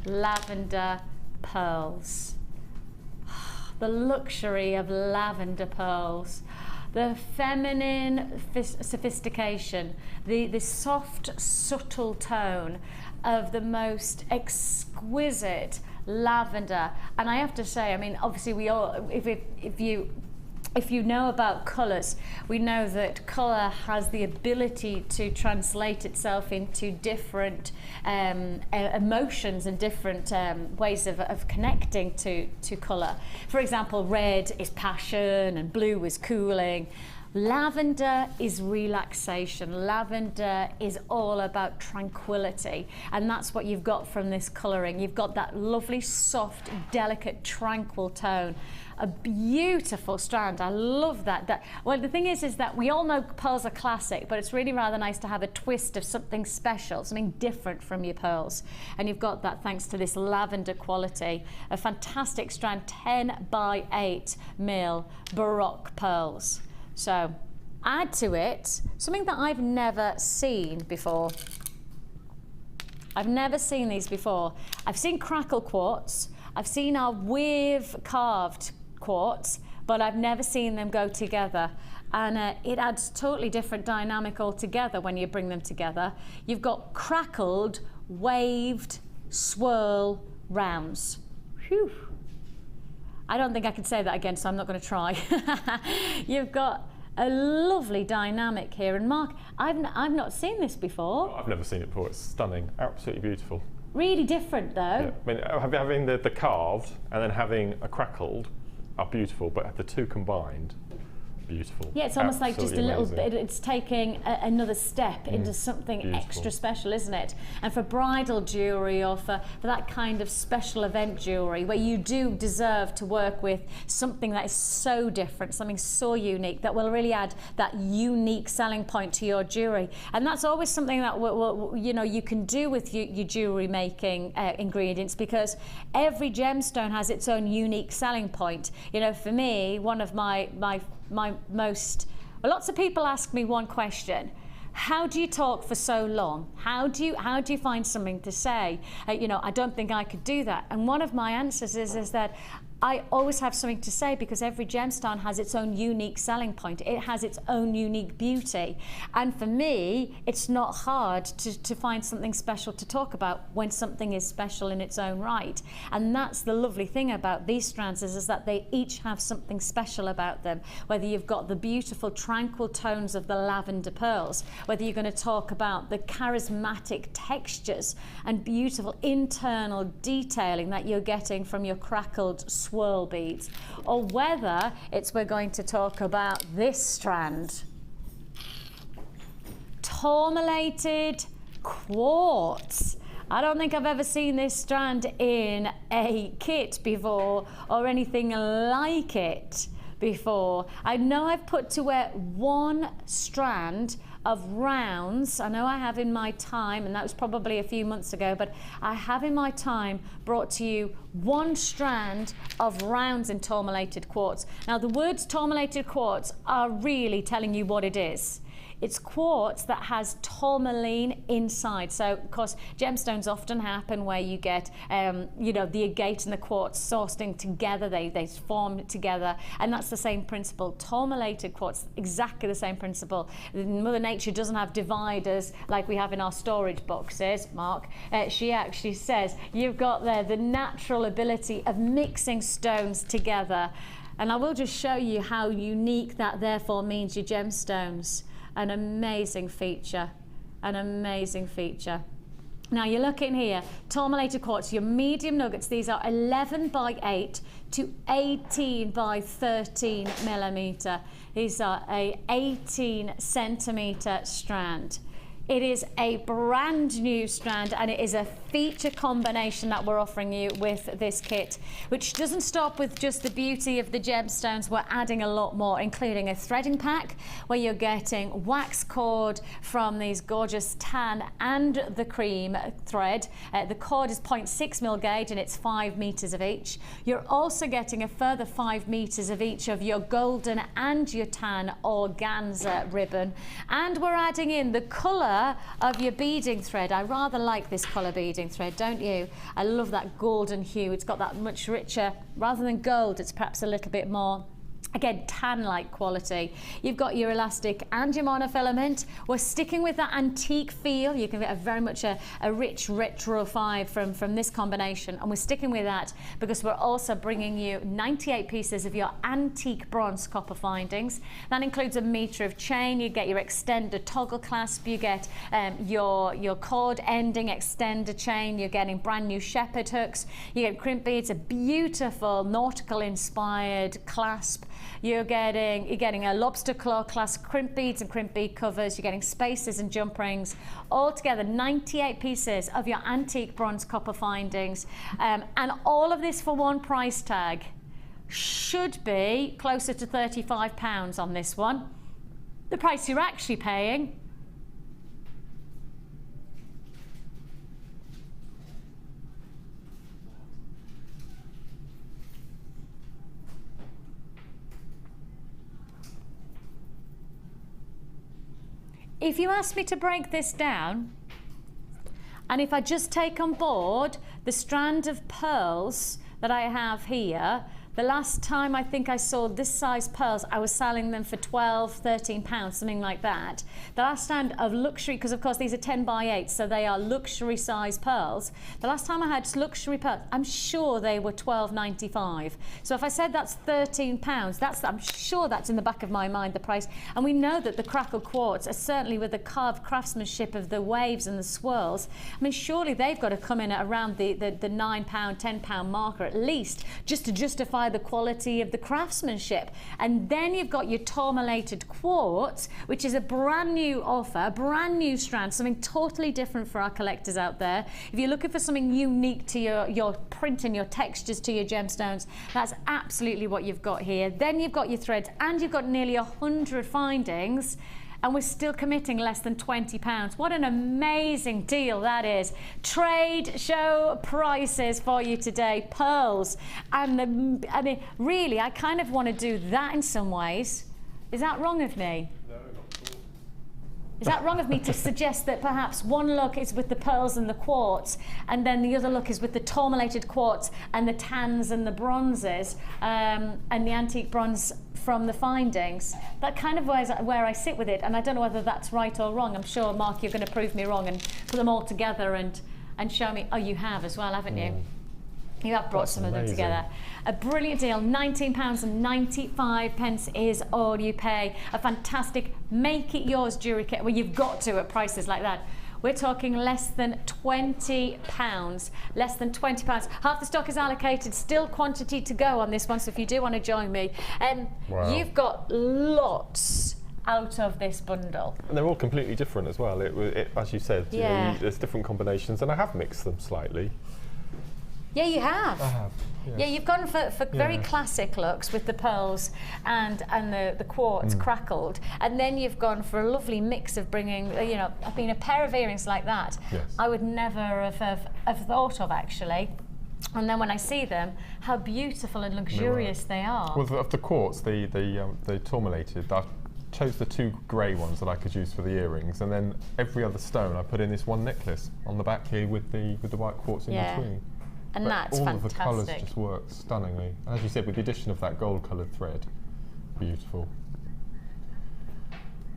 lavender pearls. The luxury of lavender pearls. The feminine sophistication, the soft, subtle tone of the most exquisite lavender. And I have to say, I mean, obviously we all, if you know about colours, we know that colour has the ability to translate itself into different emotions and different ways of connecting to colour. For example, red is passion and blue is cooling. Lavender is relaxation. Lavender is all about tranquility, and that's what you've got from this colouring. You've got that lovely, soft, delicate, tranquil tone. A beautiful strand. I love that. Well, the thing is that we all know pearls are classic, but it's really rather nice to have a twist of something special, something different from your pearls. And you've got that thanks to this lavender quality. A fantastic strand, 10 by 8 mil Baroque pearls. So add to it something that I've never seen before. I've never seen these before. I've seen crackle quartz, I've seen our wave carved quartz, but I've never seen them go together. And it adds totally different dynamic altogether when you bring them together. You've got crackled, waved, swirl rounds. Whew. I don't think I can say that again, so I'm not going to try. You've got a lovely dynamic here. And Mark, I've not seen this before. I've never seen it before. It's stunning, absolutely beautiful. Really different though. Yeah. I mean, having the carved and then having a crackled are beautiful, but the two combined, beautiful. Yeah, it's almost like just a little amazing. bit, it's taking another step into something beautiful. extra special, isn't it? And for bridal jewellery, or for that kind of special event jewellery, where you do deserve to work with something that is so different, something so unique, that will really add that unique selling point to your jewellery. And that's always something that you know, you can do with your jewellery making ingredients, because every gemstone has its own unique selling point. You know, for me, one of my most, well, lots of people ask me one question: how do you talk for so long? How do you find something to say? You know, I don't think I could do that. And one of my answers is that I always have something to say, because every gemstone has its own unique selling point. It has its own unique beauty. And for me, it's not hard to find something special to talk about when something is special in its own right. And that's the lovely thing about these strands, is that they each have something special about them. Whether you've got the beautiful tranquil tones of the lavender pearls, whether you're going to talk about the charismatic textures and beautiful internal detailing that you're getting from your crackled swirl beads, or whether we're going to talk about this strand, tourmalated quartz. I don't think I've ever seen this strand in a kit before, or anything like it before. I know I've put to wear one strand of rounds. I know I have in my time, and that was probably a few months ago, but I have in my time brought to you one strand of rounds in tourmalated quartz. Now, the words tourmalated quartz are really telling you what it is. It's quartz that has tourmaline inside. So, of course, gemstones often happen where you get, you know, the agate and the quartz sourcing together. They form together, and that's the same principle. Tourmalated quartz, exactly the same principle. Mother Nature doesn't have dividers like we have in our storage boxes, Mark. She actually says you've got there the natural ability of mixing stones together. And I will just show you how unique that therefore means your gemstones. An amazing feature, an amazing feature. Now you're looking here, tourmalated quartz, your medium nuggets. These are 11 by 8 to 18 by 13 millimeter. These are a 18 centimeter strand. It is a brand new strand, and it is a feature combination that we're offering you with this kit, which doesn't stop with just the beauty of the gemstones. We're adding a lot more, including a threading pack where you're getting wax cord from these gorgeous tan and the cream thread. The cord is 0.6 mil gauge, and it's 5 meters of each. You're also getting a further 5 meters of each of your golden and your tan organza ribbon, and we're adding in the color of your beading thread. I rather like this colour beading thread, don't you? I love that golden hue. It's got that much richer, rather than gold, it's perhaps a little bit more, again, tan-like quality. You've got your elastic and your monofilament. We're sticking with that antique feel. You can get very much a rich retro vibe from this combination, and we're sticking with that because we're also bringing you 98 pieces of your antique bronze copper findings. That includes a meter of chain. You get your extender toggle clasp. You get your cord ending extender chain. You're getting brand new shepherd hooks. You get crimp beads, a beautiful nautical inspired clasp. You're getting a lobster claw clasp, crimp beads and crimp bead covers. You're getting spacers and jump rings. Altogether, 98 pieces of your antique bronze copper findings. And all of this for one price tag. Should be closer to £35 on this one. The price you're actually paying, if you ask me to break this down, and if I just take on board the strand of pearls that I have here, the last time I think I saw this size pearls, I was selling them for 12, 13 pounds, something like that. The last time of luxury, because of course these are 10 by 8, so they are luxury size pearls. The last time I had luxury pearls, I'm sure they were 12.95. So if I said that's 13 pounds, I'm sure that's in the back of my mind, the price. And we know that the crackle quartz, certainly with the carved craftsmanship of the waves and the swirls, I mean, surely they've got to come in at around the £9, £10 marker at least, just to justify the quality of the craftsmanship. And then you've got your tourmalated quartz, which is a brand new offer, a brand new strand, something totally different for our collectors out there. If you're looking for something unique to your print and your textures to your gemstones, that's absolutely what you've got here. Then you've got your threads, and you've got nearly 100 findings, and we're still committing less than £20. What an amazing deal that is. Trade show prices for you today, pearls. And I mean, really, I kind of want to do that in some ways. Is that wrong of me? No, not at all. Is that wrong of me to suggest that perhaps one look is with the pearls and the quartz, and then the other look is with the tourmalated quartz and the tans and the bronzes, and the antique bronze from the findings? That kind of where I sit with it, and I don't know whether that's right or wrong. I'm sure, Mark, you're going to prove me wrong and put them all together and show me. Oh, you have as well, haven't you? You have brought some of them together. A brilliant deal, £19.95 is all you pay. A fantastic make it yours jewellery kit. Well, you've got to at prices like that. We're talking less than £20, less than £20. Half the stock is allocated, still quantity to go on this one, so if you do want to join me. Wow. You've got lots out of this bundle. And they're all completely different as well. As you said, you Yeah. know, there's different combinations, and I have mixed them slightly. Yeah, you have. I have. Yeah, you've gone for very classic looks with the pearls and the quartz crackled, and then you've gone for a lovely mix of bringing, you know, I mean, a pair of earrings like that, Yes. I would never have thought of actually. And then when I see them, how beautiful and luxurious they are. Well, of the quartz, the tourmalated, I chose the two grey ones that I could use for the earrings, and then every other stone I put in this one necklace on the back here with the white quartz in between. And But that's all fantastic. of the colours just work stunningly. And as you said, with the addition of that gold-coloured thread, beautiful.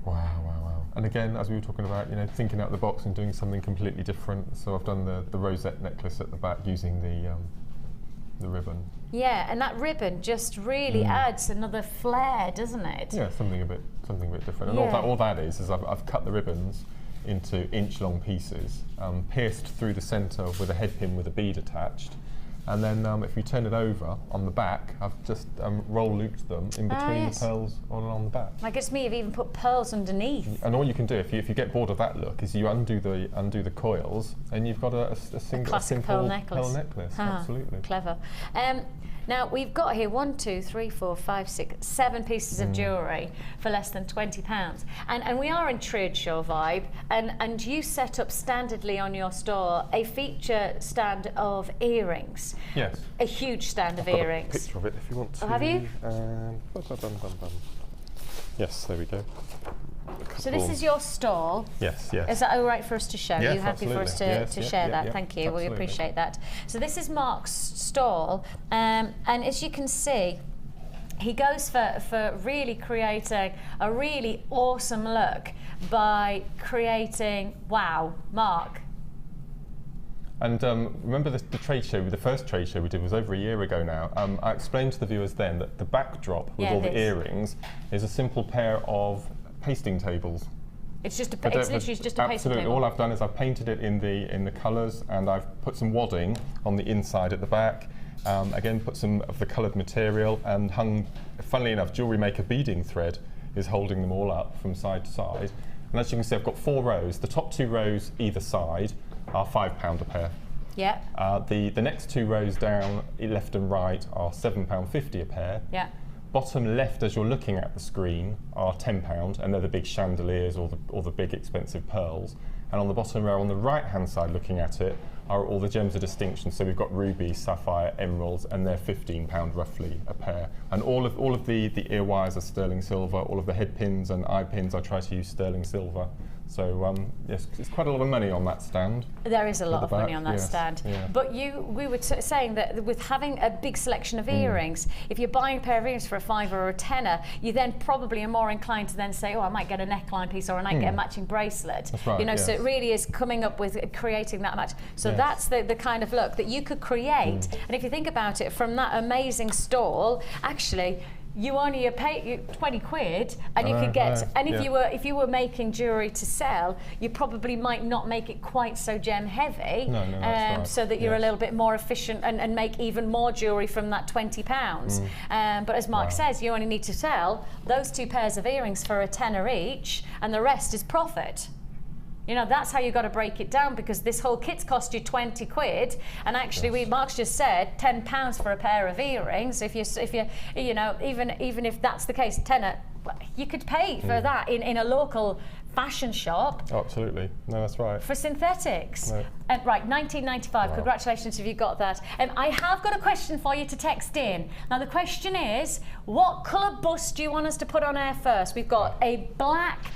Wow, wow, wow. And again, as we were talking about, you know, thinking out of the box and doing something completely different. So I've done the rosette necklace at the back using the ribbon. Yeah, and that ribbon just really adds another flair, doesn't it? Yeah, something a bit different. And all that is I've cut the ribbons into inch-long pieces, pierced through the centre with a head pin with a bead attached, and then if you turn it over on the back, I've just roll looped them in between the pearls on the back. Like it's me, I've even put pearls underneath. And all you can do if you get bored of that look is you undo the coils, and you've got a simple pearl necklace. Pearl necklace. Absolutely Clever. Now we've got here 1, 2, 3, 4, 5, 6, 7 pieces of jewellery for less than £20, and we are in trade show vibe, and you set up standardly on your store a feature stand of earrings. Yes. A huge stand of I've got earrings. a picture of it if you want to. Oh, have you? Yes, there we go. So this is your stall. Yes, yes. Is that all right for us to show? Yes, You happy for us to, absolutely. to share that? Yeah, Thank you. absolutely. We appreciate that. So this is Mark's stall, and as you can see, he goes for really creating a really awesome look by creating, wow, Mark. And remember the trade show, the first trade show we did was over a year ago now. I explained to the viewers then that the backdrop with all the earrings is a simple pair of pasting tables. It's just it's literally just a pasting table. Absolutely. All I've done is I've painted it in the colours, and I've put some wadding on the inside at the back. Again, put some of the coloured material and hung, funnily enough, Jewellery Maker beading thread is holding them all up from side to side. And as you can see, I've got 4 rows. The top 2 rows either side are £5 a pair. Yeah. The next 2 rows down, left and right, are £7.50 a pair. Yeah. Bottom left, as you're looking at the screen, are £10, and they're the big chandeliers or the big expensive pearls. And on the bottom row, on the right-hand side, looking at it, are all the gems of distinction. So we've got ruby, sapphire, emeralds, and they're £15 roughly a pair. And all of the ear wires are sterling silver. All of the head pins and eye pins, I try to use sterling silver. So yes, it's quite a lot of money on that stand. There is a lot of money on that stand. Yeah. But we were saying that with having a big selection of earrings, if you're buying a pair of earrings for a £5 or a £10, you then probably are more inclined to then say, oh, I might get a neckline piece or I might get a matching bracelet. That's right, you know, yes. so it really is coming up with creating that match. So that's the kind of look that you could create. And if you think about it, from that amazing stall, actually, you only pay 20 quid and you could get, and if you were making jewellery to sell, you probably might not make it quite so gem heavy, that's right. so that you're a little bit more efficient and make even more jewellery from that £20. But as Mark says, you only need to sell those 2 pairs of earrings for a tenner each, and the rest is profit. You know, that's how you've got to break it down, because this whole kit's cost you 20 quid, and actually, Mark's just said £10 for a pair of earrings. If you know, even if that's the case, tenner, you could pay for that in a local fashion shop. Oh, absolutely, no, that's right. For synthetics. No. Right, 1995. Wow. Congratulations if you got that. I have got a question for you to text in. Now the question is, what colour bust do you want us to put on air first? We've got a black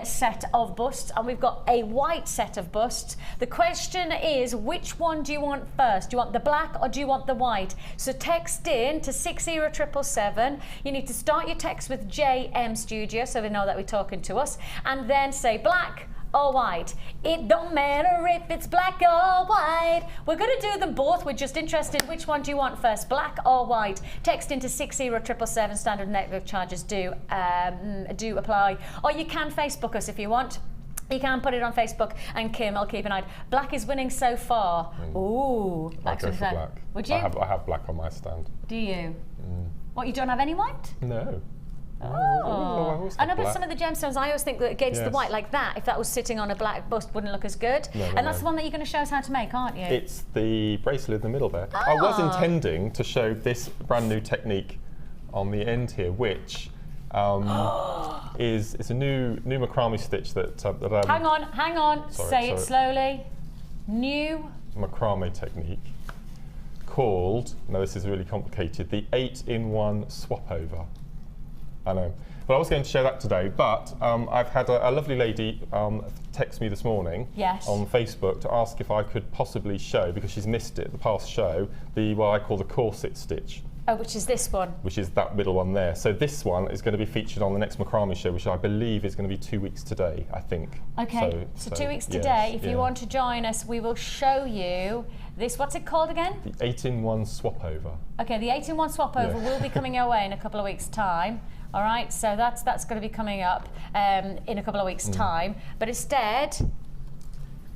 set of busts and we've got a white set of busts. The question is, which one do you want first? Do you want the black or do you want the white? So text in to 60777. You need to start your text with JM Studio so they know that we're talking to us, and then say black or white. It don't matter if it's black or white. We're going to do them both. We're just interested, which one do you want first, black or white? Text into 60777. Standard network charges do apply. Or you can Facebook us if you want. You can put it on Facebook, and Kim, I'll keep an eye. Black is winning so far. Ooh, I'd go for black. Would you? I have black on my stand. Do you? What, you don't have any white? No. Oh, I know, but some of the gemstones, I always think that against the white like that, if that was sitting on a black bust, wouldn't look as good. And that's the one that you're going to show us how to make, aren't you? It's the bracelet in the middle there. I was intending to show this brand new technique on the end here, which is a new macrame stitch that hang on. Say it slowly. New macrame technique called, now this is really complicated, the 8-in-1 swap over. I know. But I was going to share that today, but I've had a lovely lady text me this morning on Facebook to ask if I could possibly show, because she's missed it, the past show, what I call the corset stitch. Oh, which is this one? Which is that middle one there. So this one is going to be featured on the next macrame show, which I believe is going to be 2 weeks today, I think. Okay, so 2 weeks today, if you want to join us, we will show you this, what's it called again? The 8-in-1 swap over. Okay, the 8-in-1 swap over will be coming our way in a couple of weeks' time. All right, so that's going to be coming up in a couple of weeks' time. But instead,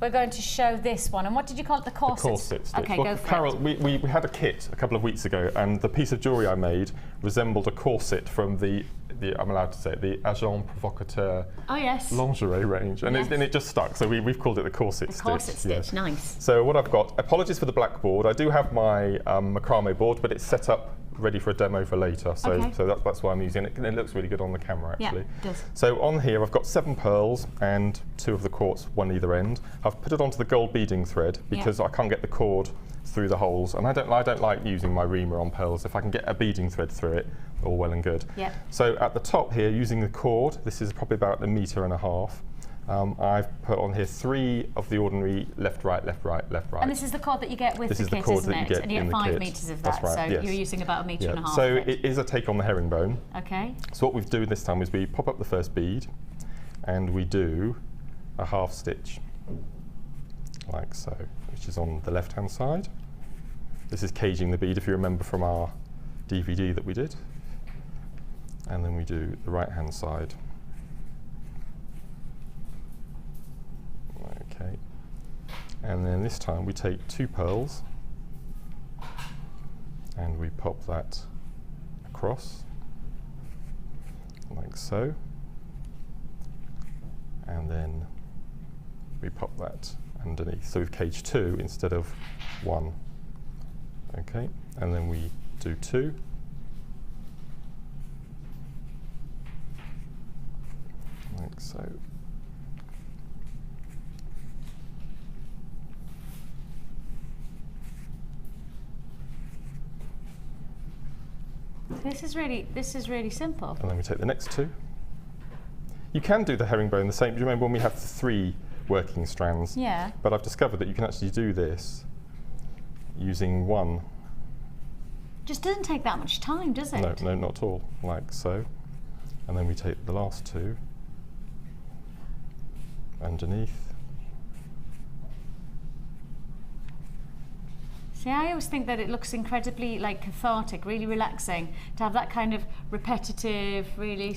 we're going to show this one. And what did you call it? The corset? The corset stitch. Okay, well, go for Carol, it. We had a kit a couple of weeks ago, and the piece of jewellery I made resembled a corset from the I'm allowed to say it, the Agent Provocateur lingerie range. And, it just stuck, so we've called it the corset stitch. Corset stitch, nice. So what I've got, apologies for the blackboard. I do have my macrame board, but it's set up ready for a demo for later, so that's why I'm using it. It looks really good on the camera, actually. Yeah, it does. So on here I've got 7 pearls and 2 of the quartz, one either end. I've put it onto the gold beading thread because I can't get the cord through the holes, and I don't like using my reamer on pearls. If I can get a beading thread through it, all well and good. Yeah. So at the top here, using the cord, this is probably about 1.5 meters. I've put on here 3 of the ordinary left, right, left, right, left, right. And this is the cord that you get with the kit, isn't it? And you get 5 meters of that, so you're using about 1.5 meters. So it is a take on the herringbone. Okay. So what we do this time is we pop up the first bead, and we do a half stitch, like so, which is on the left-hand side. This is caging the bead, if you remember from our DVD that we did. And then we do the right-hand side. Okay. And then this time we take 2 pearls and we pop that across, like so. And then we pop that underneath. So we've caged 2 instead of 1. Okay, and then we do 2. Like so. This is really simple. And then we take the next 2. You can do the herringbone the same. Do you remember when we have the 3 working strands? Yeah. But I've discovered that you can actually do this using 1. Just doesn't take that much time, does it? No, no, not at all. Like so. And then we take the last 2 underneath. See, I always think that it looks incredibly like cathartic, really relaxing to have that kind of repetitive, really,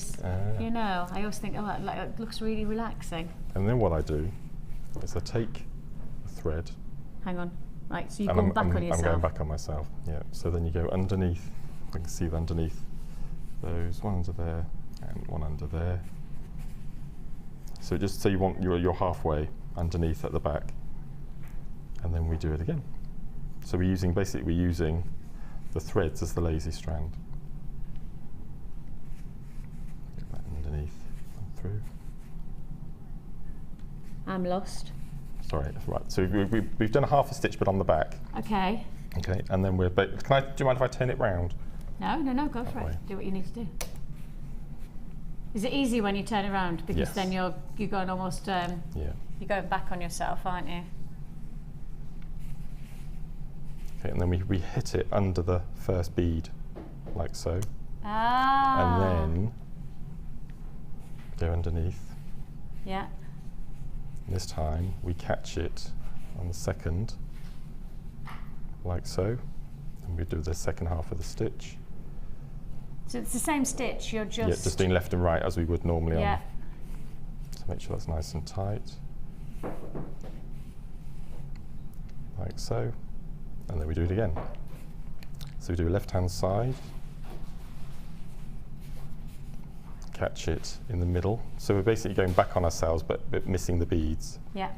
you know. I always think, oh, it looks really relaxing. And then what I do is I take the thread. Hang on, right? So you go back on yourself. I'm going back on myself. Yeah. So then you go underneath. I can see underneath those, one under there and one under there. So just so you want you're halfway underneath at the back, and then we do it again. So we're using the threads as the lazy strand. Get that underneath and through. I'm lost. Sorry, right. So we've done a half a stitch, but on the back. Okay. Okay, and then do you mind if I turn it round? No, go for it. way. Do what you need to do. Is it easy when you turn around? Because Yes. then you're going almost, Yeah. you're going back on yourself, aren't you? Okay, and then we hit it under the first bead, like so. Ah. And then go underneath. Yeah. And this time we catch it on the second, like so. And we do the second half of the stitch. So it's the same stitch, you're just... Yeah, just doing left and right as we would normally Yeah. on. So make sure that's nice and tight. Like so. And then we do it again. So we do a left-hand side, catch it in the middle. So we're basically going back on ourselves, but missing the beads. Yeah.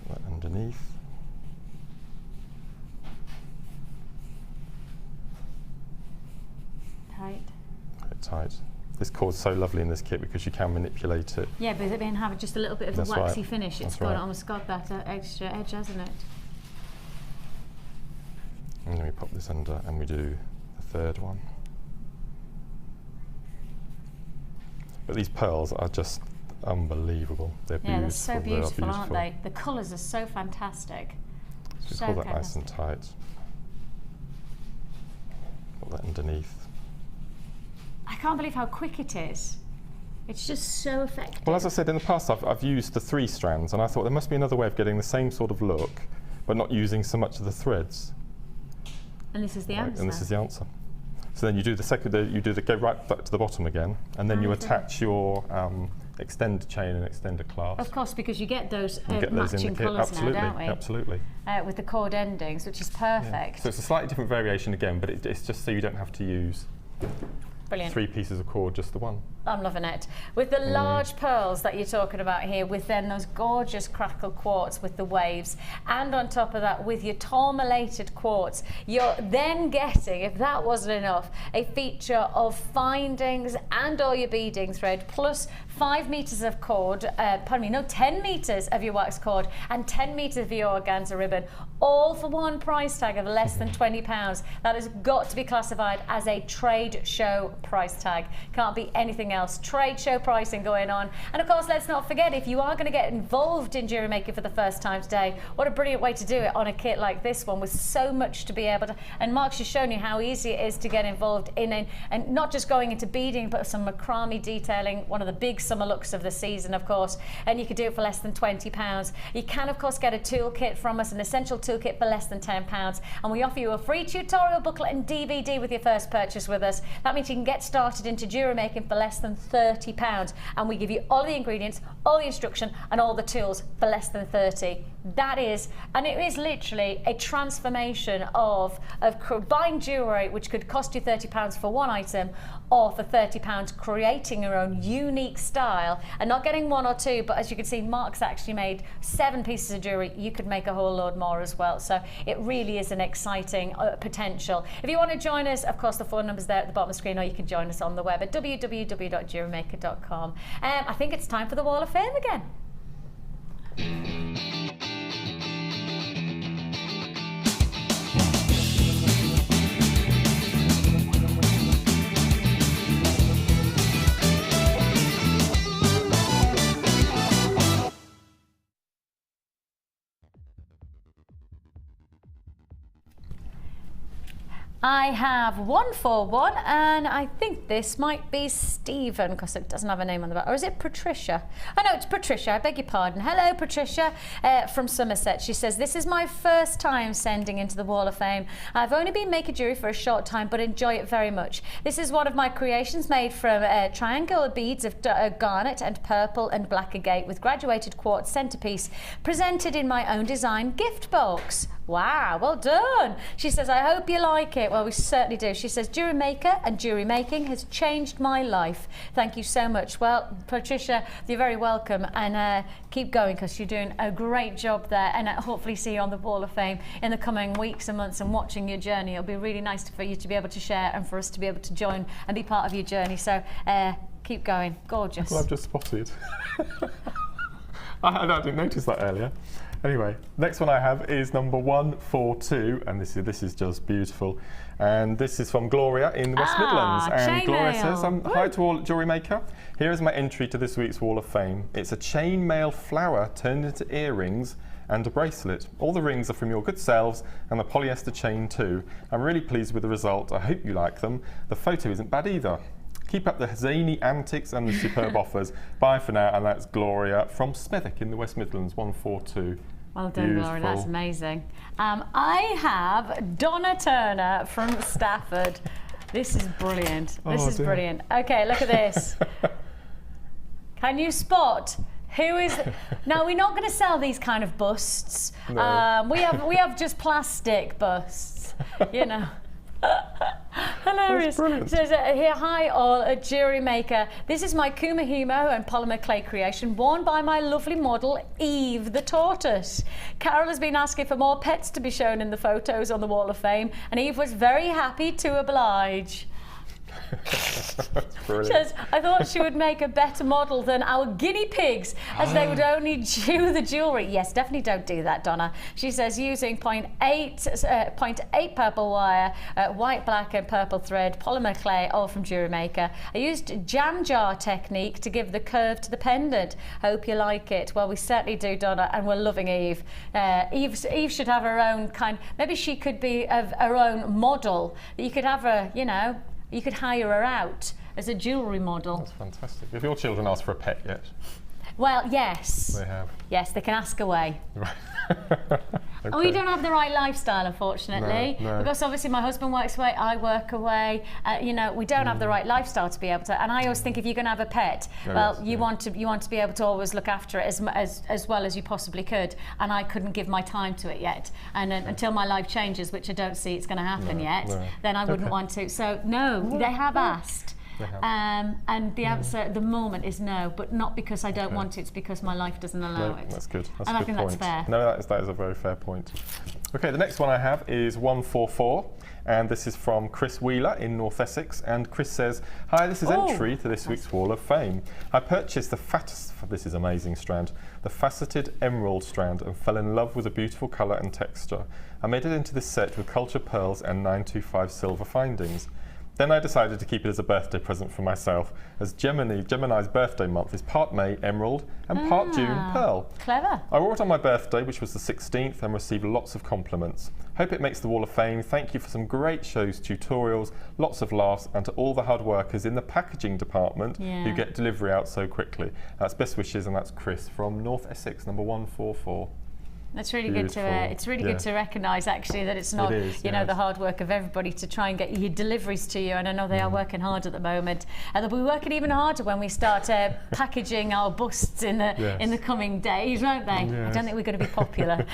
Right underneath. Tight. Quite tight. This cord's so lovely in this kit because you can manipulate it. Yeah, but it being have just a little bit of That's a waxy right. finish. It's That's right. almost got that extra edge, hasn't it? And then we pop this under and we do the third one. But these pearls are just unbelievable. They're Yeah, beautiful. they're so They are beautiful, aren't they? The colours are so fantastic. So So pull that nice fantastic. and tight. Put that underneath. I can't believe how quick it is. It's just so effective. Well, as I said in the past, I've used the 3 strands, and I thought there must be another way of getting the same sort of look, but not using so much of the threads. And this is the Right, answer. and this is the answer. So then you do the second, go right back to the bottom again, and then you attach your extender chain and extender clasp. Of course, because you get those You get those in the matching kit. colours Absolutely, now, don't we? absolutely. With the cord endings, which is perfect. So it's a slightly different variation again, but it's just so you don't have to use Brilliant. 3 pieces of cord, just the one. I'm loving it. With the large pearls that you're talking about here, with then those gorgeous crackle quartz with the waves, and on top of that with your tourmalated quartz, you're then getting, if that wasn't enough, a feature of findings and all your beading thread, plus 5 meters of cord, 10 meters of your wax cord, and 10 meters of your organza ribbon, all for one price tag of less than £20. That has got to be classified as a trade show price tag. Can't be anything else. Trade show pricing going on. And of course, let's not forget, if you are going to get involved in Jewellery Maker for the first time today, what a brilliant way to do it on a kit like this one, with so much to be able to, and Mark's just shown you how easy it is to get involved in, and not just going into beading, but some macrame detailing, one of the big summer looks of the season, of course, and you could do it for less than £20. You can, of course, get a toolkit from us, an essential toolkit for less than £10, and we offer you a free tutorial booklet and DVD with your first purchase with us. That means you can get started into jewellery making for less than £30, and we give you all the ingredients, all the instruction, and all the tools for less than £30. That is, and it is literally a transformation of buying jewellery which could cost you £30 for one item, or for £30 creating your own unique style, and not getting 1 or 2, but as you can see, Mark's actually made 7 pieces of jewellery. You could make a whole load more as well, so it really is an exciting potential. If you want to join us, of course, the phone number's there at the bottom of the screen, or you can join us on the web at www.jewellerymaker.com. I think it's time for the Wall of Fame again. I have 141, and I think this might be Stephen because it doesn't have a name on the back. Or is it Patricia? Oh no, it's Patricia. I beg your pardon. Hello, Patricia from Somerset. She says, this is my first time sending into the Wall of Fame. I've only been making jewellery for a short time, but enjoy it very much. This is one of my creations made from triangular beads of garnet and purple and black agate with graduated quartz centerpiece presented in my own design gift box. Wow, well done. She says, I hope you like it. Well, we certainly do. She says, Jewellery Maker and jewellery making has changed my life. Thank you so much. Well, Patricia, you're very welcome, and keep going because you're doing a great job there, and hopefully see you on the Wall of Fame in the coming weeks and months and watching your journey. It'll be really nice for you to be able to share and for us to be able to join and be part of your journey. So keep going. Gorgeous. Well, I've just spotted. I didn't notice that earlier. Anyway, next one I have is number 142, and this is just beautiful. And this is from Gloria in the West Midlands. And Gloria says, hi to all at Jewellery Maker. Here is my entry to this week's Wall of Fame. It's a chainmail flower turned into earrings and a bracelet. All the rings are from your good selves and the polyester chain too. I'm really pleased with the result. I hope you like them. The photo isn't bad either. Keep up the zany antics and the superb offers. Bye for now, and that's Gloria from Smethwick in the West Midlands, 142. Well done, Gloria, that's amazing. I have Donna Turner from Stafford. This is brilliant. This is brilliant. Okay, look at this. Can you spot who is? Now, we're not going to sell these kind of busts. No. We have just plastic busts, you know. Hilarious. It says here, hi all at Jewellery Maker. This is my Kumahimo and polymer clay creation worn by my lovely model Eve the tortoise. Carol has been asking for more pets to be shown in the photos on the Wall of Fame, and Eve was very happy to oblige. She says, I thought she would make a better model than our guinea pigs, as they would only chew the jewellery. Yes, definitely don't do that, Donna. She says, using 0.8 purple wire, white, black and purple thread, polymer clay, all from Jewellery Maker. I used jam jar technique to give the curve to the pendant. Hope you like it. Well, we certainly do, Donna, and we're loving Eve. Eve should have her own kind, maybe she could be her own model. You could have her, you know, you could hire her out as a jewellery model. That's fantastic. Have your children asked for a pet yet? Well, yes. They have. Yes, they can ask away. Right. Okay. Oh, we don't have the right lifestyle, unfortunately. No. Because obviously my husband works away, I work away. You know, we don't have the right lifestyle to be able to. And I always think if you're going to have a pet, you want to be able to always look after it as well as you possibly could. And I couldn't give my time to it yet. And until my life changes, which I don't see it's going to happen yet, then I wouldn't want to. So no, they have asked. And the answer at the moment is no, but not because I don't want to, it's because my life doesn't allow it. That's good. That's and a I good think point. that's fair. No, that is a very fair point. Okay, the next one I have is 144, and this is from Chris Wheeler in North Essex. And Chris says, hi, this is entry to this week's Wall of Fame. I purchased the this is amazing strand, the faceted emerald strand, and fell in love with the beautiful colour and texture. I made it into this set with culture pearls and 925 silver findings. Then I decided to keep it as a birthday present for myself, as Gemini's birthday month is part May emerald and part June pearl. Clever. I wore it on my birthday, which was the 16th, and received lots of compliments. Hope it makes the Wall of Fame. Thank you for some great shows, tutorials, lots of laughs, and to all the hard workers in the packaging department who get delivery out so quickly. That's best wishes, and that's Chris from North Essex, number 144. That's really good to. It's really good to recognise actually that it's not you know the hard work of everybody to try and get your deliveries to you. And I know they are working hard at the moment, and they'll be working even harder when we start packaging our busts in the coming days, won't they? Yes. I don't think we're going to be popular.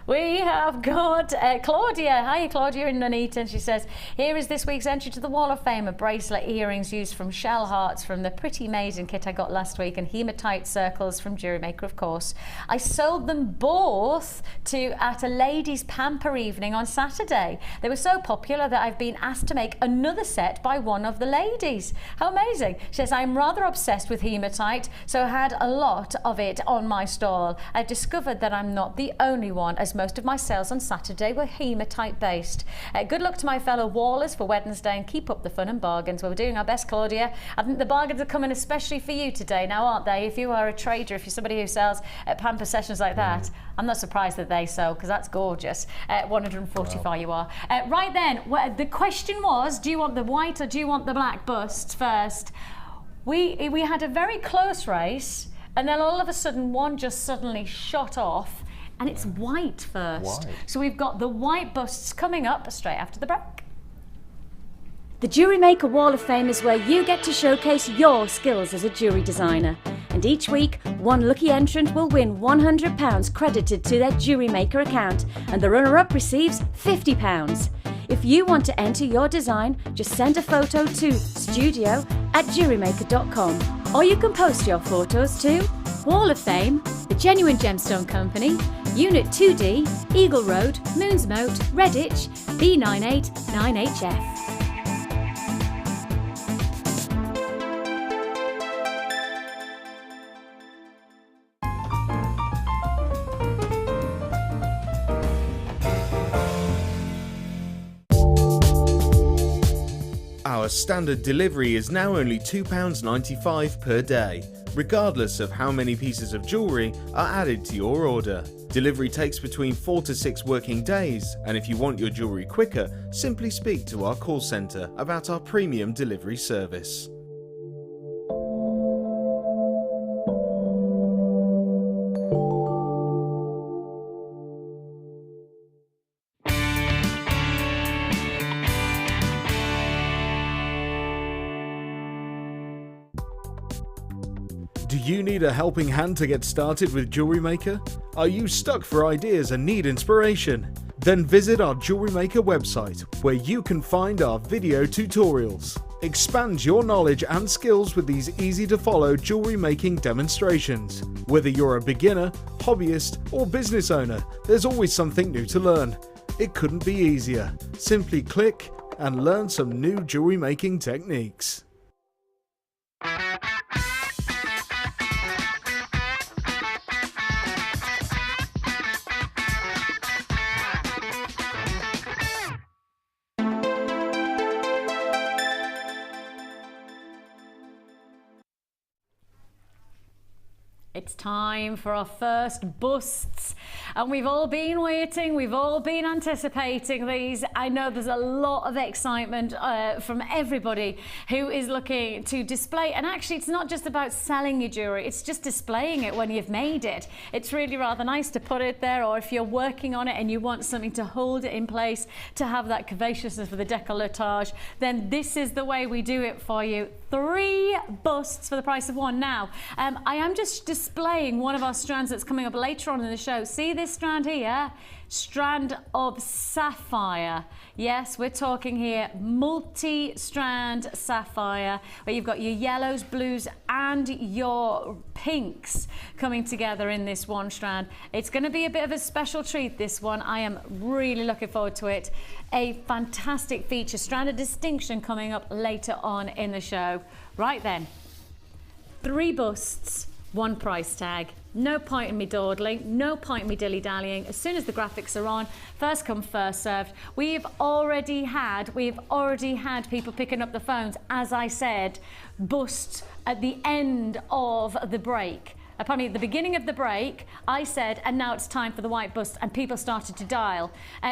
We have got Claudia. Hi, Claudia in Nuneaton. She says, here is this week's entry to the Wall of Fame: a bracelet, earrings used from shell hearts from the Pretty Maiden kit I got last week, and hematite circles from Jewellery Maker, of course. I sold them both at a ladies' pamper evening on Saturday. They were so popular that I've been asked to make another set by one of the ladies. How amazing. She says, I'm rather obsessed with hematite, so I had a lot of it on my stall. I've discovered that I'm not the only one, as most of my sales on Saturday were hematite based. Good luck to my fellow wallers for Wednesday, and keep up the fun and bargains. Well, we're doing our best, Claudia. I think the bargains are coming especially for you today now, aren't they? If you are a trader, if you're somebody who sells at pamper sessions like that, I'm not surprised that they sold, because that's gorgeous. 145 wow. You are. Right then, the question was, do you want the white or do you want the black busts first? We had a very close race, and then all of a sudden one just suddenly shot off, and it's white first. White. So we've got the white busts coming up straight after the break. The Jewellery Maker Wall of Fame is where you get to showcase your skills as a jewellery designer. And each week, one lucky entrant will win £100 credited to their Jewellery Maker account, and the runner-up receives £50. If you want to enter your design, just send a photo to studio@jewellerymaker.com, or you can post your photos to Wall of Fame, The Genuine Gemstone Company, Unit 2D, Eagle Road, Moonsmote, Redditch, B989HF. Our standard delivery is now only £2.95 per day, regardless of how many pieces of jewellery are added to your order. Delivery takes between 4 to 6 working days, and if you want your jewellery quicker, simply speak to our call centre about our premium delivery service. Do you need a helping hand to get started with Jewellery Maker? Are you stuck for ideas and need inspiration? Then visit our Jewellery Maker website, where you can find our video tutorials. Expand your knowledge and skills with these easy to follow jewellery making demonstrations. Whether you're a beginner, hobbyist, or business owner, there's always something new to learn. It couldn't be easier. Simply click and learn some new jewellery making techniques. It's time for our first busts, and we've all been waiting, we've all been anticipating these. I know there's a lot of excitement from everybody who is looking to display, and actually it's not just about selling your jewellery, it's just displaying it when you've made it. It's really rather nice to put it there, or if you're working on it and you want something to hold it in place, to have that cuvaciousness for the décolletage, then this is the way we do it for you. 3 busts for the price of 1. Now, I am just displaying one of our strands that's coming up later on in the show. See this strand here? Strand of sapphire. Yes, we're talking here multi-strand sapphire, where you've got your yellows, blues, and your pinks coming together in this one strand. It's going to be a bit of a special treat, this one. I am really looking forward to it. A fantastic feature, strand of distinction, coming up later on in the show. Right then, 3 busts, 1 price tag. No point in me dawdling, no point in me dilly-dallying. As soon as the graphics are on, first come, first served. We've already had people picking up the phones, as I said, busts at the end of the break. Pardon me, at the beginning of the break, I said, and now it's time for the white bust, and people started to dial.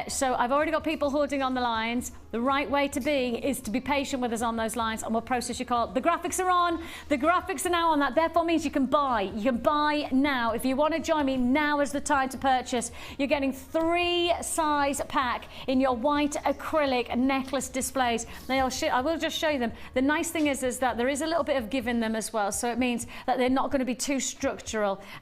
So I've already got people holding on the lines. The right way to be is to be patient with us on those lines, and we'll process your call. The graphics are on. The graphics are now on. That therefore means you can buy. You can buy now. If you want to join me, now is the time to purchase. You're getting 3 size pack in your white acrylic necklace displays. I will just show you them. The nice thing is that there is a little bit of give in them as well, so it means that they're not going to be too structural.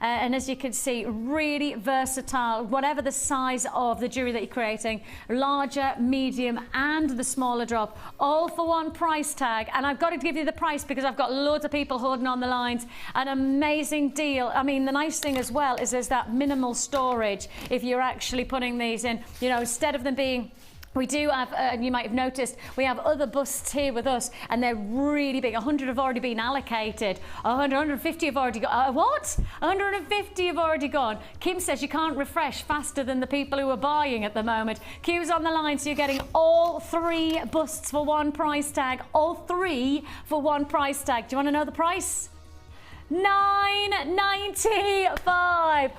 And as you can see, really versatile, whatever the size of the jewellery that you're creating, larger, medium, and the smaller drop, all for 1 price tag. And I've got to give you the price because I've got loads of people holding on the lines. An amazing deal. I mean, the nice thing as well is there's that minimal storage if you're actually putting these in, you know, instead of them being... We do have, and you might have noticed, we have other busts here with us, and they're really big. 100 have already been allocated. 150 have already gone. What? 150 have already gone. Kim says you can't refresh faster than the people who are buying at the moment. Q's on the line, so you're getting all 3 busts for 1 price tag. All 3 for 1 price tag. Do you want to know the price? 9.95.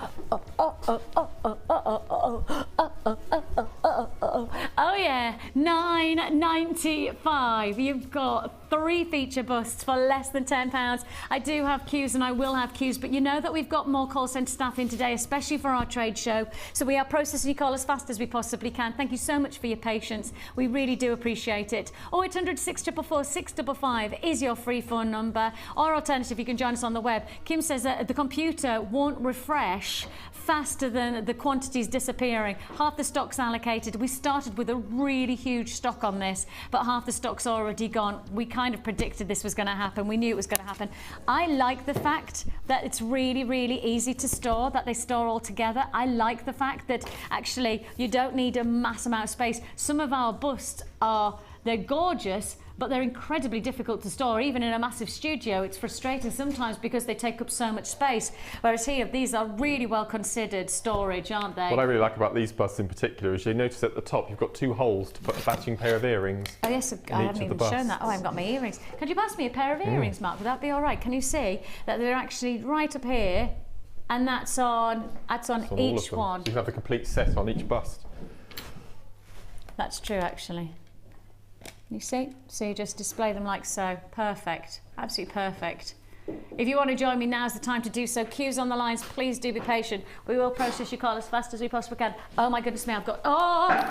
Oh yeah, 9.95. You've got 3 feature busts for less than £10. I do have queues and I will have queues, but you know that we've got more call centre staff in today, especially for our trade show. So we are processing your call as fast as we possibly can. Thank you so much for your patience. We really do appreciate it. 0800 644 655 is your free phone number. Or alternative, you can join us on the web. Kim says that the computer won't refresh faster than the quantities disappearing. Half the stock's allocated. We started with a really huge stock on this, but half the stock's already gone. We kind of predicted this was going to happen. We knew it was going to happen. I like the fact that it's really, really easy to store, that they store all together. I like the fact that actually you don't need a mass amount of space. Some of our busts they're gorgeous, but they're incredibly difficult to store. Even in a massive studio, it's frustrating sometimes because they take up so much space. Whereas here, these are really well considered storage, aren't they? What I really like about these busts in particular is you notice at the top you've got 2 holes to put a matching pair of earrings. Oh yes, I haven't even shown that. Oh, I haven't got my earrings. Could you pass me a pair of earrings, Mark? Would that be all right? Can you see that they're actually right up here, and that's on each one. So you have a complete set on each bust. That's true, actually. You see? So you just display them like so. Perfect. Absolutely perfect. If you want to join me, now's the time to do so. Queues on the lines, please do be patient. We will process your call as fast as we possibly can. Oh my goodness me, I've got a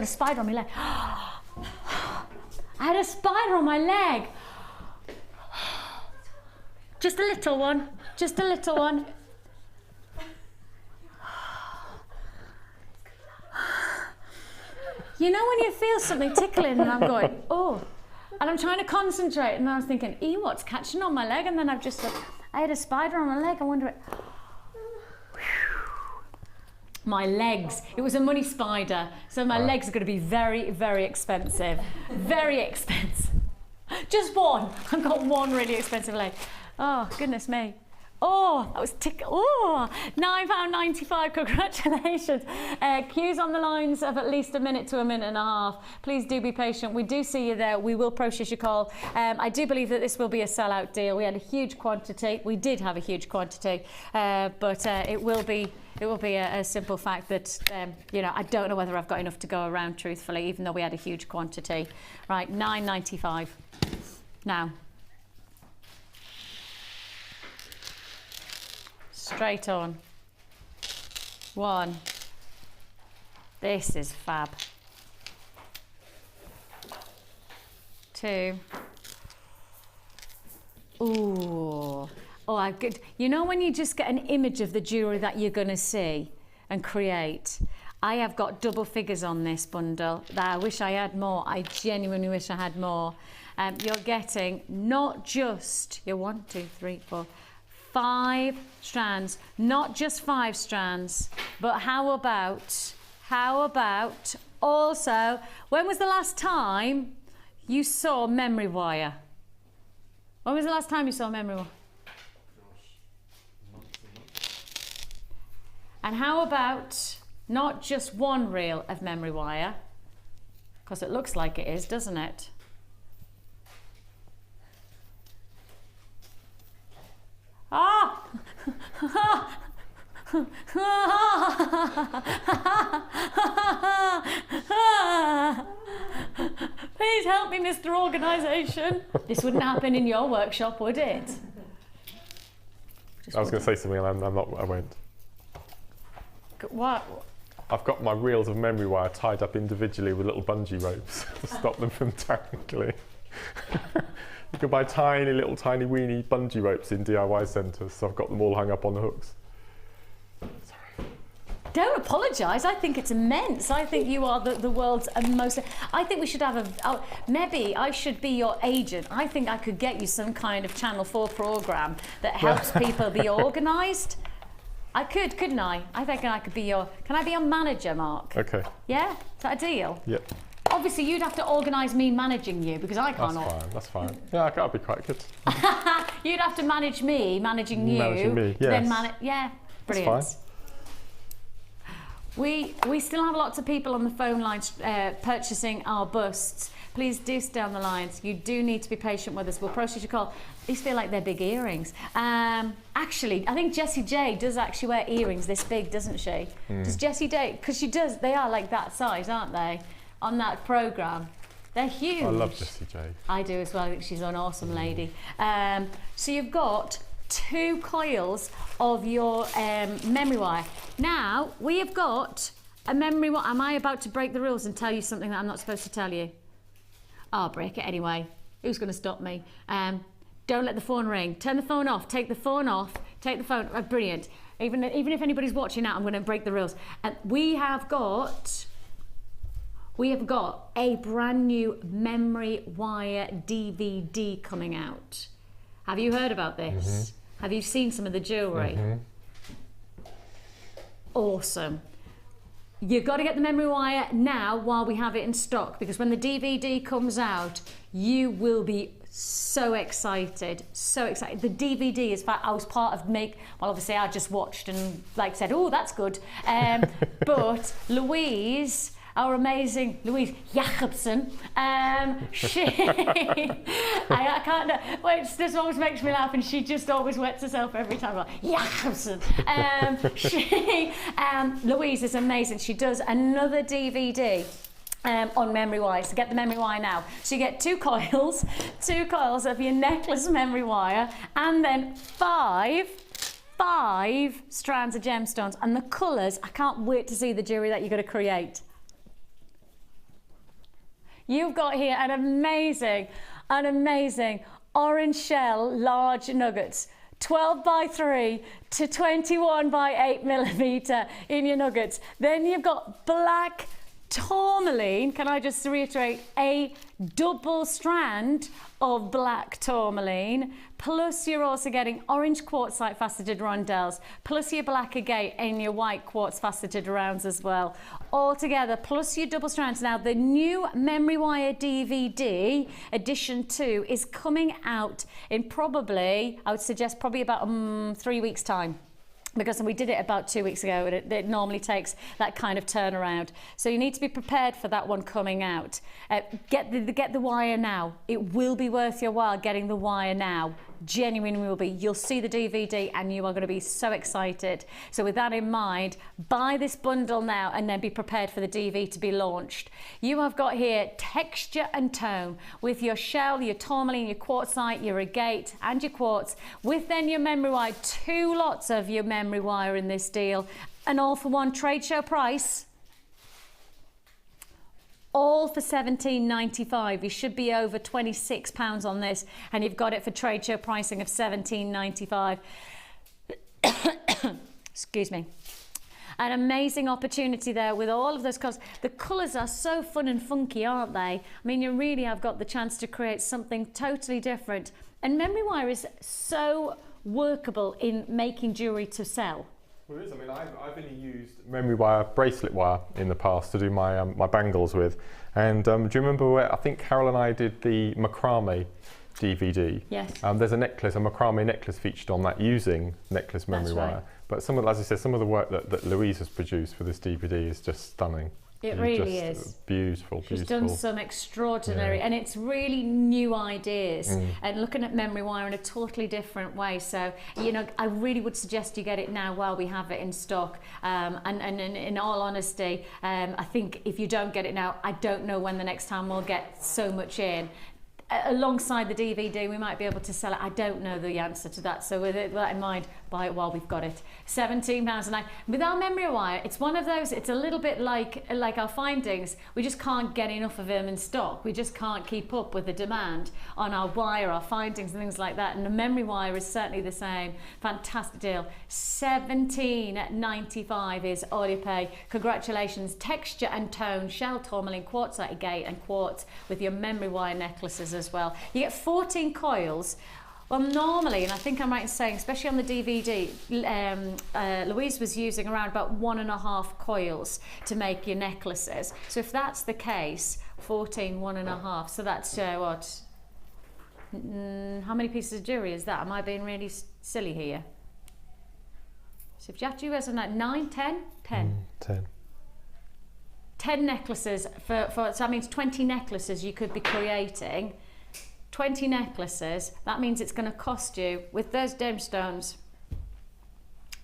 spider on my leg. I had a spider on my leg. Just a little one. Just a little one. You know when you feel something tickling and I'm going, oh, and I'm trying to concentrate and I was thinking, what's catching on my leg? And then I've just like, I had a spider on my leg. I wonder, my legs. It was a money spider, so my legs are going to be very, very expensive. Very expensive. Just one. I've got one really expensive leg. Oh, goodness me. Oh, that was £9.95, congratulations. Queues on the lines of at least a minute to a minute and a half. Please do be patient. We do see you there. We will process your call. I do believe that this will be a sellout deal. We had a huge quantity. We did have a huge quantity, but it will be a simple fact that, you know, I don't know whether I've got enough to go around, truthfully, even though we had a huge quantity. Right, £9.95. Now. Straight on. 1. This is fab. 2. Ooh. Oh, I've got. You know when you just get an image of the jewellery that you're going to see and create? I have got double figures on this bundle. I wish I had more. I genuinely wish I had more. You're getting not just your 1, 2, 3, 4. 5 strands, not just 5 strands, but how about also, when was the last time you saw memory wire? When was the last time you saw memory wire? And how about not just 1 reel of memory wire, because it looks like it is, doesn't it? Ah! Please help me, Mr. Organisation. This wouldn't happen in your workshop, would it? I was going to say something and I won't. What? I've got my reels of memory wire tied up individually with little bungee ropes to stop them from tangling. You can buy tiny weeny bungee ropes in DIY centres, so I've got them all hung up on the hooks. Sorry. Don't apologise, I think it's immense. I think you are the world's most... I think we should have maybe I should be your agent. I think I could get you some kind of Channel 4 programme that helps people be organised. I could, couldn't I? I think I could be your... Can I be your manager, Mark? Okay. Yeah? Is that a deal? Yep. Obviously, you'd have to organise me managing you because I can't. That's fine. Yeah, that'd be quite good. You'd have to manage me, managing you. Managing me, yes. Then yeah, brilliant. That's fine. We still have lots of people on the phone lines purchasing our busts. please do stay on the lines. You do need to be patient with us. We'll process your call. These feel like they're big earrings. Actually, I think Jessie J does actually wear earrings this big, doesn't she? Does Jessie J? Because she does. They are like that size, aren't they? On that programme. They're huge. I love Jessie J. I do as well. I think she's an awesome lady. So you've got 2 coils of your memory wire. Now, we have got a memory wire. Am I about to break the rules and tell you something that I'm not supposed to tell you? I'll break it anyway. Who's going to stop me? Don't let the phone ring. Turn the phone off. Take the phone off. Take the phone. Brilliant. Even if anybody's watching out, I'm going to break the rules. And we have got a brand new memory wire DVD coming out. Have you heard about this? Have you seen some of the jewellery? Awesome. You've got to get the memory wire now while we have it in stock, because when the DVD comes out, you will be so excited, so excited. The DVD is, I was part of well, obviously I just watched and like said, oh, that's good. But Louise, our amazing Louise Jacobson, she, I can't, well, this always makes me laugh, and she just always wets herself every time. Like, Jacobson. Louise is amazing. She does another DVD on memory wire. So get the memory wire now. So you get 2 coils of your necklace memory wire, and then 5 strands of gemstones. And the colours, I can't wait to see the jewellery that you're going to create. You've got here an amazing orange shell large nuggets, 12 by 3 to 21 by 8 millimeter in your nuggets. Then you've got black tourmaline, can I just reiterate, a double strand of black tourmaline, plus you're also getting orange quartzite faceted rondelles, plus your black agate and your white quartz faceted rounds as well, all together, plus your double strands. Now the new memory wire DVD edition 2 is coming out in probably, I would suggest probably about 3 weeks time, because we did it about 2 weeks ago, and it normally takes that kind of turnaround. So you need to be prepared for that one coming out. Get the wire now. It will be worth your while getting the wire now. Genuinely will be. You'll see the DVD and you are going to be so excited. So with that in mind, buy this bundle now and then be prepared for the DV to be launched. You have got here texture and tone with your shell, your tourmaline, your quartzite, your agate and your quartz, with then your memory wire, 2 lots of your memory wire in this deal, and all for one trade show price. All for £17.95. You should be over £26 on this, and you've got it for trade show pricing of £17.95. Excuse me. An amazing opportunity there with all of those colours. The colours are so fun and funky, aren't they? I mean, you really have got the chance to create something totally different. And memory wire is so workable in making jewellery to sell. Well, it is. I mean, I've only used memory wire, bracelet wire in the past to do my my bangles with. And do you remember where I think Carol and I did the macrame DVD? Yes. There's a macrame necklace featured on that using necklace memory wire. Right. But some of, as I said, some of the work that Louise has produced for this DVD is just stunning. It really is. Beautiful, She's done some extraordinary, and it's really new ideas and looking at memory wire in a totally different way. So, you know, I really would suggest you get it now while we have it in stock. And in all honesty, I think if you don't get it now, I don't know when the next time we'll get so much in. Alongside the DVD, we might be able to sell it. I don't know the answer to that. So with that in mind, buy it while we've got it. £17.09. With our memory wire, it's one of those, it's a little bit like our findings. We just can't get enough of them in stock. We just can't keep up with the demand on our wire, our findings and things like that. And the memory wire is certainly the same. Fantastic deal. £17.95 is all you pay. Congratulations. Texture and tone, shell tourmaline, quartzite agate and quartz with your memory wire necklaces as well. You get 14 coils. Well, normally, and I think I'm right in saying, especially on the DVD, Louise was using around about 1.5 coils to make your necklaces. So if that's the case, 14, 1.5. So that's what? How many pieces of jewellery is that? Am I being really silly here? So if Jackie was on that 9, 10? 10. 10. 10 necklaces so that means 20 necklaces you could be creating. 20 necklaces, that means it's going to cost you, with those gemstones,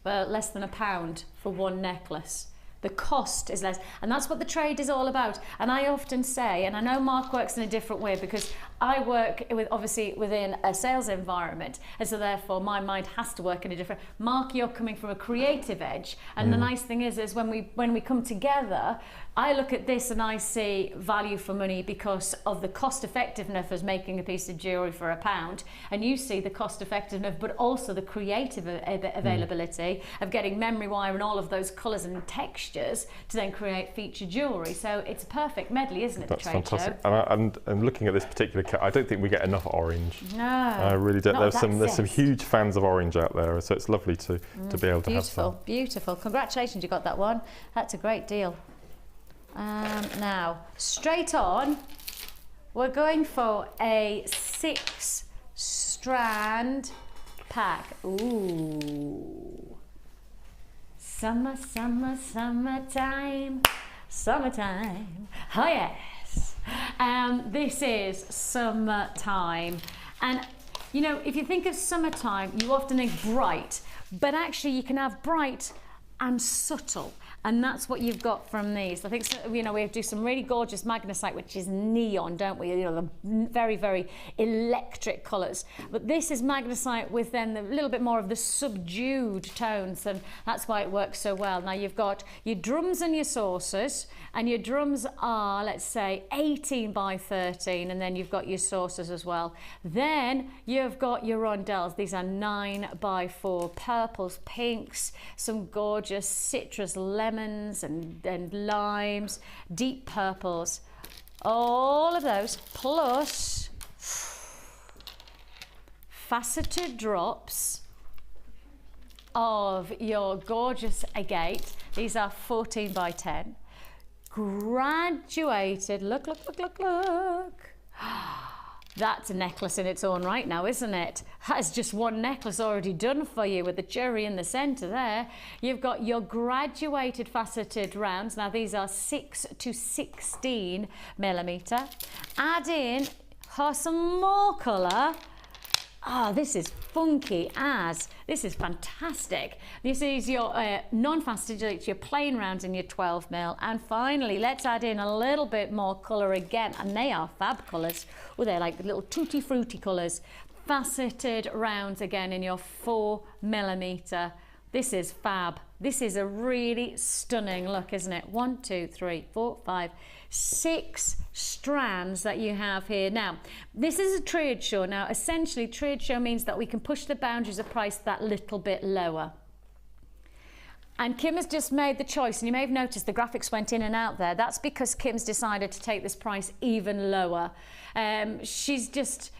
less than £1 for one necklace. The cost is less, and that's what the trade is all about. And I often say, and I know Mark works in a different way because I work obviously within a sales environment, and so therefore my mind has to work in a different. Mark, you're coming from a creative edge, and the nice thing is when we come together, I look at this and I see value for money because of the cost effectiveness of making a piece of jewellery for £1, and you see the cost effectiveness, but also the creative availability of getting memory wire and all of those colours and textures to then create featured jewellery. So it's a perfect medley, isn't it? That's the trade fantastic. show? And looking at this particular cat, I don't think we get enough orange. No, I really don't. There's some huge fans of orange out there, so it's lovely to be able to have some. Beautiful. Congratulations, you got that one. That's a great deal. Now, straight on, we're going for a 6-strand pack. Ooh. Summer, summer, summertime, summertime. Oh yes. This is summertime. And you know, if you think of summertime, you often think bright, but actually you can have bright and subtle. And that's what you've got from these. I think, you know, we do some really gorgeous magnesite, which is neon, don't we? You know, the very, very electric colours. But this is magnesite with then a little bit more of the subdued tones, and that's why it works so well. Now you've got your drums and your saucers, and your drums are, let's say, 18 by 13, and then you've got your saucers as well. Then you've got your rondelles. These are 9 by 4, purples, pinks, some gorgeous citrus lemons and limes, deep purples, all of those, plus faceted drops of your gorgeous agate. These are 14 by 10, graduated, look, that's a necklace in its own right now, isn't it? That's just one necklace already done for you with the cherry in the centre there. You've got your graduated faceted rounds. Now these are 6 to 16 millimetre. Add in some more colour. Oh, this is funky as. This is fantastic. This is your non-faceted, it's your plain rounds in your 12 mil. And finally, let's add in a little bit more colour again. And they are fab colours. Oh, they're like little tutti frutti colours. Faceted rounds again in your 4 millimetre. This is fab. This is a really stunning look, isn't it? 1, 2, 3, 4, 5, 6 strands that you have here. Now, this is a trade show. Now, essentially, trade show means that we can push the boundaries of price that little bit lower. And Kim has just made the choice, and you may have noticed the graphics went in and out there. That's because Kim's decided to take this price even lower. She's just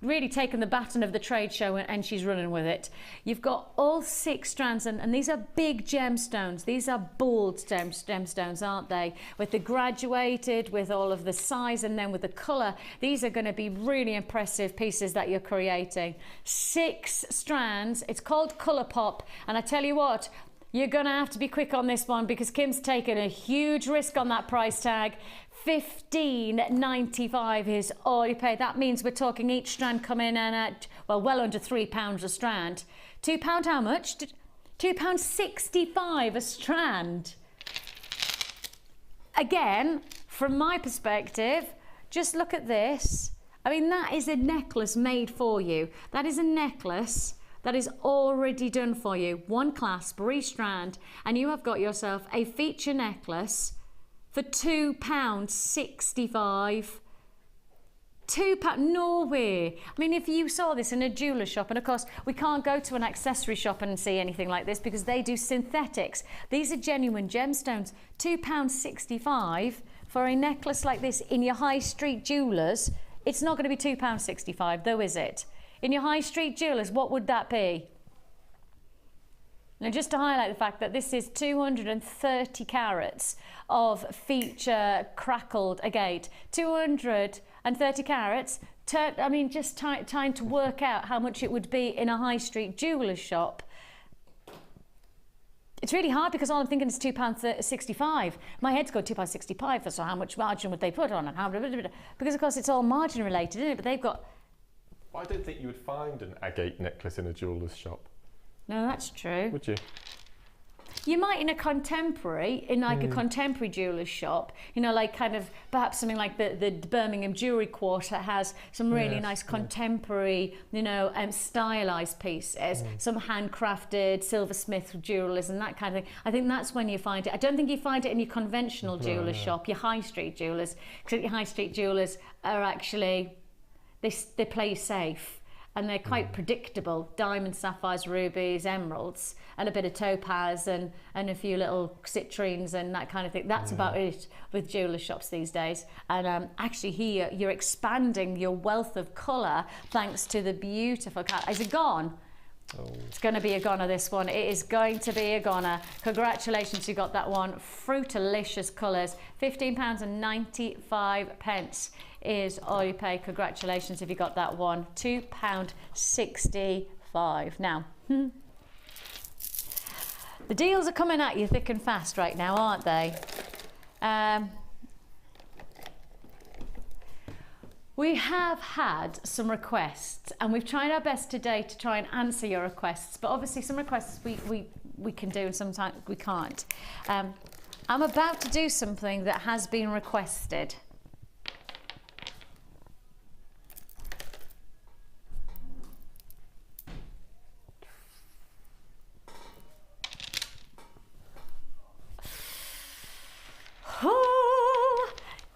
really taken the baton of the trade show and she's running with it. You've got all 6 strands, and these are big gemstones. These are bold gemstones, aren't they? With the graduated, with all of the size, and then with the colour. These are going to be really impressive pieces that you're creating. 6 strands. It's called Colour Pop, and I tell you what, you're going to have to be quick on this one because Kim's taken a huge risk on that price tag. $15.95 is all you pay. That means we're talking each strand coming in at, well under £3 a strand. £2 how much? £2.65 a strand. Again, from my perspective, just look at this. I mean, that is a necklace made for you. That is a necklace that is already done for you. 1 clasp, strand, and you have got yourself a feature necklace for £2.65. £2, no way. I mean, if you saw this in a jeweller shop, and of course we can't go to an accessory shop and see anything like this because they do synthetics. These are genuine gemstones. £2.65 for a necklace like this in your high street jewellers. It's not going to be £2.65 though, is it? In your high street jewellers, what would that be? Now, just to highlight the fact that this is 230 carats of feature crackled agate. 230 carats. I mean, just trying to work out how much it would be in a high street jeweller's shop. It's really hard because all I'm thinking is £2.65. My head's going £2.65, so how much margin would they put on and how, because of course it's all margin related, isn't it? But they've got... I don't think you would find an agate necklace in a jeweller's shop. No, that's true. Would you? You might in a contemporary, a contemporary jeweller's shop, you know, like kind of perhaps something like the Birmingham Jewellery Quarter has some really nice contemporary, you know, stylised pieces, some handcrafted silversmith jewellers and that kind of thing. I think that's when you find it. I don't think you find it in your conventional jeweller's shop, your high street jewellers, because your high street jewellers are actually, they play safe. And they're quite predictable. Diamonds, sapphires, rubies, emeralds, and a bit of topaz and a few little citrines and that kind of thing. That's about it with jeweller shops these days. And actually here, you're expanding your wealth of colour thanks to the beautiful colour. Is it gone? Oh. It's going to be a goner, this one. It is going to be a goner. Congratulations, you got that one. Fruitalicious colours. £15.95 is all you pay. Congratulations if you got that one. £2.65. Now, the deals are coming at you thick and fast right now, aren't they? We have had some requests and we've tried our best today to try and answer your requests, but obviously some requests we can do and sometimes we can't. I'm about to do something that has been requested.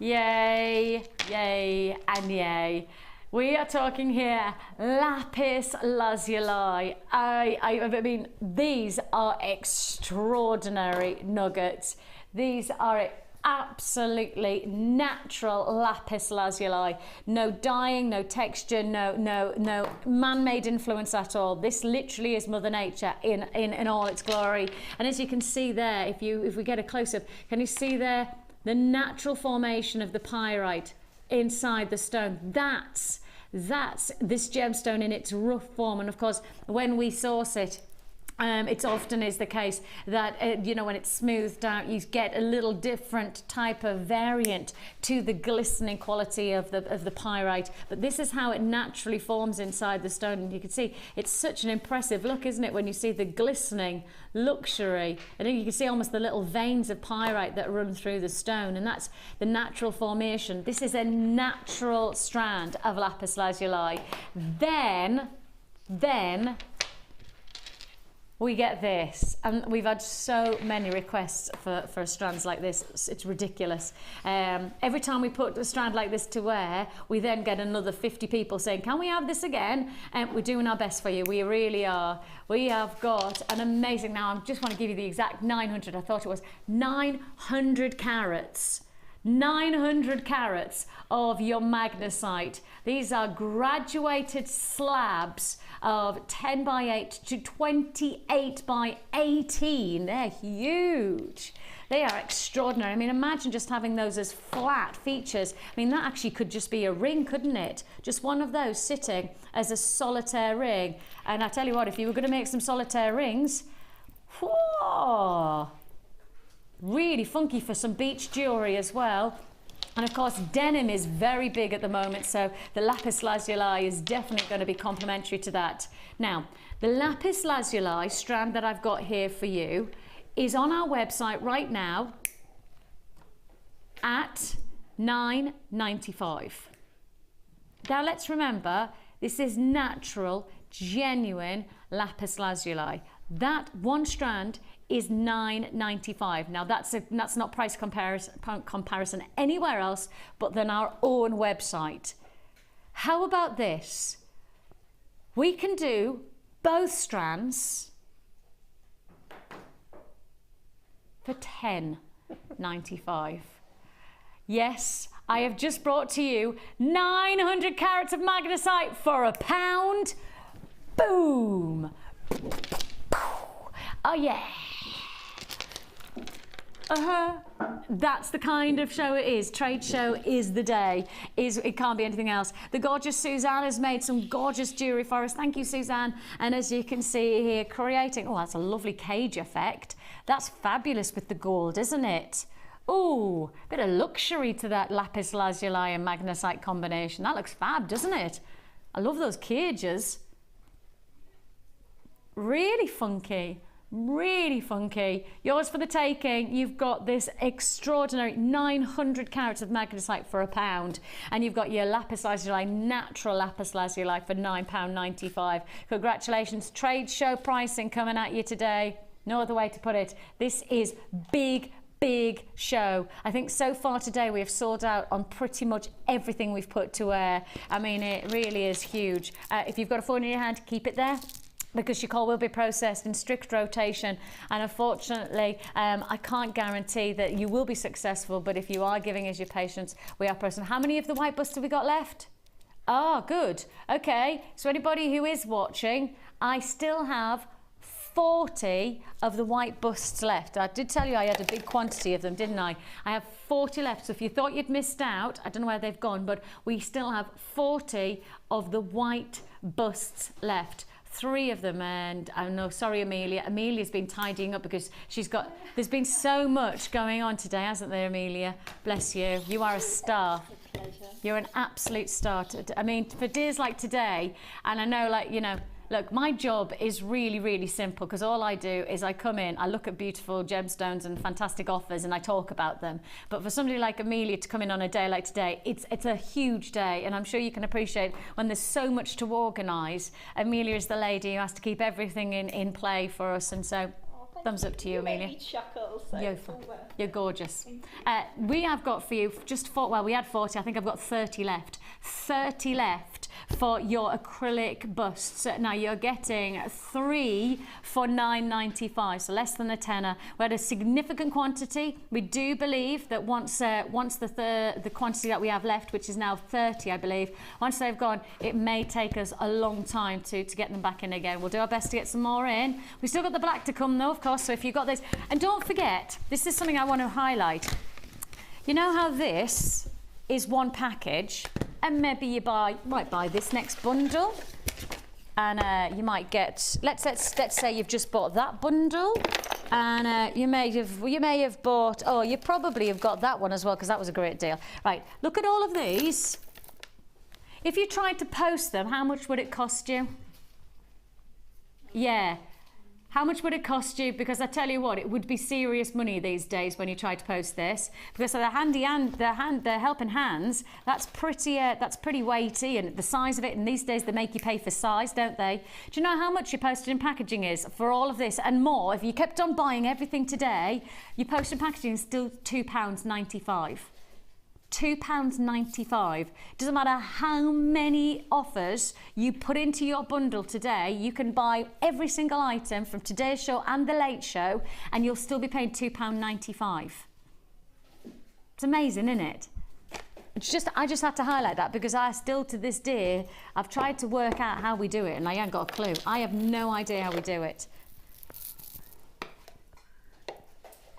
Yay, yay, and yay. We are talking here Lapis lazuli. I mean, these are extraordinary nuggets. These are absolutely natural lapis lazuli. No dyeing, no texture, no man-made influence at all. This literally is Mother Nature in all its glory. And as you can see there, if we get a close-up, can you see there? The natural formation of the pyrite inside the stone. That's this gemstone in its rough form. And of course, when we source it, it often is the case that, you know, when it's smoothed out, you get a little different type of variant to the glistening quality of the pyrite. But this is how it naturally forms inside the stone. And you can see it's such an impressive look, isn't it, when you see the glistening luxury. And then you can see almost the little veins of pyrite that run through the stone. And that's the natural formation. This is a natural strand of lapis lazuli. Then we get this, and we've had so many requests for strands like this. It's ridiculous. Every time we put a strand like this to wear, we then get another 50 people saying, can we have this again? And we're doing our best for you. We really are. We have got an amazing, now I just want to give you the exact 900, I thought it was 900 carats. 900 carats of your magnesite. These are graduated slabs of 10 by 8 to 28 by 18. They're huge. They are extraordinary. I mean, imagine just having those as flat features. I mean, that actually could just be a ring, couldn't it? Just one of those sitting as a solitaire ring. And I tell you what, if you were going to make some solitaire rings, whoa, really funky for some beach jewellery as well. And of course, denim is very big at the moment, so the lapis lazuli is definitely going to be complementary to that. Now, the lapis lazuli strand that I've got here for you is on our website right now at $9.95. Now, let's remember, this is natural, genuine lapis lazuli. That one strand is $9.95. Now that's not price comparison anywhere else but than our own website. How about this? We can do both strands for $10.95. Yes, I have just brought to you 900 carats of magnesite for £1. Boom! Oh yeah! That's the kind of show it is. Trade show is the day. It can't be anything else. The gorgeous Suzanne has made some gorgeous jewellery for us. Thank you, Suzanne. And as you can see here, creating, oh, that's a lovely cage effect. That's fabulous with the gold, isn't it? Ooh, bit of luxury to that lapis lazuli and magnesite combination. That looks fab, doesn't it? I love those cages. Really funky. Really funky. Yours for the taking. You've got this extraordinary 900 carats of magnesite for £1, and you've got your lapis lazuli, natural lapis lazuli for £9.95. Congratulations. Trade show pricing coming at you today. No other way to put it. This is big show. I think so far today we have sold out on pretty much everything we've put to air. I mean, it really is huge. If you've got a phone in your hand, keep it there, because your call will be processed in strict rotation, and unfortunately I can't guarantee that you will be successful, but if you are giving us your patience, we are processing. How many of the white busts have we got left? Ah, good. Okay, so anybody who is watching, I still have 40 of the white busts left. I did tell you I had a big quantity of them, didn't I? I have 40 left, so if you thought you'd missed out, I don't know where they've gone, but we still have 40 of the white busts left. 3 of them, and oh no, sorry Amelia. Amelia's been tidying up because there's been so much going on today, hasn't there, Amelia? Bless you. You are a star. You're an absolute star. I mean, for days like today, and I know, like, you know, look, my job is really simple, because all I do is I come in, I look at beautiful gemstones and fantastic offers, and I talk about them. But for somebody like Amelia to come in on a day like today, it's a huge day, and I'm sure you can appreciate when there's so much to organise. Amelia is the lady who has to keep everything in play for us, and so thumbs up to you, Amelia. You chuckle, so you're gorgeous. We have got for you well, we had 40, I think I've got 30 left. 30 left for your acrylic busts. Now you're getting 3 for £9.95, so less than a tenner. We had a significant quantity. We do believe that once the quantity that we have left, which is now 30, I believe, once they've gone, it may take us a long time to get them back in again. We'll do our best to get some more in. We've still got the black to come though, of course, so if you've got this, and don't forget, this is something I want to highlight. You know how this is one package, and maybe you might buy this next bundle, and you might get, let's say you've just bought that bundle, and you may have bought, oh, you probably have got that one as well, because that was a great deal. Right, look at all of these. If you tried to post them, how much would it cost you? Yeah. How much would it cost you? Because I tell you what, it would be serious money these days when you try to post this, because the helping hands, that's pretty weighty, and the size of it, and these days they make you pay for size, don't they? Do you know how much your postage and packaging is for all of this and more? If you kept on buying everything today, your postage and packaging is still £2.95. £2.95. Doesn't matter how many offers you put into your bundle today, you can buy every single item from today's show and the late show, and you'll still be paying £2.95. It's amazing, isn't it? I just had to highlight that, because I still, to this day, I've tried to work out how we do it, and I ain't got a clue. I have no idea how we do it.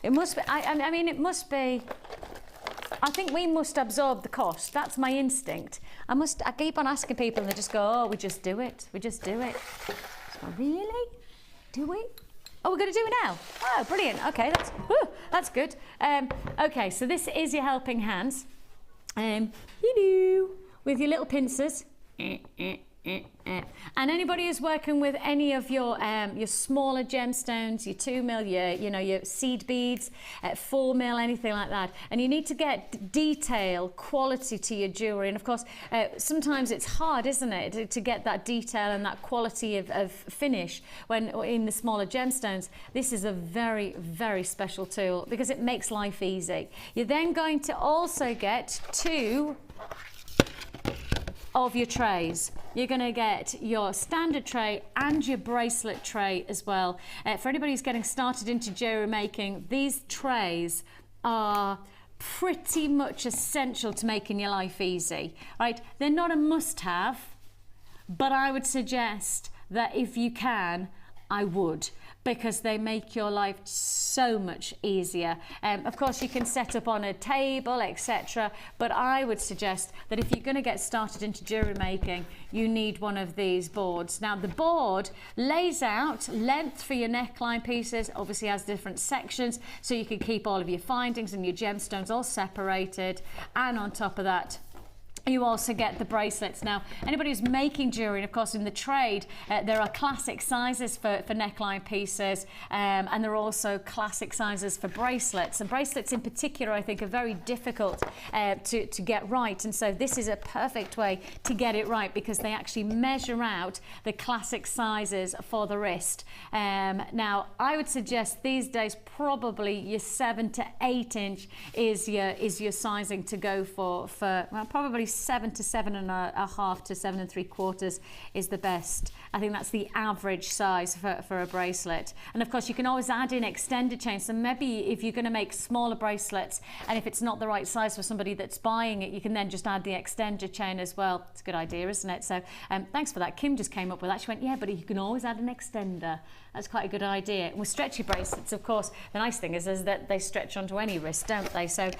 It must be, I mean, it must be, I think we must absorb the cost. That's my instinct. I keep on asking people, and they just go, oh, we just do it. We just do it. So, really? Do we? Oh, we're going to do it now. Oh, brilliant. Okay, that's good. Okay, so this is your helping hands. With your little pincers. And anybody who's working with any of your smaller gemstones, your 2mm, your seed beads, 4mm, anything like that, and you need to get detail, quality to your jewellery, and of course sometimes it's hard, isn't it, to get that detail and that quality of finish when in the smaller gemstones. This is a very, very special tool because it makes life easy. You're then going to also get 2 of your trays. You're going to get your standard tray and your bracelet tray as well. For anybody who's getting started into jewellery making, these trays are pretty much essential to making your life easy, right? They're not a must-have, but I would suggest that if you can, I would, because they make your life so much easier. Of course, you can set up on a table, etc. But I would suggest that if you're going to get started into jewellery making, you need one of these boards. Now, the board lays out length for your neckline pieces, obviously has different sections, so you can keep all of your findings and your gemstones all separated. And on top of that, you also get the bracelets. Now, anybody who's making jewellery, and of course in the trade, there are classic sizes for neckline pieces, and there are also classic sizes for bracelets. And bracelets in particular, I think, are very difficult to get right. And so this is a perfect way to get it right, because they actually measure out the classic sizes for the wrist. Now, I would suggest these days probably your 7 to 8 inch is your sizing to go for well, probably 7 to 7.5 to 7 3/4 is the best. I think that's the average size for a bracelet. And of course, you can always add in extended chains. So maybe if you're going to make smaller bracelets, and if it's not the right size for somebody that's buying it, you can then just add the extended chain as well. It's a good idea, isn't it? So thanks for that. Kim just came up with that. She went, yeah, but you can always add an extender. That's quite a good idea. And with stretchy bracelets, of course, the nice thing is that they stretch onto any wrist, don't they? So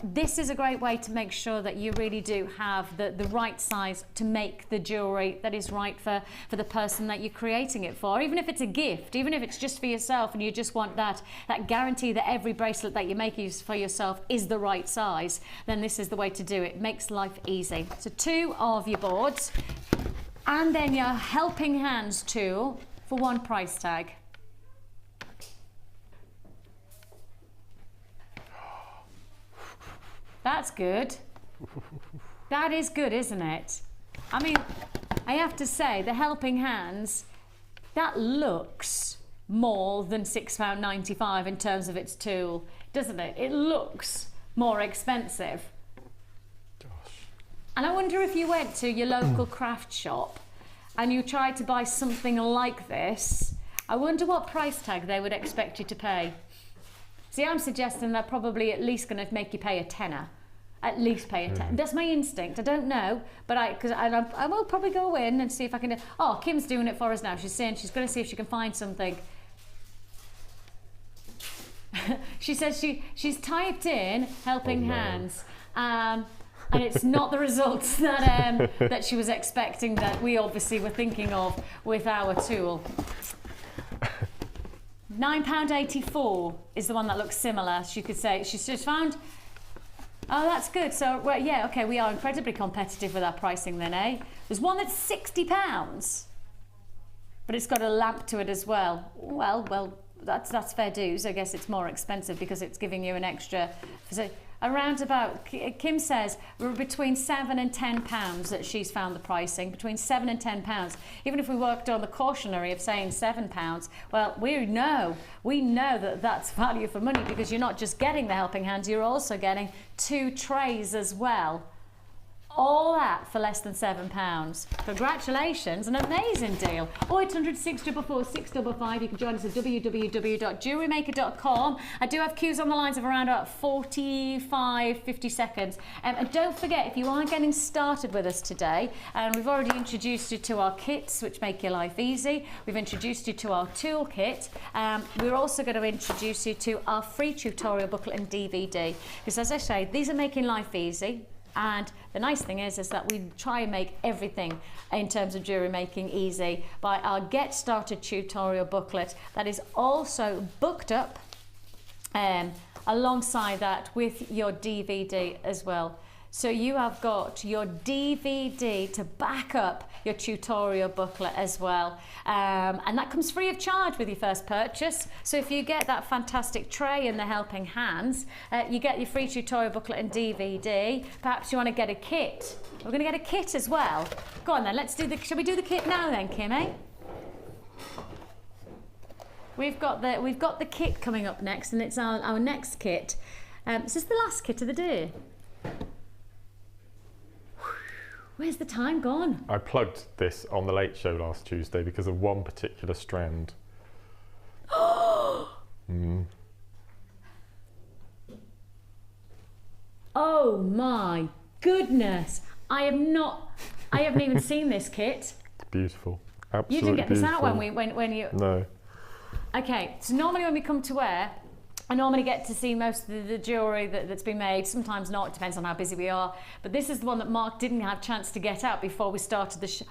this is a great way to make sure that you really do have the right size to make the jewellery that is right for the person that you're creating it for. Even if it's a gift, even if it's just for yourself and you just want that guarantee that every bracelet that you're making for yourself is the right size, then this is the way to do it. It makes life easy. So 2 of your boards, and then your helping hands tool for 1 price tag. That's good. That is good, isn't it? I mean, I have to say, the helping hands, that looks more than £6.95 in terms of its tool, doesn't it? It looks more expensive. Gosh. And I wonder if you went to your local craft shop and you tried to buy something like this, I wonder what price tag they would expect you to pay. See, I'm suggesting they're probably at least going to make you pay a tenner. At least pay a tenner. That's my instinct. I don't know, but I will probably go in and see if I can. Oh, Kim's doing it for us now. She's saying she's going to see if she can find something. She says she's typed in helping hands. And it's not the results that she was expecting, that we obviously were thinking of with our tool. £9.84 is the one that looks similar. She could say she's just found. Oh, that's good. So well, yeah, okay, we are incredibly competitive with our pricing then, eh? There's one that's £60, but it's got a lamp to it as well. Well, that's fair dues. I guess it's more expensive because it's giving you an extra. So around about, Kim says, we're between £7 and £10 that she's found the pricing, between £7 and £10. Even if we worked on the cautionary of saying £7, well, we know that that's value for money, because you're not just getting the helping hands, you're also getting 2 trays as well. All that for less than £7. Congratulations, an amazing deal. 0800 644 655. You can join us at www.jewellerymaker.com. I do have queues on the lines of around about 45-50 seconds. And don't forget, if you are getting started with us today, and we've already introduced you to our kits, which make your life easy. We've introduced you to our toolkit. We're also going to introduce you to our free tutorial booklet and DVD. Because as I say, these are making life easy. And the nice thing is that we try and make everything in terms of jewellery making easy by our Get Started tutorial booklet that is also booked up alongside that with your DVD as well. So you have got your DVD to back up your tutorial booklet as well. And that comes free of charge with your first purchase. So if you get that fantastic tray and the helping hands, you get your free tutorial booklet and DVD. Perhaps you want to get a kit. We're going to get a kit as well. Go on then, shall we do the kit now then, Kim, eh? We've got the kit coming up next, and it's our next kit. Is this the last kit of the day? Where's the time gone? I plugged this on the Late Show last Tuesday because of one particular strand. Oh my goodness! I haven't even seen this kit. It's beautiful. Absolutely. You didn't get this out beautiful. when you. No. Okay, so normally when we come to wear, I normally get to see most of the jewellery that's been made, sometimes not, it depends on how busy we are. But this is the one that Mark didn't have a chance to get out before we started the show.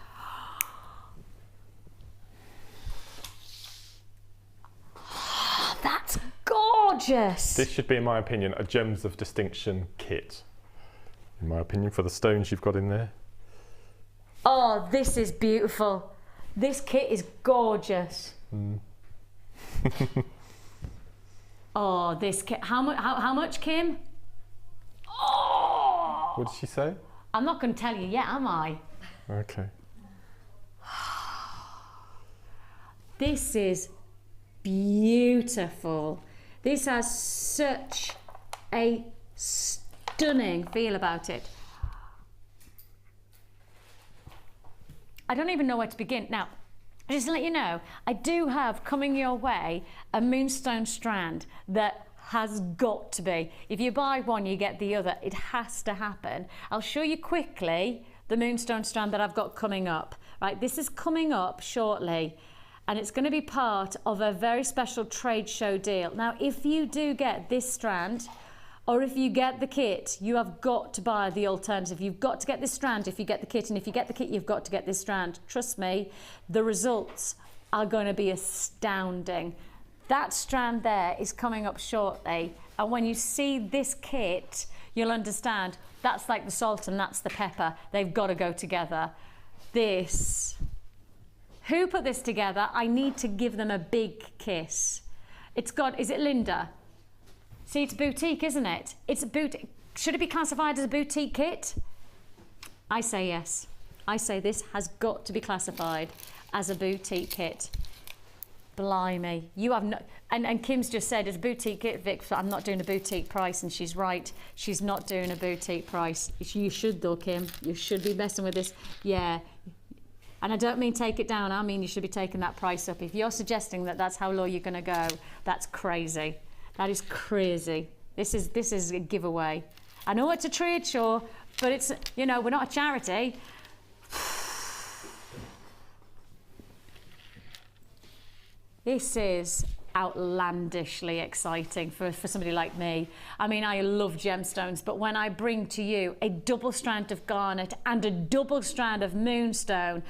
That's gorgeous! This should be, in my opinion, a Gems of Distinction kit. In my opinion, for the stones you've got in there. Oh, this is beautiful. This kit is gorgeous. Oh, this kit. How much, Kim? Oh! What did she say? I'm not going to tell you yet, am I? Okay. This is beautiful. This has such a stunning feel about it. I don't even know where to begin. Now, just to let you know, I do have coming your way a moonstone strand that has got to be. If you buy one, you get the other. It has to happen. I'll show you quickly the moonstone strand that I've got coming up. Right, this is coming up shortly, and it's going to be part of a very special trade show deal. Now, if you do get this strand, or if you get the kit, you have got to buy the alternative. You've got to get this strand if you get the kit, and if you get the kit, you've got to get this strand. Trust me, the results are going to be astounding. That strand there is coming up shortly, and when you see this kit, you'll understand that's like the salt and that's the pepper. They've got to go together. This, who put this together? I need to give them a big kiss. It's got, is it Linda? See, it's boutique, isn't it? It's a boutique. Should it be classified as a boutique kit? I say yes. I say this has got to be classified as a boutique kit. Blimey, you have no, and Kim's just said it's a boutique kit, Vic, so I'm not doing a boutique price, and she's right. She's not doing a boutique price. You should though, Kim. You should be messing with this. Yeah. And I don't mean take it down. I mean you should be taking that price up. If you're suggesting that that's how low you're going to go, that's crazy. That is crazy. This is a giveaway. I know it's a trade show, but it's, you know, we're not a charity. This is outlandishly exciting for somebody like me. I mean, I love gemstones, but when I bring to you a double strand of garnet and a double strand of moonstone,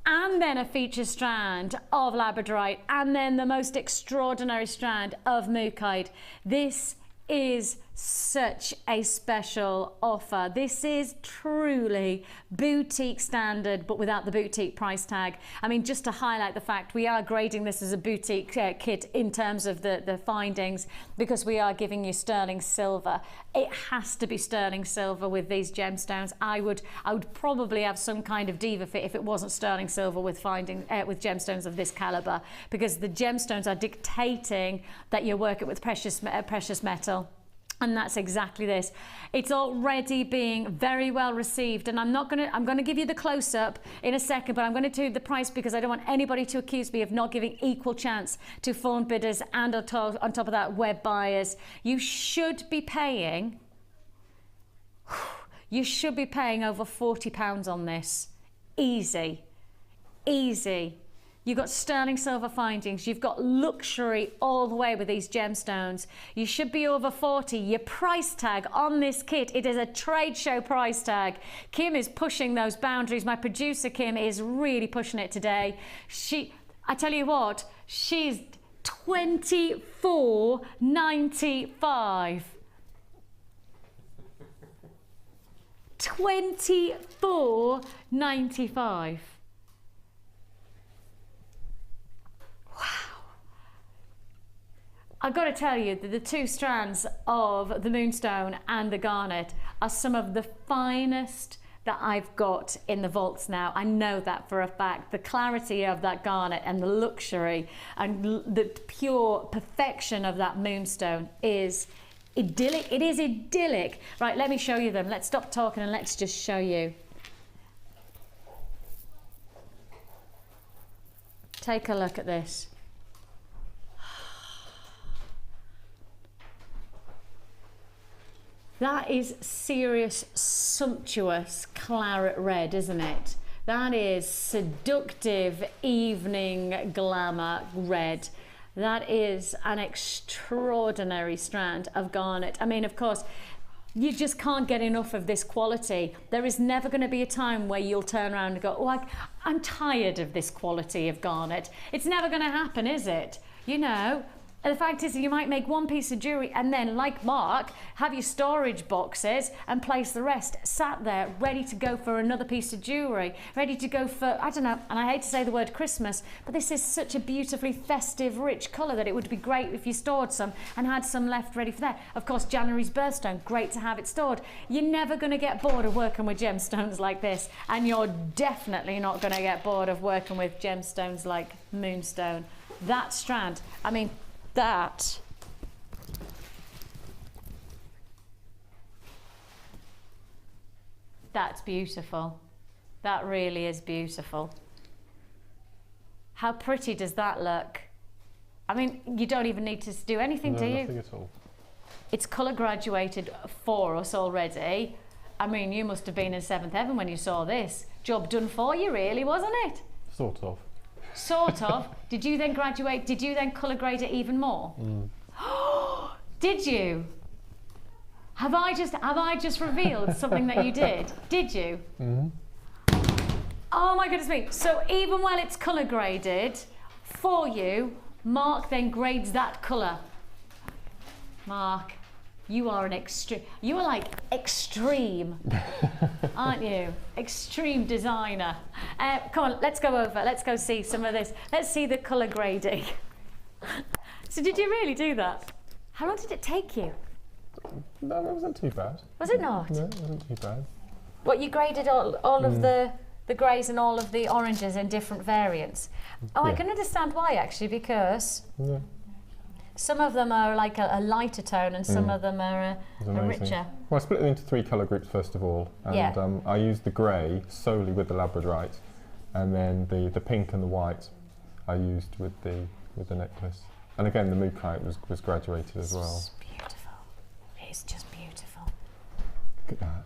and then a feature strand of labradorite, and then the most extraordinary strand of mookaite, this is such a special offer. This is truly boutique standard, but without the boutique price tag. I mean, just to highlight the fact, we are grading this as a boutique kit in terms of the findings, because we are giving you sterling silver. It has to be sterling silver with these gemstones. I would probably have some kind of diva fit if it wasn't sterling silver with with gemstones of this caliber, because the gemstones are dictating that you're working with precious metal. And that's exactly this. It's already being very well received, and I'm going to give you the close-up in a second, but I'm going to do the price because I don't want anybody to accuse me of not giving equal chance to phone bidders and on top of that web buyers. You should be paying over £40 on this. Easy. You've got sterling silver findings. You've got luxury all the way with these gemstones. You should be over 40. Your price tag on this kit, it is a trade show price tag. Kim is pushing those boundaries. My producer, Kim, is really pushing it today. I tell you what, she's $24.95. $24.95. I've got to tell you that the two strands of the moonstone and the garnet are some of the finest that I've got in the vaults now. I know that for a fact. The clarity of that garnet and the luxury and the pure perfection of that moonstone is idyllic. It is idyllic. Right, let me show you them. Let's stop talking and let's just show you. Take a look at this. That is serious, sumptuous claret red, isn't it? That is seductive evening glamour red. That is an extraordinary strand of garnet. I mean, of course, you just can't get enough of this quality. There is never going to be a time where you'll turn around and go, oh, I'm tired of this quality of garnet. It's never going to happen, is it? You know, the fact is you might make one piece of jewellery and then, like Mark, have your storage boxes and place the rest sat there ready to go for another piece of jewellery, ready to go for, I don't know, and I hate to say the word Christmas, but this is such a beautifully festive, rich colour that it would be great if you stored some and had some left ready for that. Of course, January's birthstone, great to have it stored. You're never going to get bored of working with gemstones like this, and you're definitely not going to get bored of working with gemstones like moonstone. That strand, I mean, that's beautiful. That really is beautiful. How pretty does that look? I mean, you don't even need to do anything, do you? Nothing at all. It's colour graduated for us already. I mean, you must have been in seventh heaven when you saw this. Job done for you, really, wasn't it? Sort of. Sort of. Did you then graduate? Did you then colour grade it even more? Did you? Have I just revealed something that you did? Did you? Oh my goodness me! So even while it's colour graded for you, Mark then grades that colour. Mark, you are an extreme. You are like extreme, aren't you? Extreme designer. Come on, let's go over. Let's go see some of this. Let's see the colour grading. So did you really do that? How long did it take you? No, it wasn't too bad. Was it not? No, it wasn't too bad. What, you graded all of the greys and all of the oranges in different variants? Oh, yeah. I can understand why, actually, because some of them are like a lighter tone and some of them are a richer. Well, I split them into 3 colour groups first of all, and I used the grey solely with the labradorite, and then the pink and the white I used with the necklace. And again, the mookaite was graduated as well. It's beautiful. It's just beautiful. Look at that.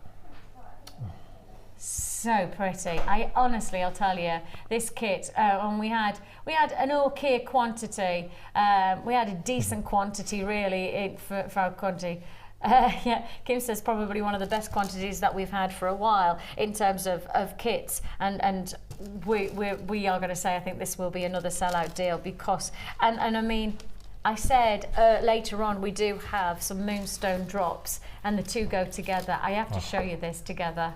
So pretty. I'll tell you, this kit, and we had an okay quantity. We had a decent quantity, really, for our quantity. Yeah, Kim says probably one of the best quantities that we've had for a while in terms of kits, and we are going to say I think this will be another sellout deal because, and I mean, I said later on we do have some moonstone drops and the two go together. I have to show you this together.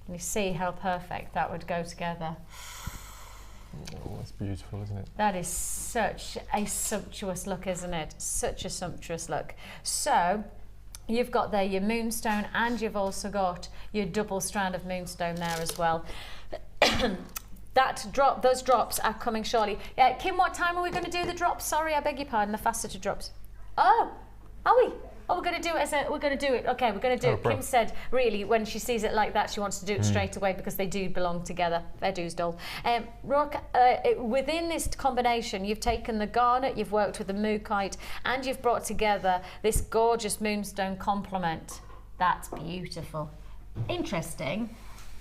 Can you see how perfect that would go together? Oh, that's beautiful, isn't it? That is such a sumptuous look, isn't it? Such a sumptuous look. So you've got there your moonstone and you've also got your double strand of moonstone there as well. Those drops are coming shortly. Yeah, Kim, what time are we going to do the drops? Sorry, I beg your pardon, the faceted drops. Oh, are we? Oh, we're going to do it we're going to do it. Okay, we're going to do it. Kim said, really, when she sees it like that, she wants to do it straight away because they do belong together. Fair dues, doll. Rourke, within this combination, you've taken the garnet, you've worked with the mookaite, and you've brought together this gorgeous moonstone complement. That's beautiful. Interesting.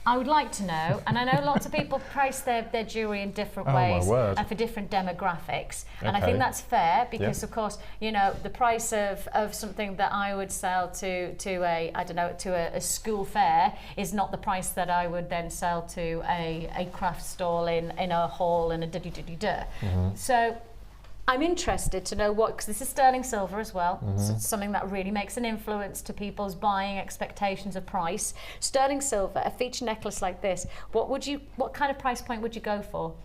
I would like to know, and I know lots of people price their jewellery in different ways and for different demographics, and I think that's fair because, of course, you know, the price of something that I would sell to a school fair is not the price that I would then sell to a craft stall in a hall and a da-da-da-da-da. So I'm interested to know because this is sterling silver as well, so it's something that really makes an influence to people's buying expectations of price. Sterling silver, a feature necklace like this, what kind of price point would you go for?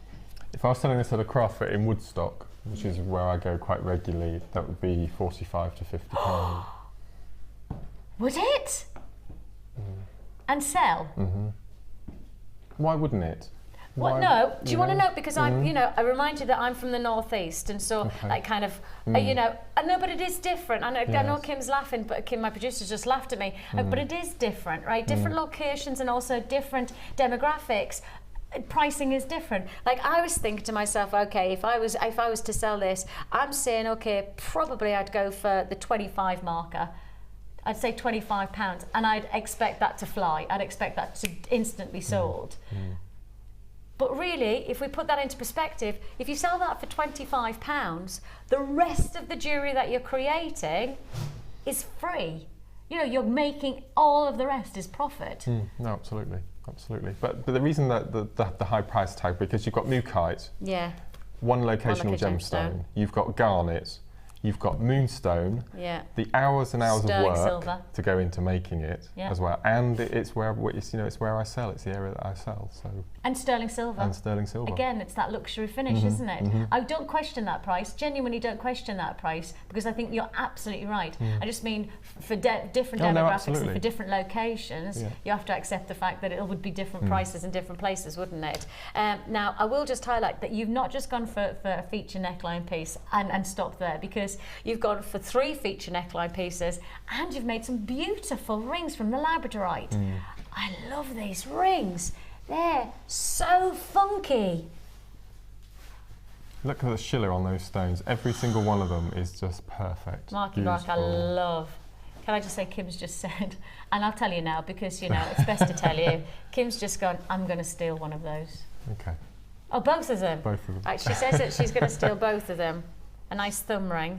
If I was selling this at a craft fair in Woodstock, which is where I go quite regularly, that would be £45 to £50. Would it? And sell? Why wouldn't it? What? No. Do you want to know? Because I'm, you know, I remind you that I'm from the northeast, and so like kind of, you know, I know, but it is different. I know Kim's laughing, but Kim, my producer's just laughed at me. But it is different, right? Different locations and also different demographics. Pricing is different. Like I was thinking to myself, okay, if I was to sell this, I'm saying, okay, probably I'd go for the 25 marker. I'd say £25, and I'd expect that to fly. I'd expect that to instantly sold. But really, if we put that into perspective, if you sell that for £25, the rest of the jewellery that you're creating is free. You know, you're making all of the rest is profit. No, absolutely, absolutely. But the reason that the high price tag, because you've got mookaite, Yeah. one locational location gemstone, you've got garnet, you've got moonstone, Yeah. the hours and hours Sterling of work silver. to go into making it Yeah. as well, and it's where it's where I sell. It's the area that I sell. So And sterling silver. and sterling silver. Again, it's that luxury finish, isn't it? I don't question that price, genuinely don't question that price, because I think you're absolutely right. I just mean for different Oh, no, demographics and absolutely. for different locations, Yeah. you have to accept the fact that it would be different prices in different places, wouldn't it? Now, I will just highlight that you've not just gone for a feature neckline piece and stopped there, because you've gone for 3 feature neckline pieces and you've made some beautiful rings from the labradorite. I love these rings. They're so funky. Look at the schiller on those stones. Every single one of them is just perfect. Marky Mark, I Beautiful. love. Can I just say, Kim's just said, and I'll tell you now because, you know, it's best to tell you, Kim's just gone, I'm going to steal one of those. Okay, Oh, both of them? both of them. Right, she says that she's going to steal both of them. A nice thumb ring.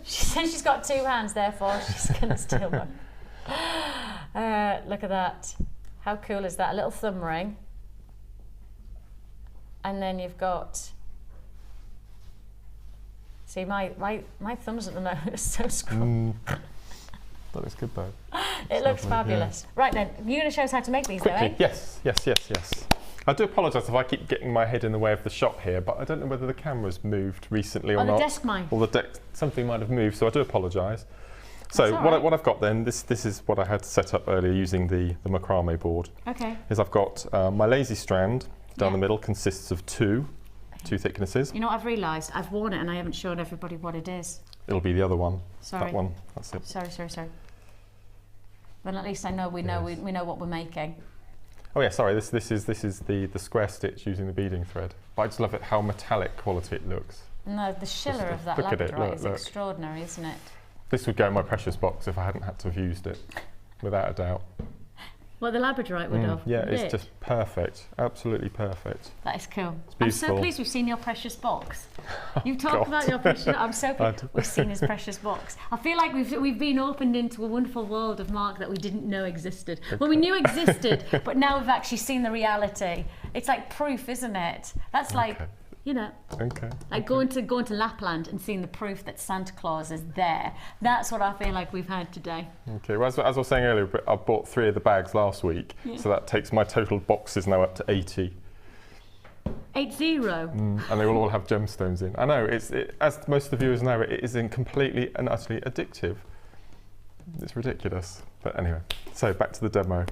She says she's got 2 hands, therefore she's going to steal one. Look at that. How cool is that? A little thumb ring. And then you've got... See, my thumbs at the moment are so scrawny. That looks good though. It looks lovely, fabulous. Right then, you're going to show us how to make these, though, Quickly, eh? yes. I do apologise if I keep getting my head in the way of the shot here, but I don't know whether the camera's moved recently or Oh, the not. desk might. Or the desk, something might have moved, so I do apologise. So That's all right. what I've got then, this is what I had set up earlier using the macrame board, Okay. is I've got my lazy strand down Yeah. the middle, consists of two thicknesses. You know what I've realised? I've worn it and I haven't shown everybody what it is. It'll be the other one, Sorry. that one, that's it. Sorry. Then at least I know we know Yes. we know what we're making. Oh yeah, sorry, this is the square stitch using the beading thread. But I just love it how metallic quality it looks. No, the schiller of that look at it, labradorite is look. extraordinary, isn't it? This would go in my precious box if I hadn't had to have used it, without a doubt. Well, the labradorite would have. Yeah, wouldn't it's it? just perfect, absolutely perfect. That is cool. It's I'm so beautiful. pleased we've seen your precious box. You talk God. about your precious. I'm so I pleased we've seen his precious box. I feel like we've been opened into a wonderful world of Mark that we didn't know existed. Well, we knew existed, but now we've actually seen the reality. It's like proof, isn't it? That's like, Okay. you know, Okay. like going to Lapland and seeing the proof that Santa Claus is there. That's what I feel like we've had today. Okay, well, as I was saying earlier, I bought 3 of the bags last week, so that takes my total boxes now up to 80. 80. And they will all have gemstones in. I know, as most of the viewers know, it is completely and utterly addictive. It's ridiculous. But anyway, so back to the demo.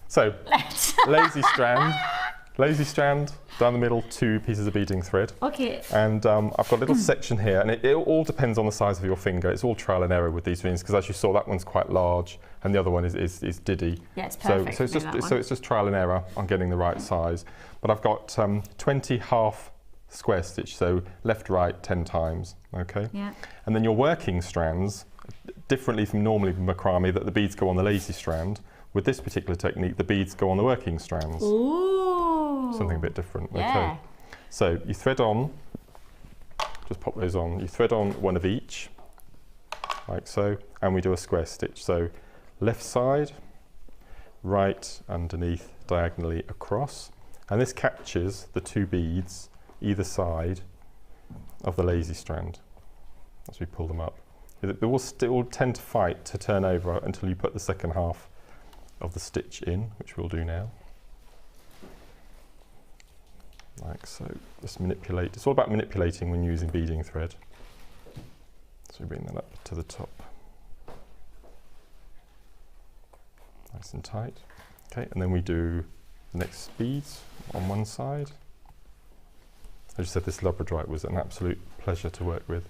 So, lazy strand, down the middle, 2 pieces of beading thread. Okay. And I've got a little section here, and it all depends on the size of your finger. It's all trial and error with these rings, because as you saw, that one's quite large, and the other one is diddy. Yeah, it's perfect. So it's just trial and error on getting the right size. But I've got 20 half square stitch, so left, right, 10 times. Okay. Yeah. And then your working strands, differently from normally macrame, that the beads go on the lazy strand. With this particular technique, the beads go on the working strands. Ooh. Something a bit different. Yeah. Okay. So you thread on, just pop those on. You thread on one of each, like so, and we do a square stitch. So left side, right underneath, diagonally across. And this catches the 2 beads either side of the lazy strand as we pull them up. They will still tend to fight to turn over until you put the second half of the stitch in, which we'll do now. Like so. Just manipulate. It's all about manipulating when using beading thread. So we bring that up to the top. Nice and tight. Okay, and then we do the next beads on one side. As you said, this labradorite was an absolute pleasure to work with.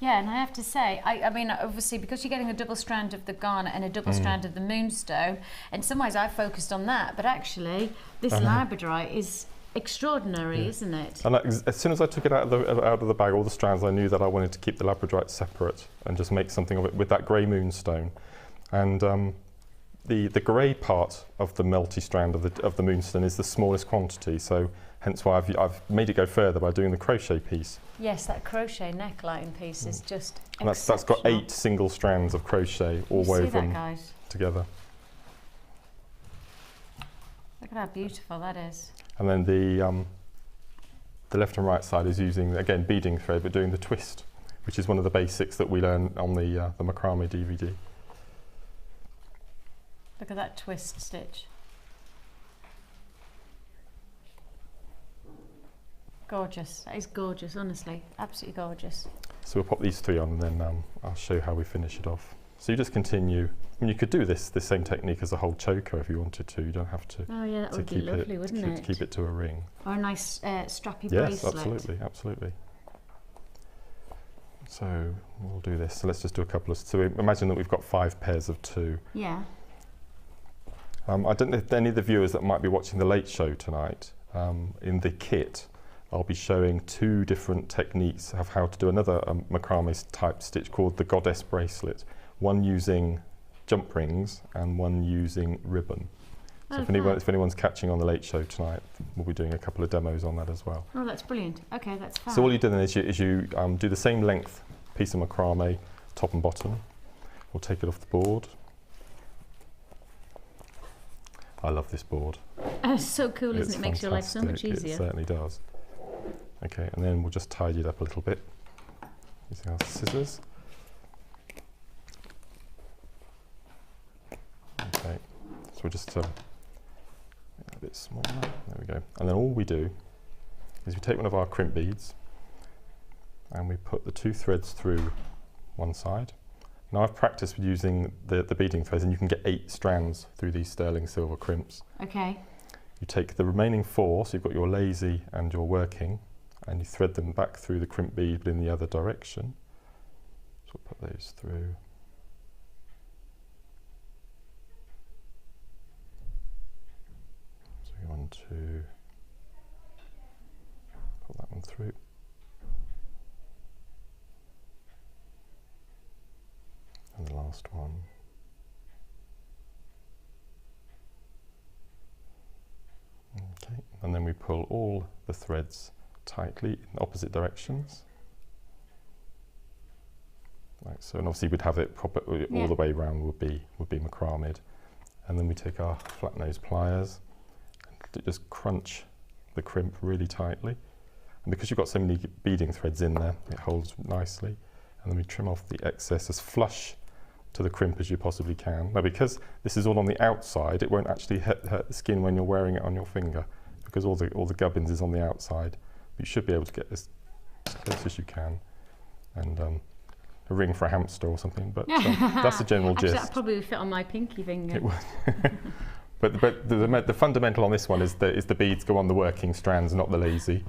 Yeah, and I have to say, I mean, obviously, because you're getting a double strand of the garnet and a double strand of the moonstone, in some ways I focused on that, but actually, this labradorite is extraordinary, isn't it? And as soon as I took it out of the bag, all the strands, I knew that I wanted to keep the labradorite separate and just make something of it with that grey moonstone. And the grey part of the multi-strand of the moonstone is the smallest quantity, so hence why I've made it go further by doing the crochet piece. Yes, that crochet neckline piece is just and that's got 8 single strands of crochet all woven together. Look at how beautiful that is. And then the left and right side is using, again, beading thread, but doing the twist, which is one of the basics that we learn on the macrame DVD. Look at that twist stitch. Gorgeous. That is gorgeous, honestly. Absolutely gorgeous. So we'll pop these 3 on, and then I'll show you how we finish it off. So you just continue. I mean, you could do the same technique as a whole choker if you wanted to. You don't have to. Oh yeah, that would be lovely, wouldn't it? Keep it to a ring. Or a nice strappy bracelet. Yes, absolutely, absolutely. So we'll do this. So let's just do a couple of. So imagine that we've got 5 pairs of 2. Yeah. I don't know if any of the viewers that might be watching the late show tonight. In the kit, I'll be showing 2 different techniques of how to do another macrame type stitch called the goddess bracelet. One using jump rings and one using ribbon. So if anyone's catching on the late show tonight, we'll be doing a couple of demos on that as well. Oh, that's brilliant. Okay, that's fine. So all you do then is you do the same length piece of macrame, top and bottom. We'll take it off the board. I love this board. It's so cool, isn't it? It makes your life so much easier. It certainly does. Okay, and then we'll just tidy it up a little bit using our scissors. Okay, so we'll just a bit smaller. There we go. And then all we do is we take one of our crimp beads and we put the 2 threads through one side. Now I've practiced with using the beading threads, and you can get 8 strands through these sterling silver crimps. Okay. You take the remaining 4, so you've got your lazy and your working, and you thread them back through the crimp bead but in the other direction. So we'll put those through. So 1, 2, put that one through. And the last one. Okay, and then we pull all the threads tightly in opposite directions. Right, so and obviously we'd have it proper all the way around would be macramed. And then we take our flat nose pliers and just crunch the crimp really tightly. And because you've got so many beading threads in there, it holds nicely. And then we trim off the excess as flush to the crimp as you possibly can. Now because this is all on the outside, it won't actually hurt the skin when you're wearing it on your finger, because all the gubbins is on the outside. But you should be able to get this as close as you can. And a ring for a hamster or something, but that's the general gist. That probably would fit on my pinky finger. It would. but the fundamental on this one is the beads go on the working strands, not the lazy.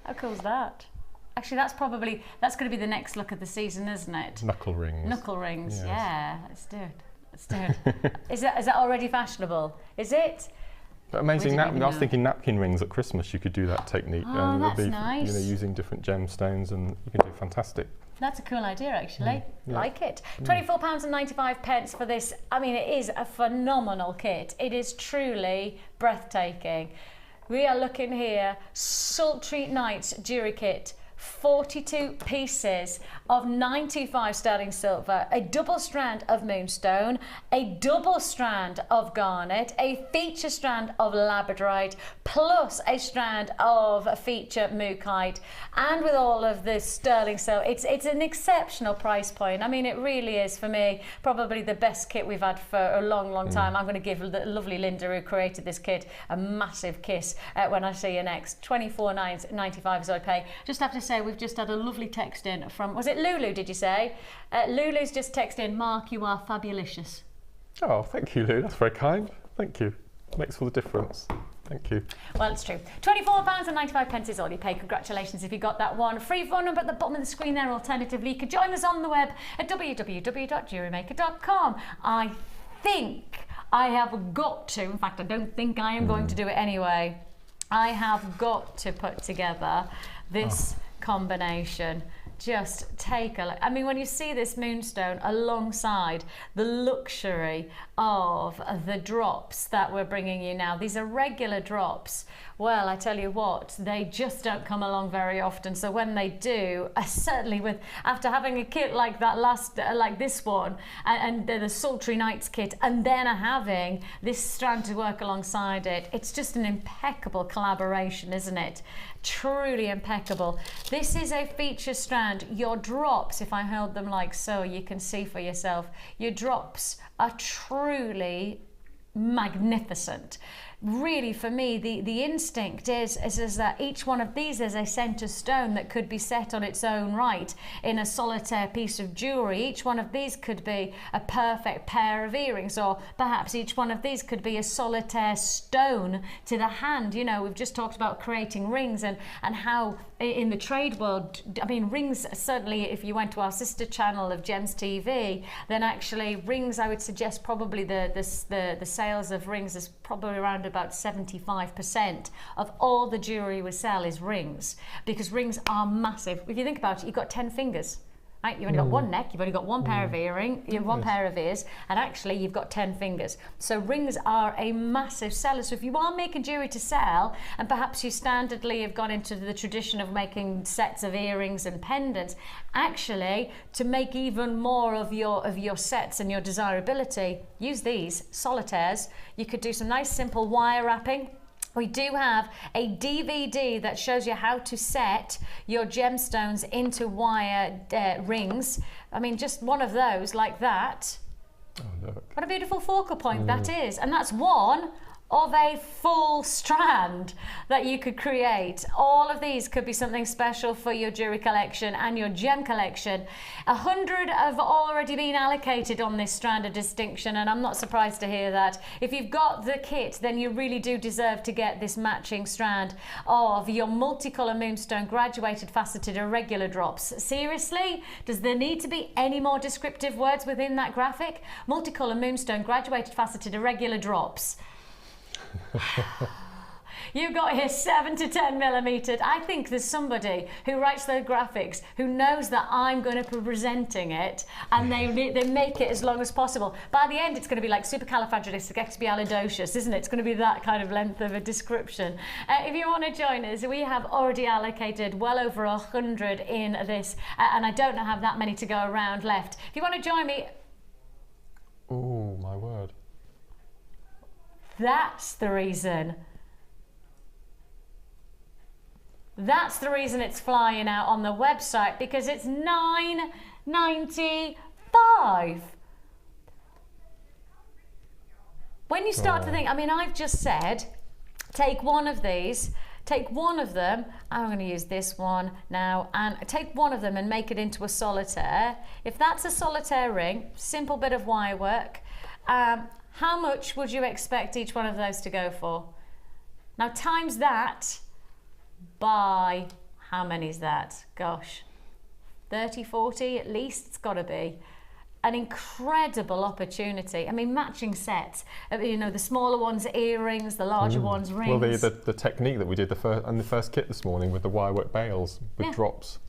How cool is that? Actually, that's going to be the next look of the season, isn't it? Knuckle rings. Knuckle rings, yes. Yeah. Let's do it. Let's do it. Is that already fashionable? Is it? But amazing. I was thinking napkin rings at Christmas. You could do that technique. Oh, and that's be, nice. Using different gemstones, and you can do fantastic. That's a cool idea, actually. Yeah. Like it. £24.95 for this. I mean, it is a phenomenal kit. It is truly breathtaking. We are looking here, Sultry Nights jewellery kit. 42 pieces of 925 sterling silver, a double strand of moonstone, a double strand of garnet, a feature strand of labradorite, plus a strand of feature mookaite, and with all of this sterling silver, it's an exceptional price point. I mean, it really is, for me, probably the best kit we've had for a long time. I'm going to give the lovely Linda who created this kit a massive kiss when I see you next. £24.95 is what I pay. Just have to say, we've just had a lovely text in from, was it Lulu, did you say? Lulu's just texted in, Mark, you are fabulicious. Oh, thank you, Lou. That's very kind. Thank you. Makes all the difference. Thank you. Well, it's true. £24.95 is all you pay. Congratulations if you got that one. Free phone number at the bottom of the screen there. Alternatively, you could join us on the web at www.JewelleryMaker.com. I think I have got to, in fact, I don't think I am going to do it anyway. I have got to put together this combination. just take a look. I mean, when you see this moonstone alongside the luxury of the drops that we're bringing you now, these are regular drops. Well, I tell you what, they just don't come along very often. So when they do, certainly after having a kit like that like this one, and the Sultry Nights kit, and then having this strand to work alongside it, it's just an impeccable collaboration, isn't it? Truly impeccable. This is a feature strand. Your drops, if I hold them like so, you can see for yourself, your drops are truly magnificent. Really, for me, the instinct is that each one of these is a center stone that could be set on its own right in a solitaire piece of jewelry. Each one of these could be a perfect pair of earrings, or perhaps each one of these could be a solitaire stone to the hand. You know, we've just talked about creating rings and how in the trade world, I mean, rings, certainly if you went to our sister channel of Gems TV, then actually rings, I would suggest probably the sales of rings is probably around about 75% of all the jewelry we sell is rings, because rings are massive. If you think about it, you've got 10 fingers. Right, you've only got one neck, you've only got one pair of one pair of ears, and actually you've got 10 fingers. So rings are a massive seller. So if you are making jewelry to sell, and perhaps you standardly have gone into the tradition of making sets of earrings and pendants, actually to make even more of your sets and your desirability, use these solitaires. You could do some nice simple wire wrapping. We do have a DVD that shows you how to set your gemstones into wire rings. I mean, just one of those like that. Oh, look. What a beautiful focal point that is. And that's one of a full strand that you could create. All of these could be something special for your jewelry collection and your gem collection. 100 have already been allocated on this strand of distinction, and I'm not surprised to hear that. If you've got the kit, then you really do deserve to get this matching strand of your multicolour moonstone graduated faceted irregular drops. Seriously? Does there need to be any more descriptive words within that graphic? Multicolour moonstone graduated faceted irregular drops. You've got here 7 to 10 millimetered. I think there's somebody who writes those graphics who knows that I'm going to be presenting it, and they make it as long as possible. By the end, it's going to be like supercalifragilisticexpialidocious, isn't it? It's going to be that kind of length of a description. If you want to join us, we have already allocated well over 100 in this, and I don't have that many to go around left. If you want to join me... Oh, my word. That's the reason. That's the reason it's flying out on the website, because it's $9.95. When you start to think, I mean, I've just said, take one of these, take one of them, I'm going to use this one now, and take one of them and make it into a solitaire. If that's a solitaire ring, simple bit of wire work, how much would you expect each one of those to go for? Now times that by, how many is that? Gosh, 30, 40 at least, it's got to be. An incredible opportunity. I mean, matching sets, you know, the smaller ones earrings, the larger ones rings. Well, the technique that we did on the first kit this morning with the wirework bails with drops.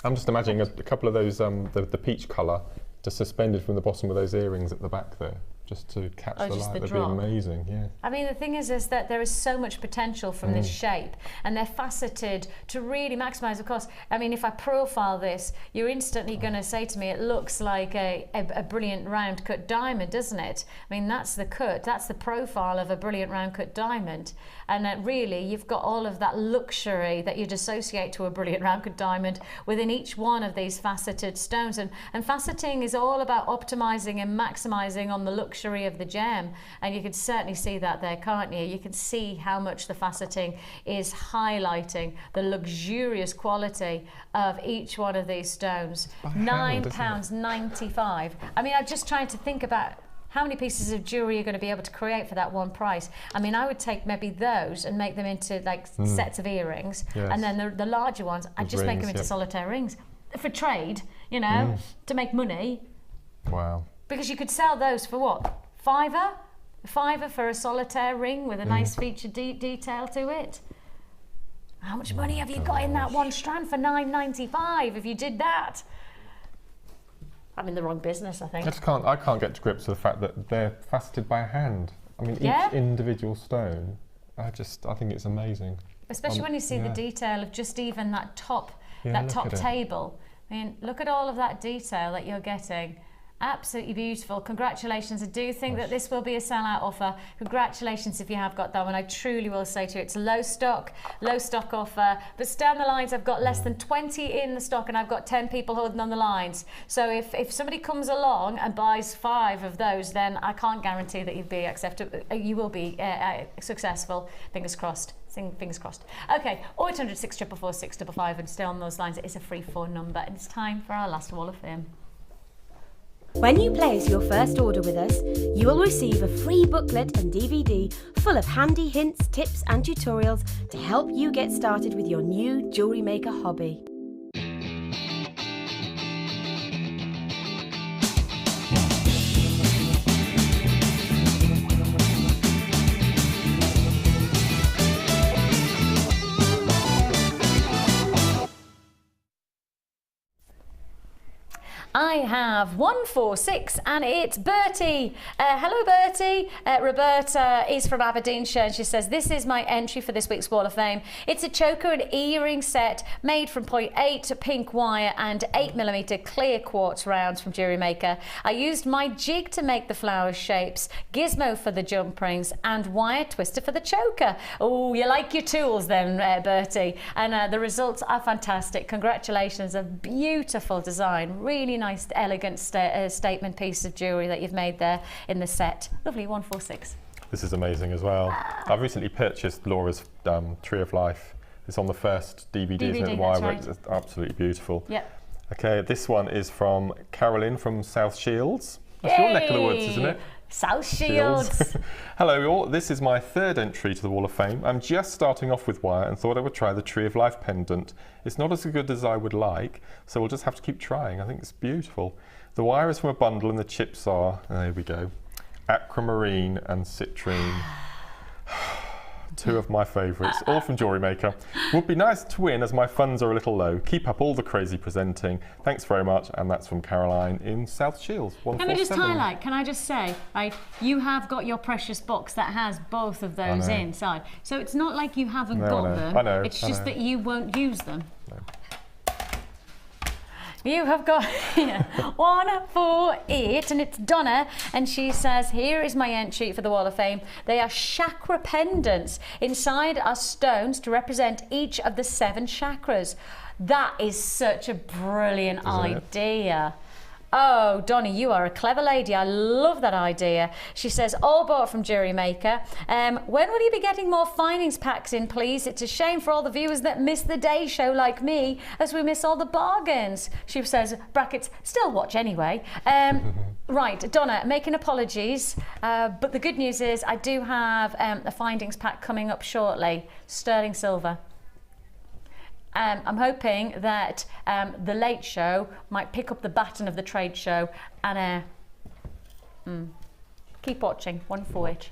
I'm just imagining a couple of those, the peach colour, just suspended from the bottom of those earrings at the back there, just to catch the light. That'd be amazing, yeah. I mean, the thing is that there is so much potential from this shape, and they're faceted to really maximise, of course. I mean, if I profile this, you're instantly going to say to me, it looks like a brilliant round cut diamond, doesn't it? I mean, that's the cut, that's the profile of a brilliant round cut diamond. And really, you've got all of that luxury that you'd associate to a brilliant round cut diamond within each one of these faceted stones. And faceting is all about optimising and maximising on the luxury of the gem. And you can certainly see that there, can't you? You can see how much the faceting is highlighting the luxurious quality of each one of these stones. £9.95. I mean, I'm just trying to think about how many pieces of jewellery you're going to be able to create for that one price. I mean, I would take maybe those and make them into like sets of earrings, and then the larger ones, I'd just make them into solitaire rings for trade, you know, to make money. Wow. Because you could sell those for what? £5? £5 for a solitaire ring with a nice featured detail to it. How much money have you got in that one strand for $9.95 if you did that? I'm in the wrong business, I think. I can't get to grips with the fact that they're faceted by hand. I mean, each individual stone, I think it's amazing. Especially when you see the detail of just even that top table. I mean, look at all of that detail that you're getting. Absolutely beautiful. Congratulations. I do think that this will be a sellout offer. Congratulations if you have got that one. I truly will say to you, it's a low stock offer. But down the lines, I've got less than 20 in the stock and I've got 10 people holding on the lines. So if somebody comes along and buys 5 of those, then I can't guarantee that you'll be you will be successful. Fingers crossed. Fingers crossed. Okay, 0800 644 655 and stay on those lines. It is a free phone number and it's time for our last Wall of Fame. When you place your first order with us, you will receive a free booklet and DVD full of handy hints, tips and tutorials to help you get started with your new jewellery maker hobby. I have 146 and it's Bertie. Hello Bertie. Roberta is from Aberdeenshire and she says, this is my entry for this week's Wall of Fame. It's a choker and earring set made from 0.8 pink wire and 8mm clear quartz rounds from Jewellery Maker. I used my jig to make the flower shapes, gizmo for the jump rings and wire twister for the choker. Oh, you like your tools then, Bertie. And the results are fantastic. Congratulations, a beautiful design. Really nice, elegant statement piece of jewellery that you've made there in the set. Lovely, 146. This is amazing as well. I've recently purchased Laura's Tree of Life. It's on the first DVD, isn't it? Wire work. It's absolutely beautiful. Yep. Okay, this one is from Carolyn from South Shields. That's your neck of the woods, isn't it? South Shields. Hello all, this is my third entry to the Wall of Fame. I'm just starting off with wire and thought I would try the Tree of Life pendant. It's not as good as I would like, so we'll just have to keep trying. I think it's beautiful. The wire is from a bundle and the chips are, there we go, aquamarine and citrine. Two of my favourites, all from Jewellery Maker. Would be nice to win as my funds are a little low. Keep up all the crazy presenting. Thanks very much. And that's from Caroline in South Shields. Can I just highlight, can I just say, right, you have got your precious box that has both of those inside. So it's not like you haven't got them. I know. It's just that you won't use them. No. You have got 148 and it's Donna and she says, here is my entry for the Wall of Fame. They are chakra pendants. Inside are stones to represent each of the 7 chakras. That is such a brilliant idea. Oh, Donnie, you are a clever lady. I love that idea. She says, all bought from Jewellery Maker. When will you be getting more findings packs in, please? It's a shame for all the viewers that miss the day show like me, as we miss all the bargains. She says, brackets, still watch anyway. Right, Donna, making apologies, but the good news is I do have a findings pack coming up shortly, sterling silver. I'm hoping that the late show might pick up the baton of the trade show and keep watching. 148.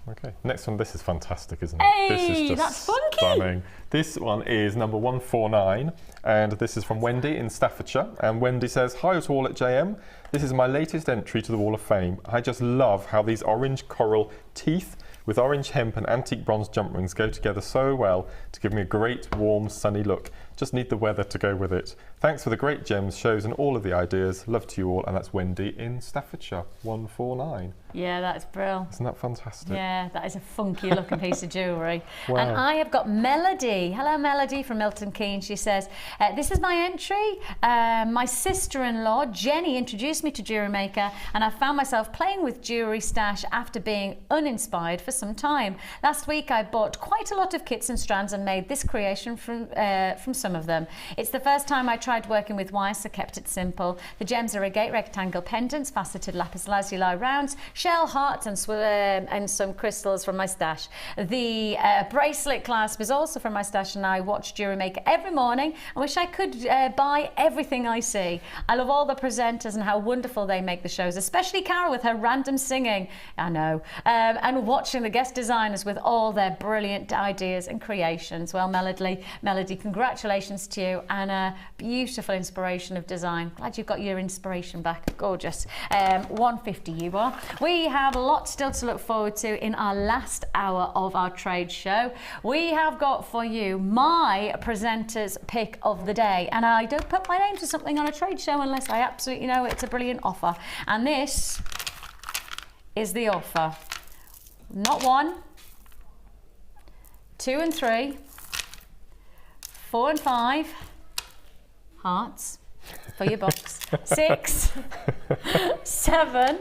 Okay. Next one, this is fantastic, isn't it? Hey, this is just that's funky. Stunning. This one is number 149 and this is from Wendy in Staffordshire. And Wendy says, hi to all at JM. This is my latest entry to the Wall of Fame. I just love how these orange coral teeth with orange hemp and antique bronze jump rings go together so well to give me a great, warm, sunny look. Just need the weather to go with it. Thanks for the great gems, shows and all of the ideas. Love to you all. And that's Wendy in Staffordshire, 149. Yeah, that's brilliant. Isn't that fantastic? Yeah, that is a funky looking piece of jewellery. Wow. And I have got Melody. Hello, Melody from Milton Keynes. She says, this is my entry. My sister-in-law, Jenny, introduced me to Jewellery Maker and I found myself playing with jewellery stash after being uninspired for some time. Last week I bought quite a lot of kits and strands and made this creation from some of them. It's the first time I tried tried working with wire, so kept it simple. The gems are agate rectangle pendants, faceted lapis lazuli rounds, shell hearts, and some crystals from my stash. The bracelet clasp is also from my stash, and I watch Jewellery Maker every morning. I wish I could buy everything I see. I love all the presenters and how wonderful they make the shows, especially Carol with her random singing. I know. And watching the guest designers with all their brilliant ideas and creations. Well, Melody, congratulations to you, and a beautiful inspiration of design. Glad you got your inspiration back. Gorgeous. 150 you are. We have lots still to look forward to in our last hour of our trade show. We have got for you my presenter's pick of the day, and I don't put my name to something on a trade show unless I absolutely know it's a brilliant offer, and this is the offer. Not 1, 2 and 3, 4 and 5 hearts for your box, 6, 7,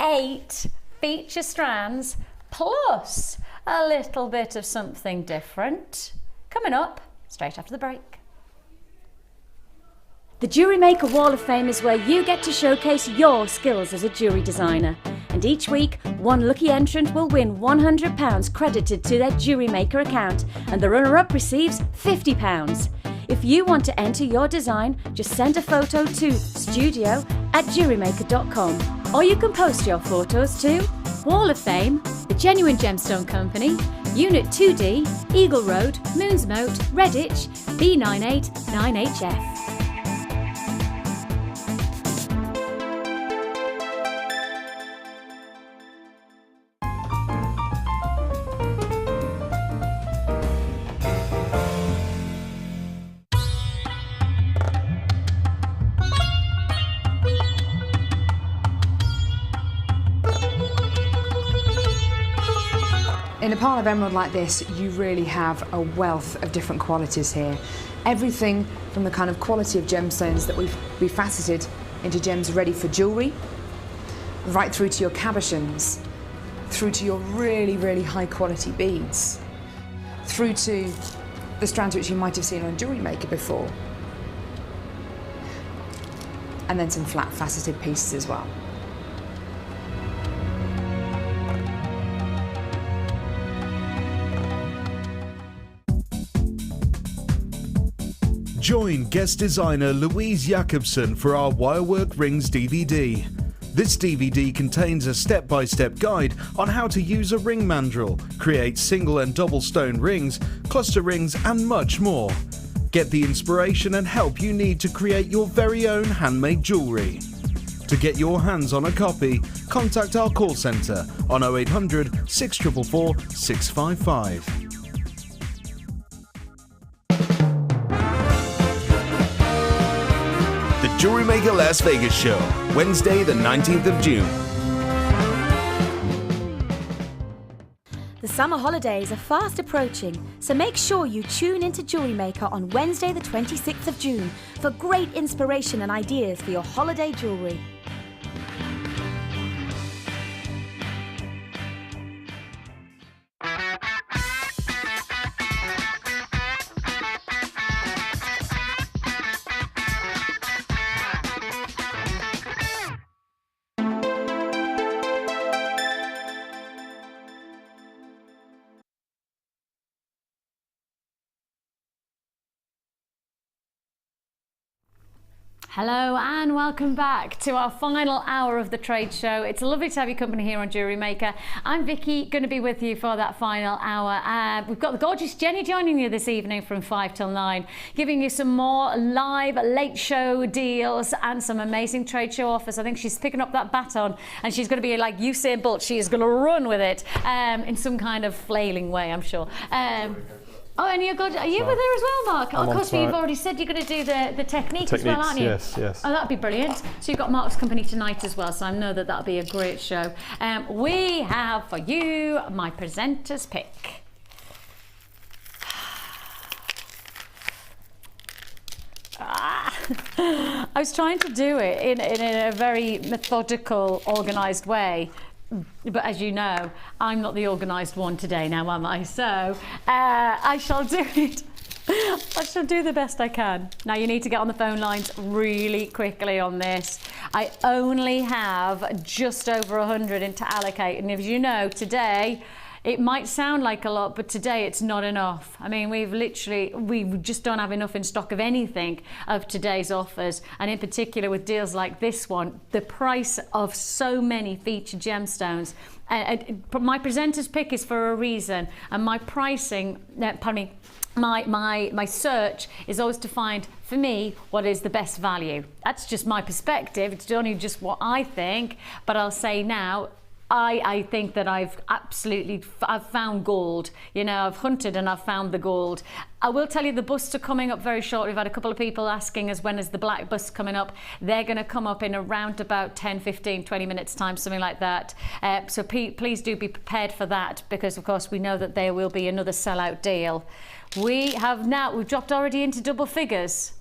8 feature strands, plus a little bit of something different coming up straight after the break. The Jewellery Maker Wall of Fame is where you get to showcase your skills as a jewellery designer. And each week, one lucky entrant will win £100 credited to their Jewellery Maker account, and the runner-up receives £50. If you want to enter your design, just send a photo to studio@jewellerymaker.com, or you can post your photos to Wall of Fame, The Genuine Gemstone Company, Unit 2D, Eagle Road, Moonsmote, Redditch, B989HF. In a pile of emerald like this, you really have a wealth of different qualities here. Everything from the kind of quality of gemstones that we've faceted into gems ready for jewellery, right through to your cabochons, through to your really, really high quality beads, through to the strands which you might have seen on Jewellery Maker before, and then some flat faceted pieces as well. Join guest designer Louise Jacobson for our Wirework Rings DVD. This DVD contains a step-by-step guide on how to use a ring mandrel, create single and double stone rings, cluster rings and much more. Get the inspiration and help you need to create your very own handmade jewellery. To get your hands on a copy, contact our call centre on 0800 644 655. Jewellery Maker Las Vegas show, Wednesday the 19th of June. The summer holidays are fast approaching, so make sure you tune into Jewellery Maker on Wednesday the 26th of June for great inspiration and ideas for your holiday jewellery. Hello and welcome back to our final hour of the trade show. It's lovely to have your company here on Jewellery Maker. I'm Vicki, going to be with you for that final hour. We've got the gorgeous Jenny joining you this evening from 5 till 9, giving you some more live late show deals and some amazing trade show offers. I think she's picking up that baton and she's going to be like Usain Bolt. She is going to run with it in some kind of flailing way, I'm sure. Oh, and you're good. Are you with her as well, Mark? Of course, you've already said you're going to do the technique as well, aren't you? Yes, yes. Oh, that'd be brilliant. So you've got Mark's company tonight as well, so I know that that'll be a great show. We have for you my presenter's pick. I was trying to do it in a very methodical, organised way. But as you know, I'm not the organised one today now, am I? So I shall do it I shall do the best I can. Now you need to get on the phone lines really quickly on this. I only have just over 100 to allocate, and as you know, today, it might sound like a lot, but today it's not enough. I mean, we just don't have enough in stock of anything of today's offers. And in particular with deals like this one, the price of so many featured gemstones. My presenter's pick is for a reason. And my pricing, pardon me, my search is always to find, for me, what is the best value. That's just my perspective. It's only just what I think, but I'll say now, I think that I've found gold. You know, I've hunted and I've found the gold. I will tell you the busts are coming up very shortly. We've had a couple of people asking us when is the black bust coming up. They're going to come up in around about 10, 15, 20 minutes time, something like that. So please do be prepared for that, because of course we know that there will be another sellout deal. We've dropped already into double figures.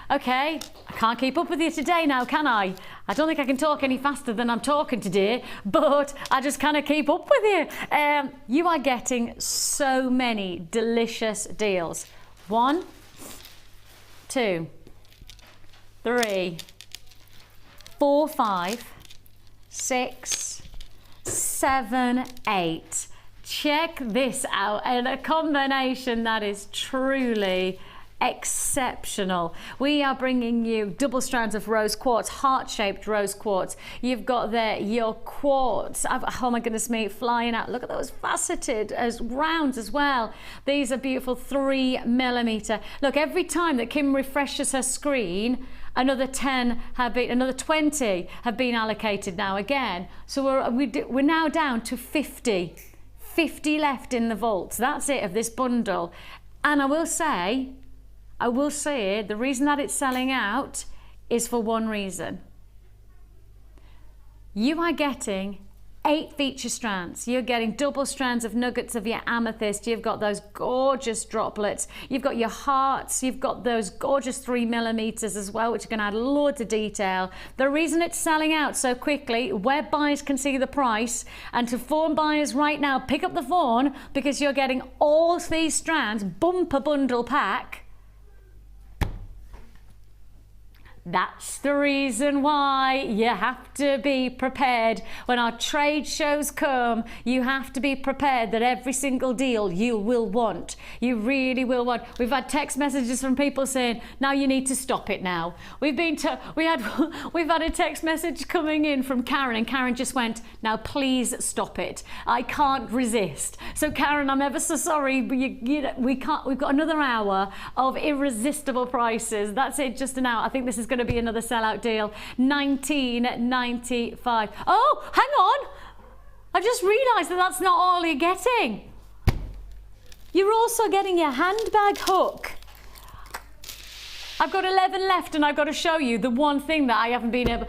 Okay, I can't keep up with you today now, can I? I don't think I can talk any faster than I'm talking today, but I just kind of keep up with you. You are getting so many delicious deals. 1, 2, 3, 4, 5, 6, 7, 8. Check this out, and a combination that is truly exceptional. We are bringing you double strands of rose quartz, heart-shaped rose quartz. You've got there your quartz. Oh my goodness me, flying out. Look at those faceted as rounds as well. These are beautiful 3mm. Look, every time that Kim refreshes her screen, another 20 have been allocated now again. So we're now down to 50 left in the vaults. That's it of this bundle. And I will say the reason that it's selling out is for one reason. You are getting 8 feature strands. You're getting double strands of nuggets of your amethyst. You've got those gorgeous droplets. You've got your hearts. You've got those gorgeous 3mm as well, which are going to add loads of detail. The reason it's selling out so quickly, where buyers can see the price, and to phone buyers right now, pick up the phone, because you're getting all these strands, bumper bundle pack. That's the reason why you have to be prepared. When our trade shows come, you have to be prepared that every single deal you will want. You really will want. We've had text messages from people saying, now you need to stop it now. we've had a text message coming in from Karen, and Karen just went, now please stop it. I can't resist. So Karen, I'm ever so sorry, but we've got another hour of irresistible prices. That's it, just an hour. I think this is going to be another sellout deal. $19.95. Oh, hang on, I just realized that that's not all you're getting. You're also getting your handbag hook. I've got 11 left, and I've got to show you the one thing that I haven't been able.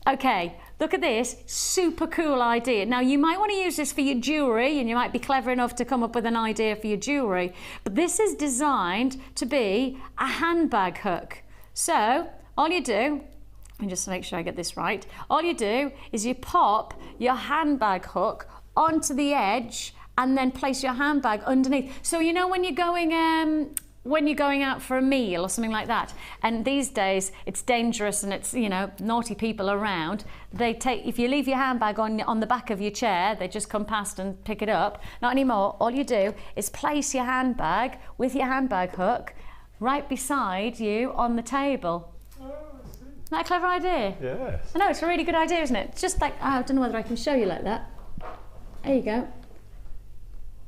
Okay, look at this, super cool idea. Now you might want to use this for your jewellery, and you might be clever enough to come up with an idea for your jewellery, but this is designed to be a handbag hook. So all you do, and just to make sure I get this right, all you do is you pop your handbag hook onto the edge and then place your handbag underneath. So you know when you're going out for a meal or something like that, and these days it's dangerous and it's, you know, naughty people around, if you leave your handbag on the back of your chair, they just come past and pick it up. Not anymore. All you do is place your handbag with your handbag hook right beside you on the table. Oh, isn't that a clever idea? Yes. I know, it's a really good idea, isn't it? It's just like, I don't know whether I can show you like that. There you go. I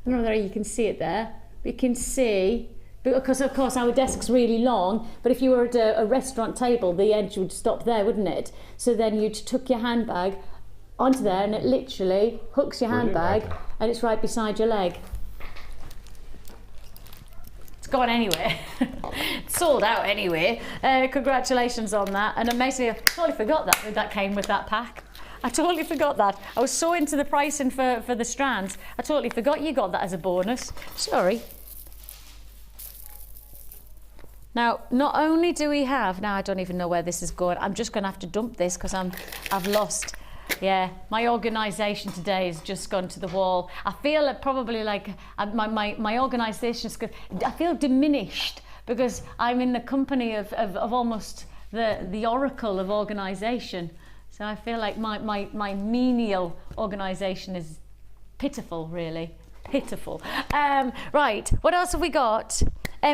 don't know whether you can see it there, but you can see, because of course our desk's really long, but if you were at a restaurant table, the edge would stop there, wouldn't it? So then you'd tuck your handbag onto there, and it literally hooks your handbag, and it's right beside your leg. It's gone anyway. It's sold out anyway. Congratulations on that. And amazingly, I totally forgot that came with that pack. I totally forgot that. I was so into the pricing for the strands, I totally forgot you got that as a bonus. Sorry. Now, not only do we have, now I don't even know where this is going. I'm just going to have to dump this because I've lost. Yeah, my organisation today has just gone to the wall. I feel probably like my organisation's, I feel diminished because I'm in the company of almost the oracle of organisation. So I feel like my menial organisation is pitiful, really. Pitiful. Right, what else have we got?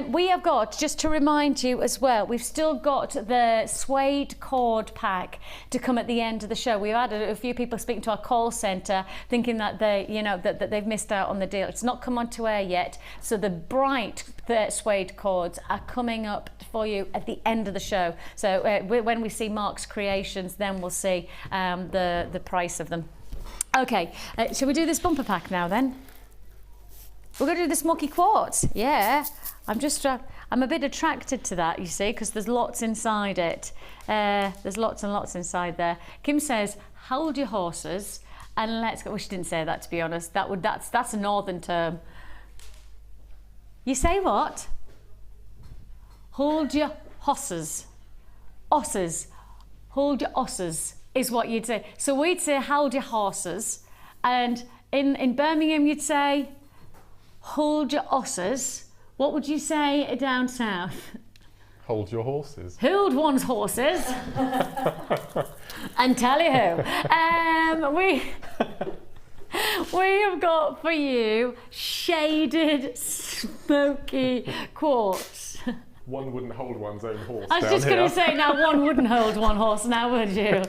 We have got, just to remind you as well, we've still got the suede cord pack to come at the end of the show. We've had a few people speaking to our call centre thinking that they, that they've missed out on the deal. It's not come onto air yet, so the bright suede cords are coming up for you at the end of the show. So when we see Mark's creations, then we'll see the price of them. Okay, shall we do this bumper pack now then? We're going to do the smoky quartz. Yeah, I'm a bit attracted to that, you see, because there's lots inside it. There's lots and lots inside there. Kim says, hold your horses and let's go. Well, she didn't say that, to be honest. That's a northern term. You say what? Hold your horses. Osses. Hold your osses is what you'd say. So we'd say hold your horses, and in Birmingham you'd say hold your osses. What would you say down south? Hold your horses. Hold one's horses. And tell you who. We have got for you shaded smoky quartz. One wouldn't hold one's own horse. I was just going to say, now one wouldn't hold one horse, now would you?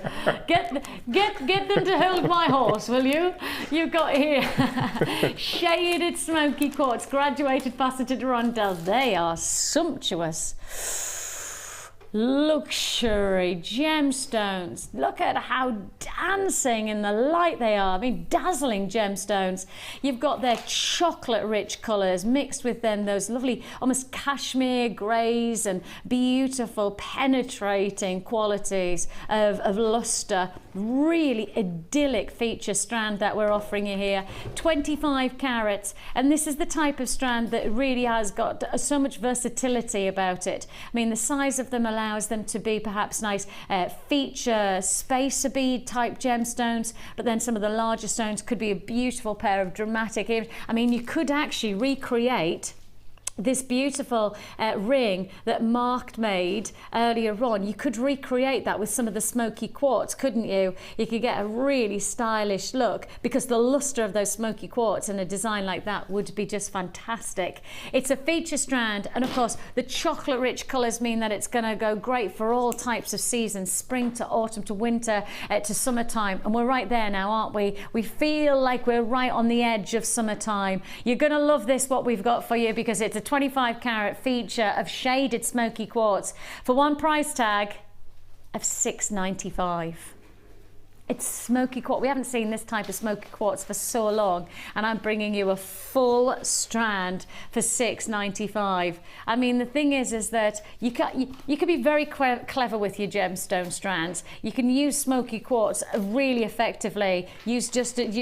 Get them to hold my horse, will you? You've got here shaded smoky quartz, graduated faceted rondelles. They are sumptuous. Luxury gemstones. Look at how dancing in the light they are. I mean, dazzling gemstones. You've got their chocolate rich colours mixed with then those lovely almost cashmere greys and beautiful penetrating qualities of lustre. Really idyllic feature strand that we're offering you here. 25 carats, and this is the type of strand that really has got so much versatility about it. I mean, the size of them allows them to be perhaps nice feature spacer bead type gemstones, but then some of the larger stones could be a beautiful pair of dramatic earrings. I mean, you could actually recreate this beautiful ring that Mark made earlier on. You could recreate that with some of the smoky quartz, couldn't you? You could get a really stylish look because the luster of those smoky quartz in a design like that would be just fantastic. It's a feature strand, and of course the chocolate rich colours mean that it's going to go great for all types of seasons, spring to autumn to winter to summertime, and we're right there now, aren't we? We feel like we're right on the edge of summertime. You're going to love this, what we've got for you, because it's a 25 carat feature of shaded smoky quartz for one price tag of $6.95. It's smoky quartz. We haven't seen this type of smoky quartz for so long, and I'm bringing you a full strand for $6.95. I mean, the thing is that you can be very clever with your gemstone strands. You can use smoky quartz really effectively. Use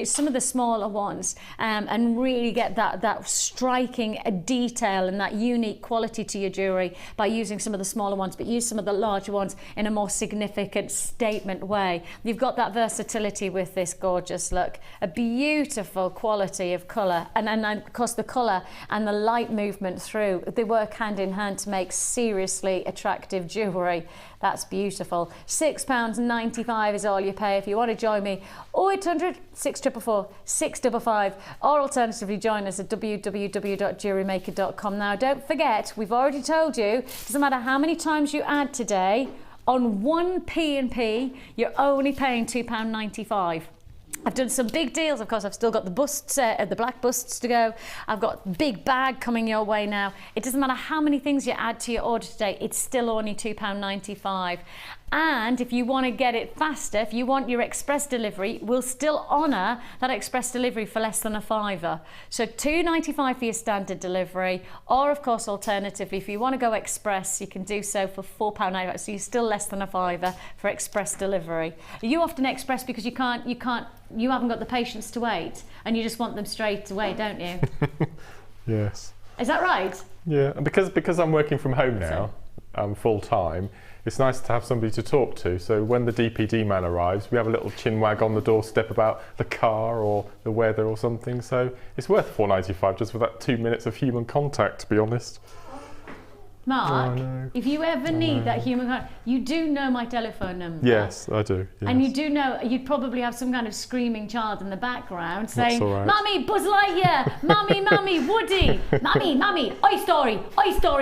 some of the smaller ones and really get that striking detail and that unique quality to your jewellery by using some of the smaller ones, but use some of the larger ones in a more significant statement way. You've got that versatility with this gorgeous look, a beautiful quality of colour, and of course the colour and the light movement through, they work hand in hand to make seriously attractive jewellery. That's beautiful. £6.95 is all you pay. If you want to join me, 0800 644 655, or alternatively join us at www.jewellerymaker.com. Now don't forget, we've already told you, it doesn't matter how many times you add today, on one P&P, you're only paying £2.95. I've done some big deals. Of course, I've still got the busts, the black busts to go. I've got big bag coming your way now. It doesn't matter how many things you add to your order today, it's still only £2.95. And if you want to get it faster, if you want your express delivery, we'll still honour that express delivery for less than a £5. So £2.95 for your standard delivery, or of course alternatively, if you want to go express, you can do so for £4.95. So you're still less than a £5 for express delivery. You often express because you haven't got the patience to wait, and you just want them straight away, don't you? Yes. Is that right? Yeah, and because I'm working from home now, full time, it's nice to have somebody to talk to. So when the DPD man arrives, we have a little chin wag on the doorstep about the car or the weather or something. So it's worth £4.95 just for that 2 minutes of human contact, to be honest. Mark, Oh, no. if you ever need that human contact, you do know my telephone number. Yes, I do. Yes. And you do know, you'd probably have some kind of screaming child in the background saying, all right. Mummy, Buzz Lightyear, Mummy, Mummy, Woody, Mummy, Mummy, Oi Story,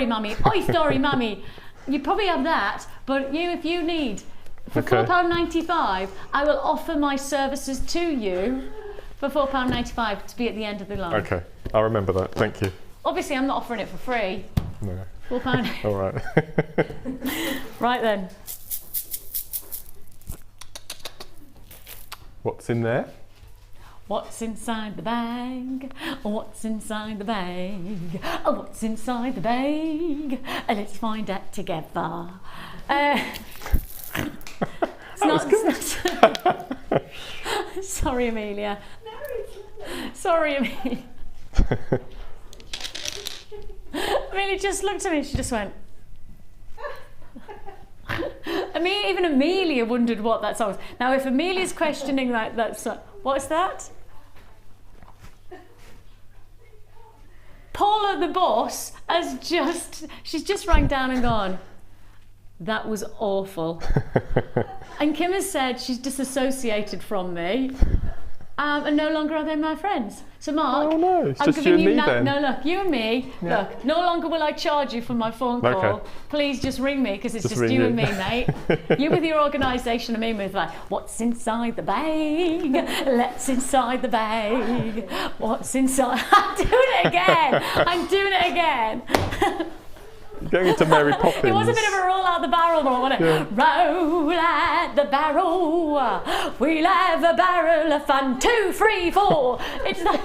Mummy, Oi Story, Mummy. You probably have that, but if you need, for £4.95, I will offer my services to you for £4.95 to be at the end of the line. Okay, I'll remember that. Thank you. Obviously, I'm not offering it for free. No. £4. All right. Right then. What's in there? What's inside the bag? What's inside the bag? What's inside the bag? Let's find out together. It's not. Sorry, Amelia. Sorry, Amelia. Amelia just looked at me. She just went. I mean, even Amelia wondered what that song was. Now, if Amelia's questioning that song, what's that? Paula, the boss, she's just rang down and gone, that was awful. And Kim has said she's disassociated from me, and no longer are they my friends. So Mark, Oh no, it's I'm just you giving and me you then. no, look, you and me. Yeah. Look, no longer will I charge you for my phone call. Okay. Please just ring me because it's Just just ring you you. and me, mate. You with your organisation and me with like, what's inside the bag? Let's inside the bag. What's inside? I'm doing it again. I'm doing it again. You're going into Mary Poppins. It was a bit of a roll out the barrel, though, wasn't it? Yeah. Roll out the barrel. We'll have a barrel of fun. 2, 3, 4. It's like.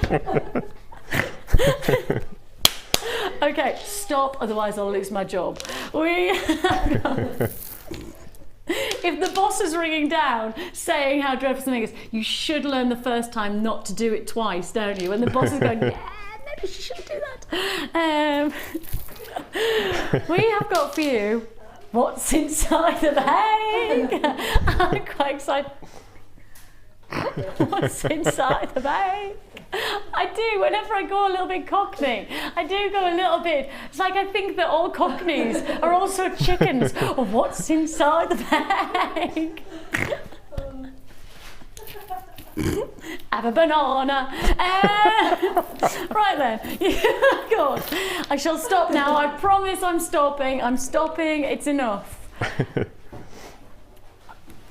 Okay, stop, otherwise I'll lose my job. If the boss is ringing down saying how dreadful something is, you should learn the first time not to do it twice, don't you? When the boss is going, yeah, maybe you shouldn't do that. We have got for you what's inside the bag. I'm quite excited. What's inside the bag? I do, whenever I go a little bit Cockney, I do go a little bit. It's like I think that all Cockneys are also chickens. What's inside the bag? Have a banana. Right then. God. I shall stop now. I promise I'm stopping. I'm stopping. It's enough.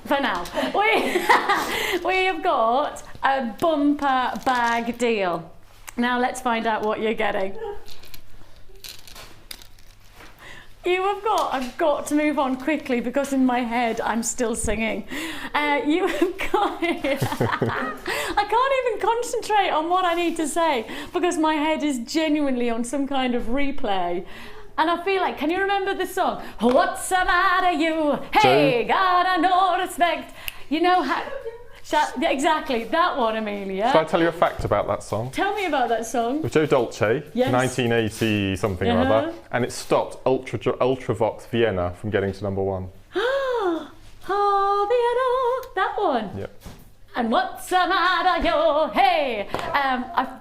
For now. We have got a bumper bag deal. Now let's find out what you're getting. I've got to move on quickly because in my head I'm still singing. You have got I can't even concentrate on what I need to say because my head is genuinely on some kind of replay. And I feel like, can you remember the song? What's the matter, you? Hey, gotta no respect. You know how... Exactly, that one, Amelia. Shall I tell you a fact about that song? Tell me about that song. With Joe Dolce, Yes. 1980 something or other, and it stopped Ultravox Vienna from getting to #1. Oh, Vienna, that one. Yep. And what's the matter, yo? Hey,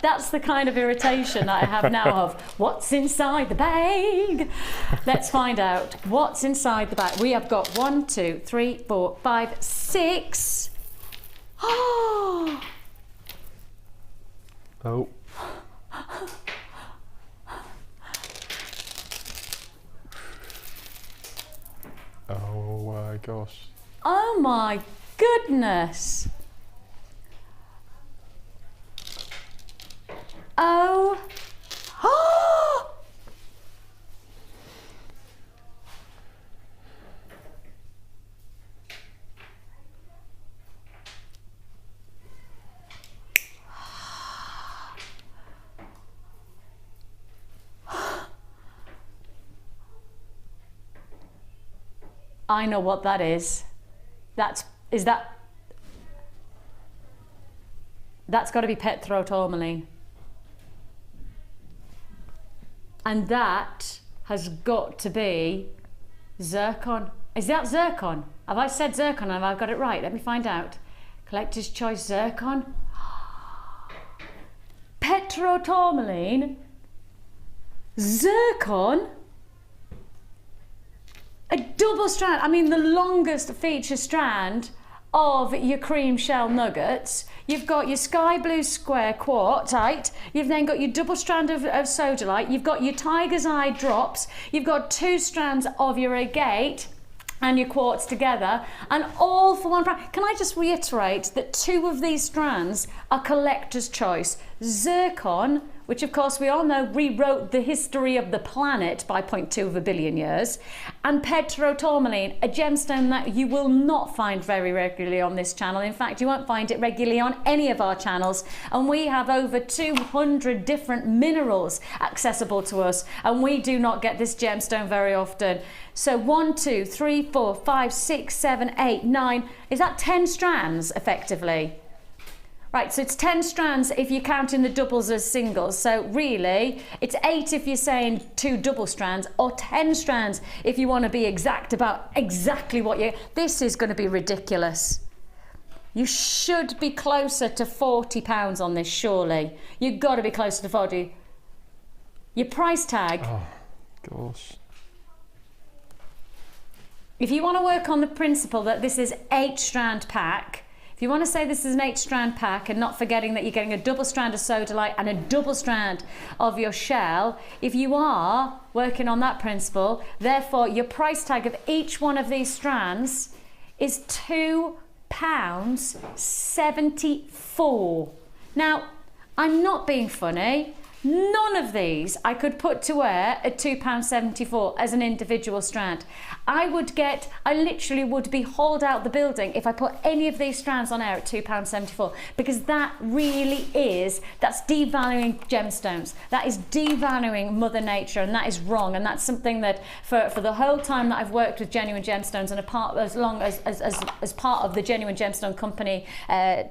that's the kind of irritation I have now of what's inside the bag. Let's find out what's inside the bag. We have got 1, 2, 3, 4, 5, 6. Oh. Oh. Oh my gosh. Oh my goodness. Oh. Oh. I know what that is. That's got to be pet throat tourmaline. And that has got to be zircon. Is that zircon? Have I said zircon? Have I got it right? Let me find out. Collector's choice zircon. Petrotourmaline. Zircon. A double strand. I mean, the longest feature strand of your cream shell nuggets. You've got your sky blue square quartzite. You've then got your double strand of sodalite. You've got your tiger's eye drops. You've got 2 strands of your agate and your quartz together, and all for £1. Can I just reiterate that 2 of these strands are collector's choice. Zircon, which of course we all know rewrote the history of the planet by 0.2 billion years, and petrotourmaline, a gemstone that you will not find very regularly on this channel. In fact, you won't find it regularly on any of our channels, and we have over 200 different minerals accessible to us, and we do not get this gemstone very often. So 1, 2, 3, 4, 5, 6, 7, 8, 9, is that 10 strands effectively? Right, so it's 10 strands if you're counting the doubles as singles. So really, it's 8 if you're saying 2 double strands, or 10 strands if you want to be exact about exactly what you... This is going to be ridiculous. You should be closer to £40 on this, surely. You've got to be closer to 40. Your price tag... Oh, gosh. If you want to work on the principle that this is 8-strand pack, if you want to say this is an 8-strand pack and not forgetting that you're getting a double strand of sodalite and a double strand of your shell, if you are working on that principle, therefore your price tag of each one of these strands is £2.74. Now, I'm not being funny. None of these I could put to wear at £2.74 as an individual strand. I literally would be hauled out the building if I put any of these strands on air at £2.74, because that really is, that's devaluing gemstones. That is devaluing Mother Nature, and that is wrong. And that's something that for the whole time that I've worked with Genuine Gemstones, and as long as part of the Genuine Gemstone Company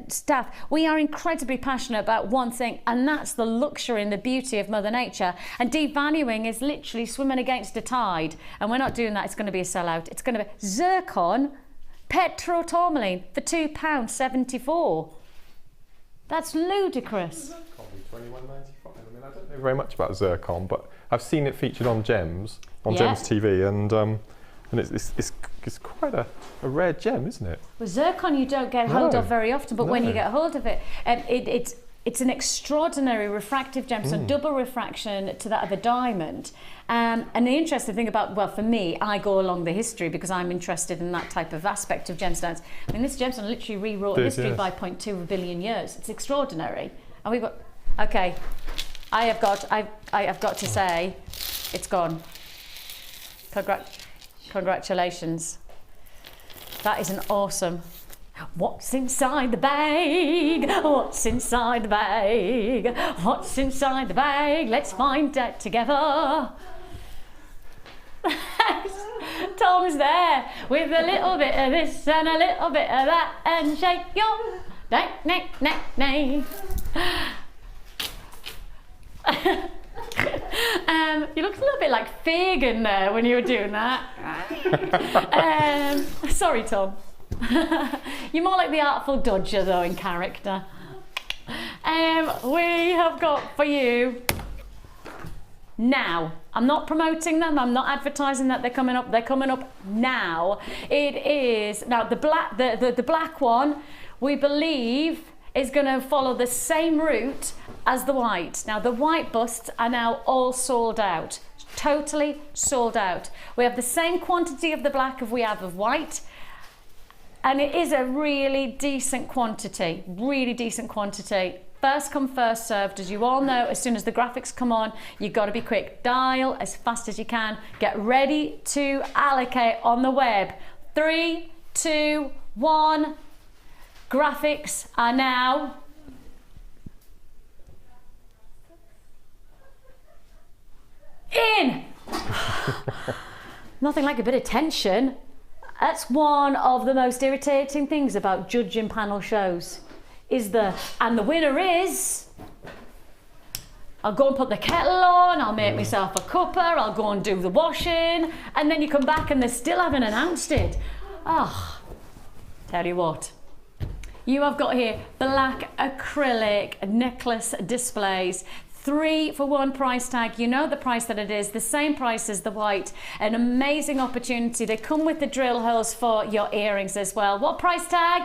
staff, we are incredibly passionate about one thing, and that's the luxury and the beauty of Mother Nature. And devaluing is literally swimming against the tide, and we're not doing that. It's going to be a sellout. It's going to be zircon, petrotourmaline for £2.74. That's ludicrous. £21.95. I mean, I don't know very much about zircon, but I've seen it featured on Gems, on Gems TV, and it's quite a rare gem, isn't it? Well, zircon you don't get hold of very often, but when you get hold of it, it's an extraordinary refractive gemstone, double refraction to that of a diamond. And the interesting thing about, well, for me, I go along the history because I'm interested in that type of aspect of gemstones. I mean, this gemstone literally rewrote history by 0.2 billion years. It's extraordinary. And we've got, okay, I have got to say, it's gone. Congratulations. That is an awesome. What's inside the bag? What's inside the bag? What's inside the bag? Let's find out together. Tom's there with a little bit of this and a little bit of that, and shake your neck, neck, neck, neck. You looked a little bit like Fagin there when you were doing that. Sorry, Tom. You're more like the Artful Dodger, though, in character. We have got for you now. I'm not promoting them. I'm not advertising that they're coming up. They're coming up now. It is now the black one. We believe is going to follow the same route as the white. Now the white busts are now all sold out. Totally sold out. We have the same quantity of the black as we have of white. And it is a really decent quantity, First come, first served. As you all know, as soon as the graphics come on, you've got to be quick. Dial as fast as you can. Get ready to allocate on the web. 3, 2, 1. Graphics are now in. Nothing like a bit of tension. That's one of the most irritating things about judging panel shows, and the winner is I'll go and put the kettle on, I'll make myself a cuppa, I'll go and do the washing, and then you come back and they still haven't announced it. Oh, tell you what. You have got here black acrylic necklace displays. 3 for 1 price tag. You know the price that it is, the same price as the white. An amazing opportunity. They come with the drill holes for your earrings as well. What price tag?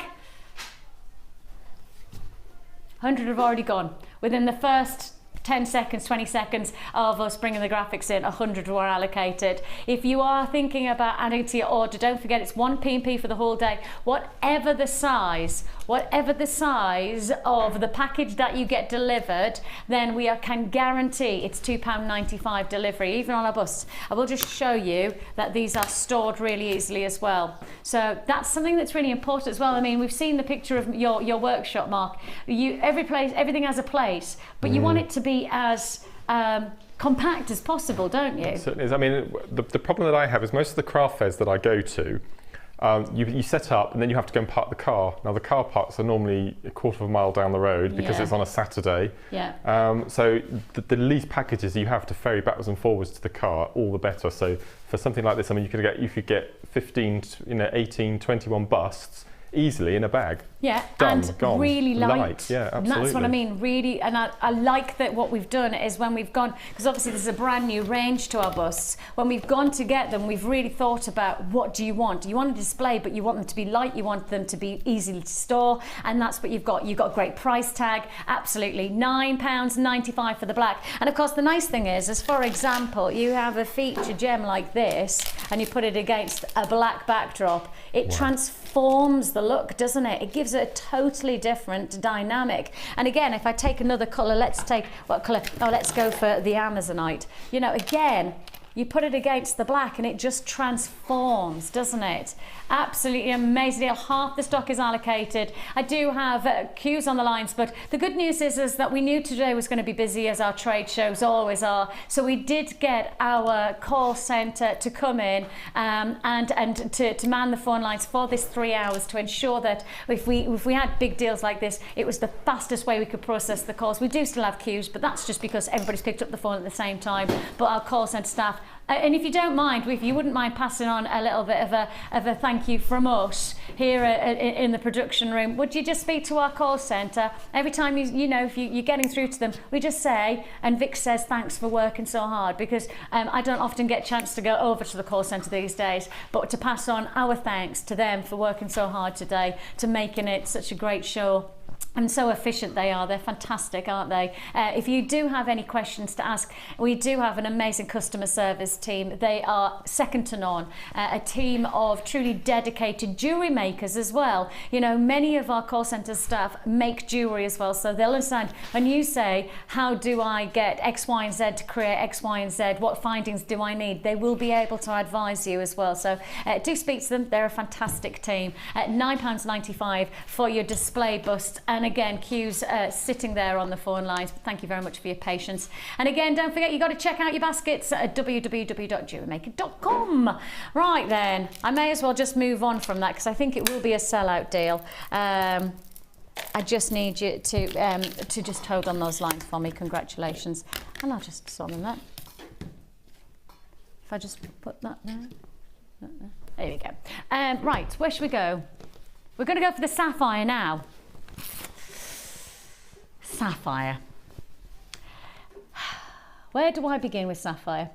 100 have already gone. Within the first 10 seconds, 20 seconds of us bringing the graphics in, 100 were allocated. If you are thinking about adding to your order, don't forget it's 1 P&P for the whole day. Whatever the size of the package that you get delivered, then we can guarantee it's £2.95 delivery, even on our bus. I will just show you that these are stored really easily as well. So that's something that's really important as well. I mean, we've seen the picture of your workshop, Mark. Everything has a place, but you want it to be as compact as possible, don't you? It certainly is. I mean, the problem that I have is most of the craft fairs that I go to, you set up and then you have to go and park the car. Now the car parks are normally a quarter of a mile down the road because it's on a Saturday. Yeah. So the least packages you have to ferry backwards and forwards to the car, all the better. So for something like this, I mean, you could get 15, 18, 21 busts easily in a bag. Yeah, done, and gone. Really light. Yeah, absolutely. And that's what I mean, really, and I like that what we've done is when we've gone, because obviously there's a brand new range to our busts, when we've gone to get them, we've really thought about what do you want? You want a display, but you want them to be light, you want them to be easy to store, and that's what you've got. You've got a great price tag, absolutely, £9.95 for the black. And of course, the nice thing is for example, you have a feature gem like this, and you put it against a black backdrop, it transforms the look, doesn't it? It gives it a totally different dynamic. And again, if I take another colour, let's take, what colour? Oh, let's go for the Amazonite. You know, again, you put it against the black and it just transforms, doesn't it? Absolutely amazing. Half the stock is allocated. I do have queues on the lines, but the good news is that we knew today was going to be busy, as our trade shows always are. So we did get our call centre to come in and to man the phone lines for this 3 hours to ensure that if we had big deals like this, it was the fastest way we could process the calls. We do still have queues, but that's just because everybody's picked up the phone at the same time. But our call centre staff, and if you don't mind, if you wouldn't mind passing on a little bit of a thank you from us here in the production room, would you just speak to our call centre? Every time if you're getting through to them, we just say, and Vic says thanks for working so hard, because I don't often get a chance to go over to the call centre these days, but to pass on our thanks to them for working so hard today, to making it such a great show. And so efficient they are. They're fantastic, aren't they? If you do have any questions to ask, we do have an amazing customer service team. They are second to none. A team of truly dedicated jewellery makers as well. You know, many of our call centre staff make jewellery as well, so they'll understand when you say, how do I get X, Y and Z to create X, Y and Z? What findings do I need? They will be able to advise you as well. So do speak to them. They're a fantastic team. At £9.95 for your display bust. And again, queues sitting there on the phone lines. Thank you very much for your patience. And again, don't forget, you've got to check out your baskets at www.JewelleryMaker.com. Right then, I may as well just move on from that because I think it will be a sellout deal. I just need you to just hold on those lines for me. Congratulations. And I'll just sort them there. If I just put that there. There we go. Right, where should we go? We're going to go for the sapphire now. Sapphire. Where do I begin with sapphire?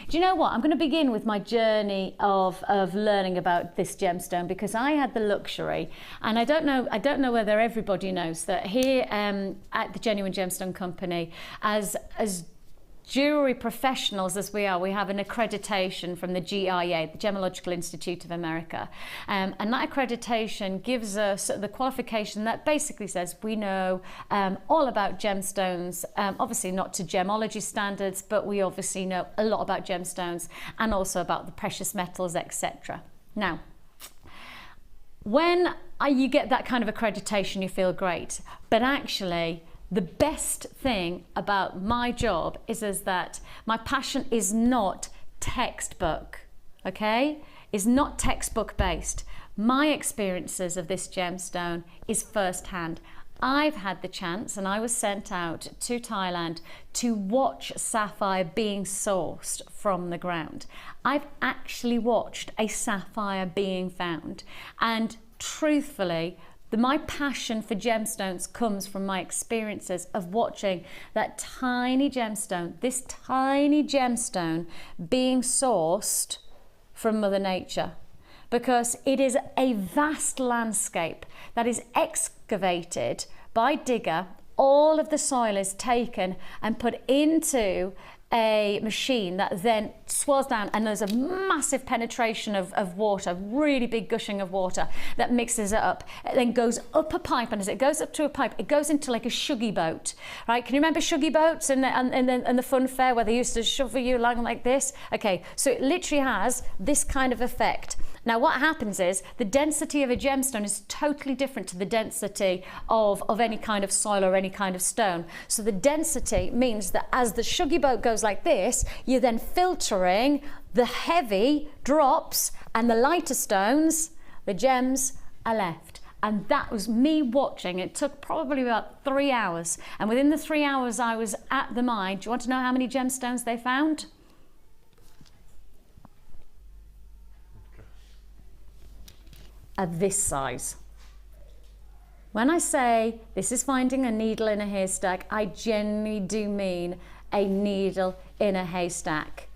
Do you know what? I'm going to begin with my journey of learning about this gemstone, because I had the luxury, and I don't know whether everybody knows that here at the Genuine Gemstone Company, as jewellery professionals as we are, we have an accreditation from the GIA, the Gemological Institute of America. And that accreditation gives us the qualification that basically says we know all about gemstones, obviously not to gemology standards, but we obviously know a lot about gemstones and also about the precious metals, etc. Now, when you get that kind of accreditation, you feel great, but actually, the best thing about my job is that my passion is not textbook, okay? Is not textbook based. My experiences of this gemstone is firsthand. I've had the chance, and I was sent out to Thailand to watch sapphire being sourced from the ground. I've actually watched a sapphire being found, and truthfully, my passion for gemstones comes from my experiences of watching that tiny gemstone, this tiny gemstone being sourced from Mother Nature, because it is a vast landscape that is excavated by digger. All of the soil is taken and put into a machine that then swirls down, and there's a massive penetration of water, really big gushing of water that mixes it up. It then goes up a pipe, and as it goes up to a pipe, it goes into like a shuggy boat, right? Can you remember shuggy boats and the fun fair where they used to shove you along like this? Okay, so it literally has this kind of effect. Now what happens is the density of a gemstone is totally different to the density of any kind of soil or any kind of stone. So the density means that as the shuggy boat goes like this, you're then filtering the heavy drops, and the lighter stones, the gems, are left. And that was me watching. It took probably about 3 hours. And within the 3 hours I was at the mine, do you want to know how many gemstones they found? Of this size. When I say this is finding a needle in a haystack, I genuinely do mean a needle in a haystack.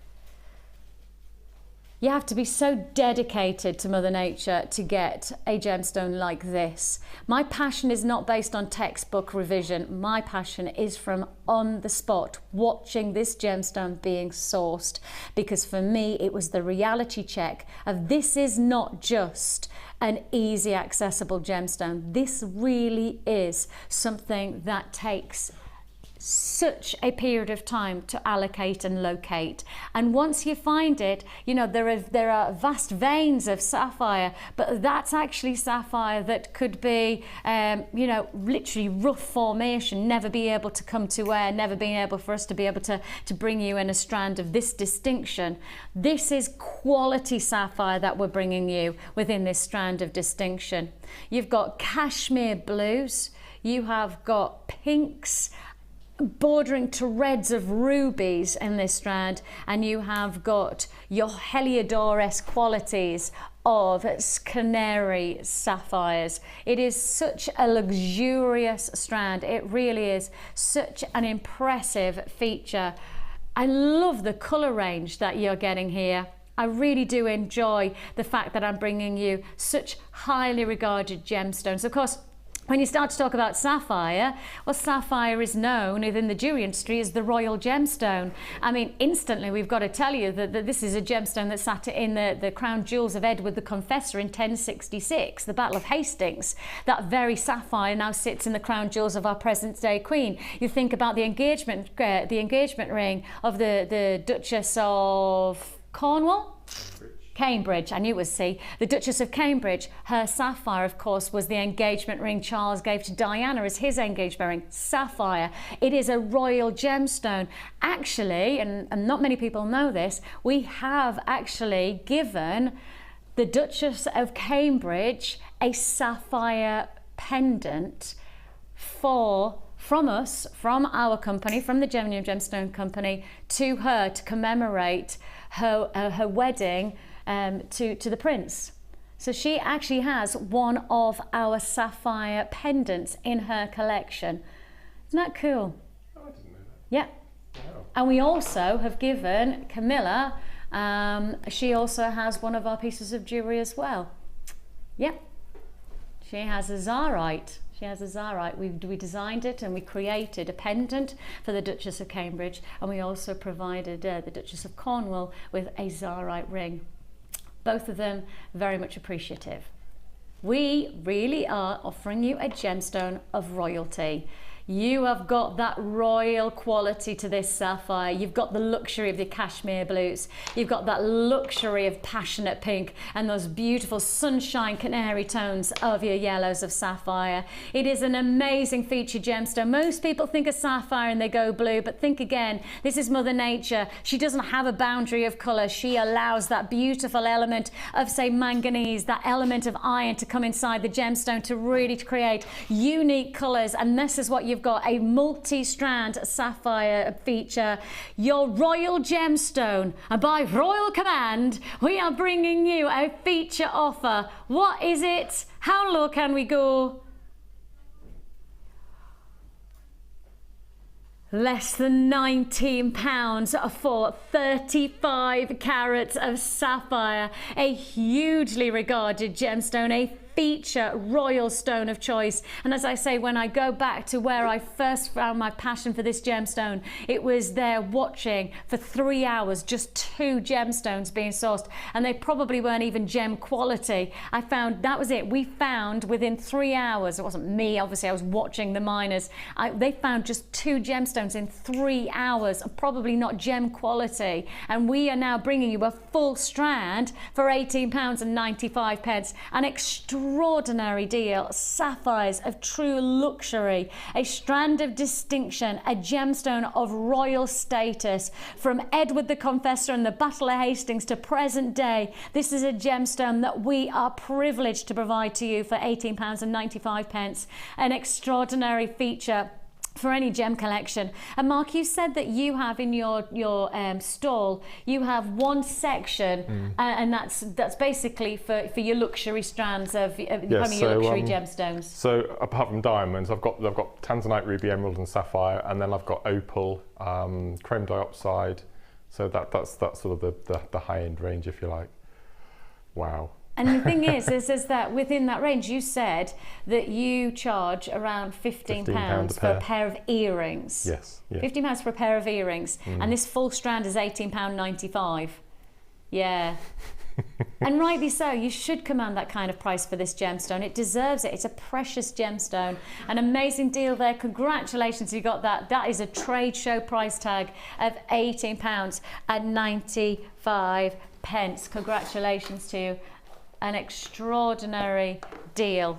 You have to be so dedicated to Mother Nature to get a gemstone like this. My passion is not based on textbook revision. My passion is from on the spot, watching this gemstone being sourced, because for me it was the reality check of this is not just an easy accessible gemstone. This really is something that takes such a period of time to allocate and locate, and once you find it, you know, there are vast veins of sapphire, but that's actually sapphire that could be you know, literally rough formation, never be able to come to air, never being able for us to be able to bring you in a strand of this distinction. This is quality sapphire that we're bringing you within this strand of distinction. You've got cashmere blues, you have got pinks bordering to reds of rubies in this strand, and you have got your Heliodor-esque qualities of canary sapphires. It is such a luxurious strand. It really is such an impressive feature. I love the color range that you're getting here. I really do enjoy the fact that I'm bringing you such highly regarded gemstones. Of course, when you start to talk about sapphire, well, sapphire is known within the jewelry industry as the royal gemstone. I mean, instantly we've got to tell you that this is a gemstone that sat in the crown jewels of Edward the Confessor in 1066, the Battle of Hastings. That very sapphire now sits in the crown jewels of our present day Queen. You think about the engagement ring of the Duchess of Cornwall? Cambridge, I knew it was C. The Duchess of Cambridge, her sapphire, of course, was the engagement ring Charles gave to Diana as his engagement ring, sapphire. It is a royal gemstone. Actually, and not many people know this, we have actually given the Duchess of Cambridge a sapphire pendant from us, from our company, from the Genuine Gemstone Company, to her to commemorate her wedding to the prince. So she actually has one of our sapphire pendants in her collection. Isn't that cool? Oh, I didn't know that. Yeah. Wow. And we also have given Camilla, she also has one of our pieces of jewellery as well. Yeah. She has a Zarite. She has a Zarite. We designed it and we created a pendant for the Duchess of Cambridge, and we also provided the Duchess of Cornwall with a Zarite ring. Both of them very much appreciative. We really are offering you a gemstone of royalty. You have got that royal quality to this sapphire. You've got the luxury of the cashmere blues. You've got that luxury of passionate pink and those beautiful sunshine canary tones of your yellows of sapphire. It is an amazing featured gemstone. Most people think of sapphire and they go blue, but think again, this is Mother Nature. She doesn't have a boundary of colour. She allows that beautiful element of, say, manganese, that element of iron to come inside the gemstone to really create unique colours. And this is what you've got, a multi-strand sapphire feature, your royal gemstone. And by royal command, we are bringing you a feature offer. What is it? How low can we go? Less than £19 for 35 carats of sapphire, a hugely regarded gemstone, a feature royal stone of choice. And as I say, when I go back to where I first found my passion for this gemstone, it was there watching for 3 hours, just 2 gemstones being sourced, and they probably weren't even gem quality. I found that was it. We found within 3 hours, it wasn't me, obviously I was watching the miners, they found just 2 gemstones in 3 hours, probably not gem quality. And we are now bringing you a full strand for £18.95, an extraordinary deal. Sapphires of true luxury, a strand of distinction, a gemstone of royal status. From Edward the Confessor and the Battle of Hastings to present day, this is a gemstone that we are privileged to provide to you for £18.95, an extraordinary feature for any gem collection. And Mark, you said that you have in your stall, you have one section, and that's basically for your luxury strands of your luxury gemstones. So apart from diamonds, I've got tanzanite, ruby, emerald, and sapphire, and then I've got opal, chrome dioxide. So that's sort of the high end range, if you like. Wow. And the thing is that within that range, you said that you charge around £15 for a pair of earrings. Yes. Yeah. £15 for a pair of earrings, and this full strand is £18.95. Yeah. And rightly so, you should command that kind of price for this gemstone. It deserves it. It's a precious gemstone. An amazing deal there. Congratulations, you got that. That is a trade show price tag of £18.95. Congratulations to you. An extraordinary deal.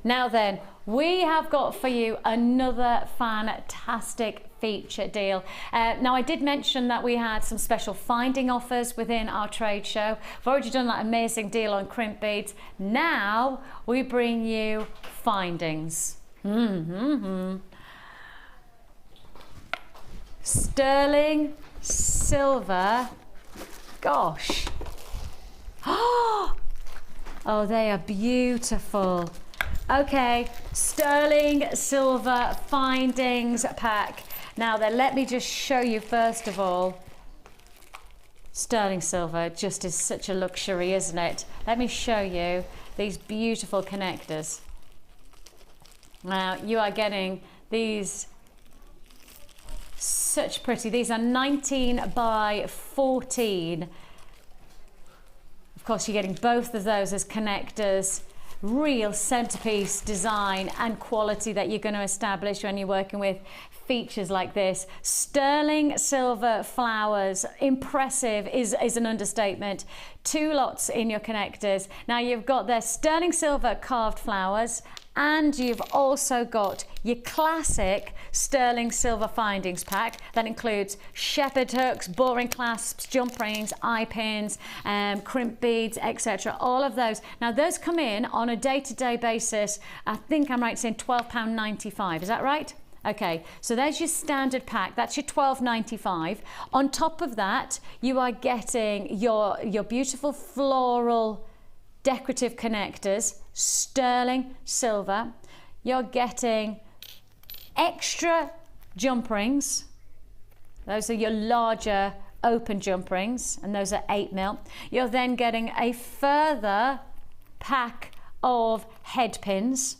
Now then, we have got for you another fantastic feature deal. Now I did mention that we had some special finding offers within our trade show. We've already done that amazing deal on crimp beads. Now we bring you findings. Sterling silver. Gosh. Oh, they are beautiful. Okay, sterling silver findings pack. Now then, let me just show you first of all. Sterling silver just is such a luxury, isn't it? Let me show you these beautiful connectors. Now, you are getting these such pretty. These are 19 by 14. Of course, you're getting both of those as connectors. Real centerpiece design and quality that you're going to establish when you're working with features like this. Sterling silver flowers, impressive is an understatement. 2 lots in your connectors. Now you've got their sterling silver carved flowers, and you've also got your classic sterling silver findings pack that includes shepherd hooks, boring clasps, jump rings, eye pins, crimp beads, etc. All of those. Now those come in on a day-to-day basis. I think I'm right saying £12.95. Is that right? Okay, so there's your standard pack. That's your £12.95. On top of that, you are getting your beautiful floral decorative connectors, sterling silver. You're getting extra jump rings. Those are your larger open jump rings, and those are 8mm. You're then getting a further pack of head pins,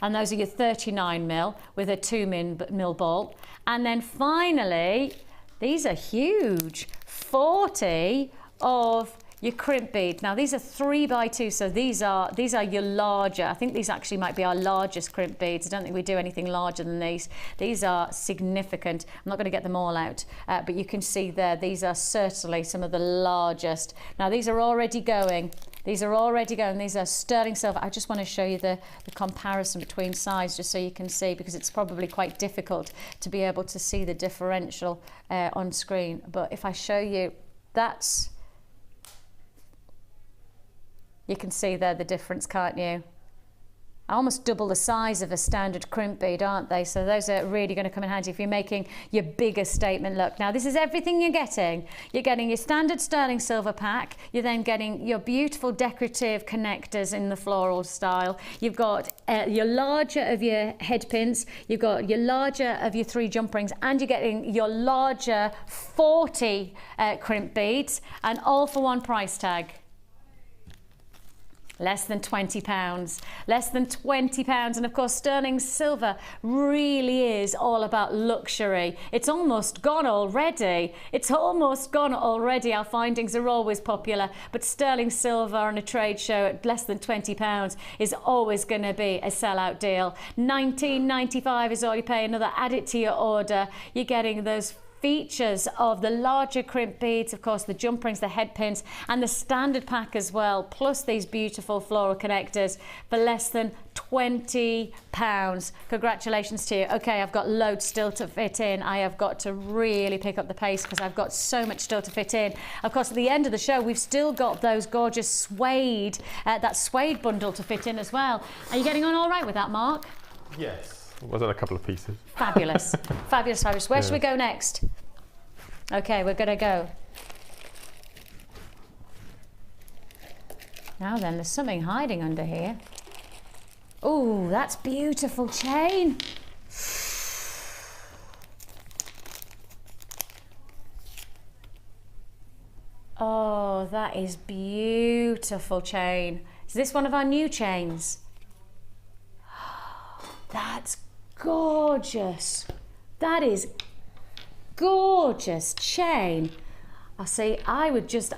and those are your 39mm with a 2mm ball. And then finally, these are huge, 40 of your crimp beads. Now these are 3x2, so these are your larger. I think these actually might be our largest crimp beads. I don't think we do anything larger than these. These are significant. I'm not going to get them all out, but you can see there, these are certainly some of the largest. Now these are already going. These are already going. These are sterling silver. I just want to show you the comparison between size, just so you can see, because it's probably quite difficult to be able to see the differential on screen. But if I show you, that's, you can see there the difference, can't you? Almost double the size of a standard crimp bead, aren't they? So those are really going to come in handy if you're making your bigger statement look. Now this is everything you're getting. You're getting your standard sterling silver pack. You're then getting your beautiful decorative connectors in the floral style. You've got your larger of your head pins. You've got your larger of your 3 jump rings, and you're getting your larger 40 crimp beads, and all for one price tag. Less than £20, less than £20. And of course, sterling silver really is all about luxury. It's almost gone already. It's almost gone already. Our findings are always popular, but sterling silver on a trade show at less than £20 is always going to be a sellout deal. £19.95 is all you pay. Another, add it to your order. You're getting those features of the larger crimp beads, of course, the jump rings, the head pins, and the standard pack as well, plus these beautiful floral connectors for less than £20. Congratulations to you. Okay, I've got loads still to fit in. I have got to really pick up the pace because I've got so much still to fit in. Of course, at the end of the show, we've still got those gorgeous suede, that suede bundle to fit in as well. Are you getting on all right with that, Mark? Yes. Was that a couple of pieces? Fabulous. Fabulous, fabulous. Where should we go next? Okay, we're going to go. Now then, there's something hiding under here. Oh, that's beautiful chain. Oh, that is beautiful chain. Is this one of our new chains? That's gorgeous. That is gorgeous chain. I see. I would just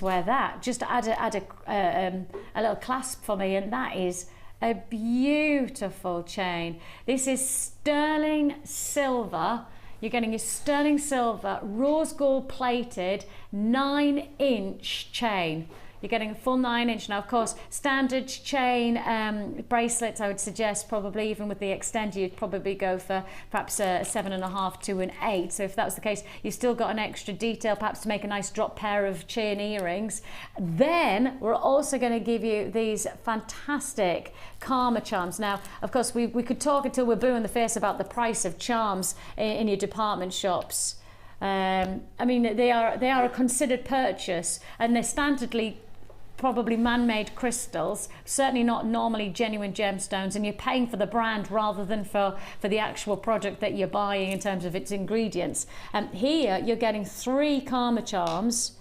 wear that. Just add a little clasp for me, and that is a beautiful chain. This is sterling silver. You're getting your sterling silver rose gold plated 9-inch chain. You're getting a full 9-inch. Now, of course, standard chain bracelets, I would suggest probably, even with the extender, you'd probably go for perhaps a 7.5 to an 8. So if that was the case, you've still got an extra detail, perhaps to make a nice drop pair of chain earrings. Then we're also going to give you these fantastic karma charms. Now, of course, we could talk until we're blue in the face about the price of charms in your department shops. I mean, they are a considered purchase, and they're standardly probably man-made crystals, certainly not normally genuine gemstones, and you're paying for the brand rather than for the actual product that you're buying in terms of its ingredients. Here you're getting 3 karma charms.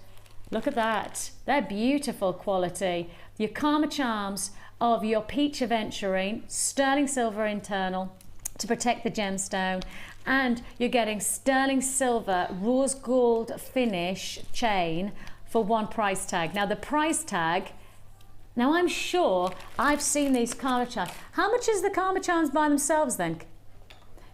Look at that, they're beautiful quality. Your karma charms of your peach aventurine, sterling silver internal to protect the gemstone, and you're getting sterling silver rose gold finish chain for one price tag. Now the price tag, now I'm sure I've seen these karma charms. How much is the karma charms by themselves then?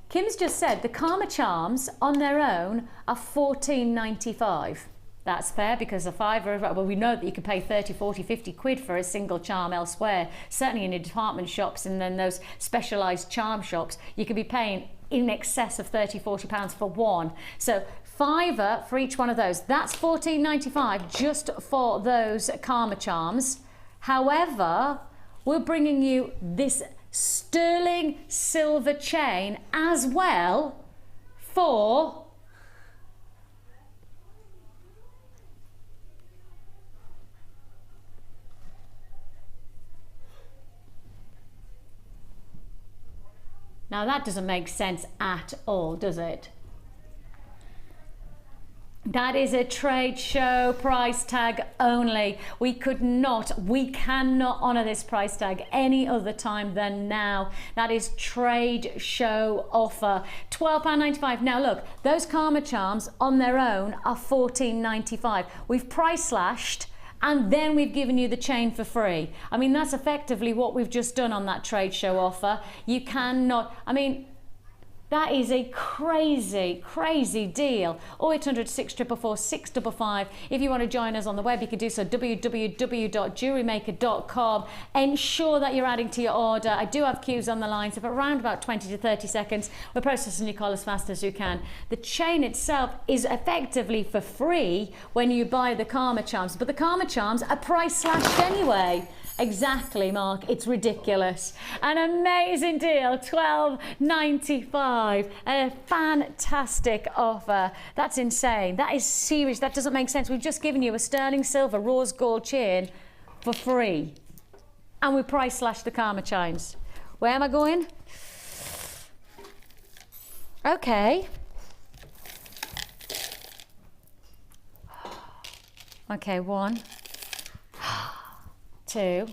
Kim's just said the karma charms on their own are $14.95. That's fair, because a fiver, well, we know that you can pay 30, 40, 50 quid for a single charm elsewhere. Certainly in your department shops and then those specialised charm shops, you could be paying in excess of 30, 40 pounds for one. So £5 for each one of those. That's $14.95 just for those karma charms. However, we're bringing you this sterling silver chain as well for now that doesn't make sense at all, does it? That is a trade show price tag only. We cannot honour this price tag any other time than now. That is trade show offer. £12.95. Now look, those karma charms on their own are $14.95. We've price slashed and then we've given you the chain for free. I mean, that's effectively what we've just done on that trade show offer. You cannot, I mean, that is a crazy, crazy deal. 0800 644 655. If you want to join us on the web, you can do so, www.jewellerymaker.com. Ensure that you're adding to your order. I do have queues on the line, so for around about 20 to 30 seconds, we're processing your call as fast as you can. The chain itself is effectively for free when you buy the Karma Charms, but the Karma Charms are price slashed anyway. Exactly, Mark. It's ridiculous. An amazing deal, $12.95. A fantastic offer. That's insane. That is serious. That doesn't make sense. We've just given you a sterling silver rose gold chain for free. And we price slashed the Karma Chimes. Where am I going? Okay. Okay, 1, 2.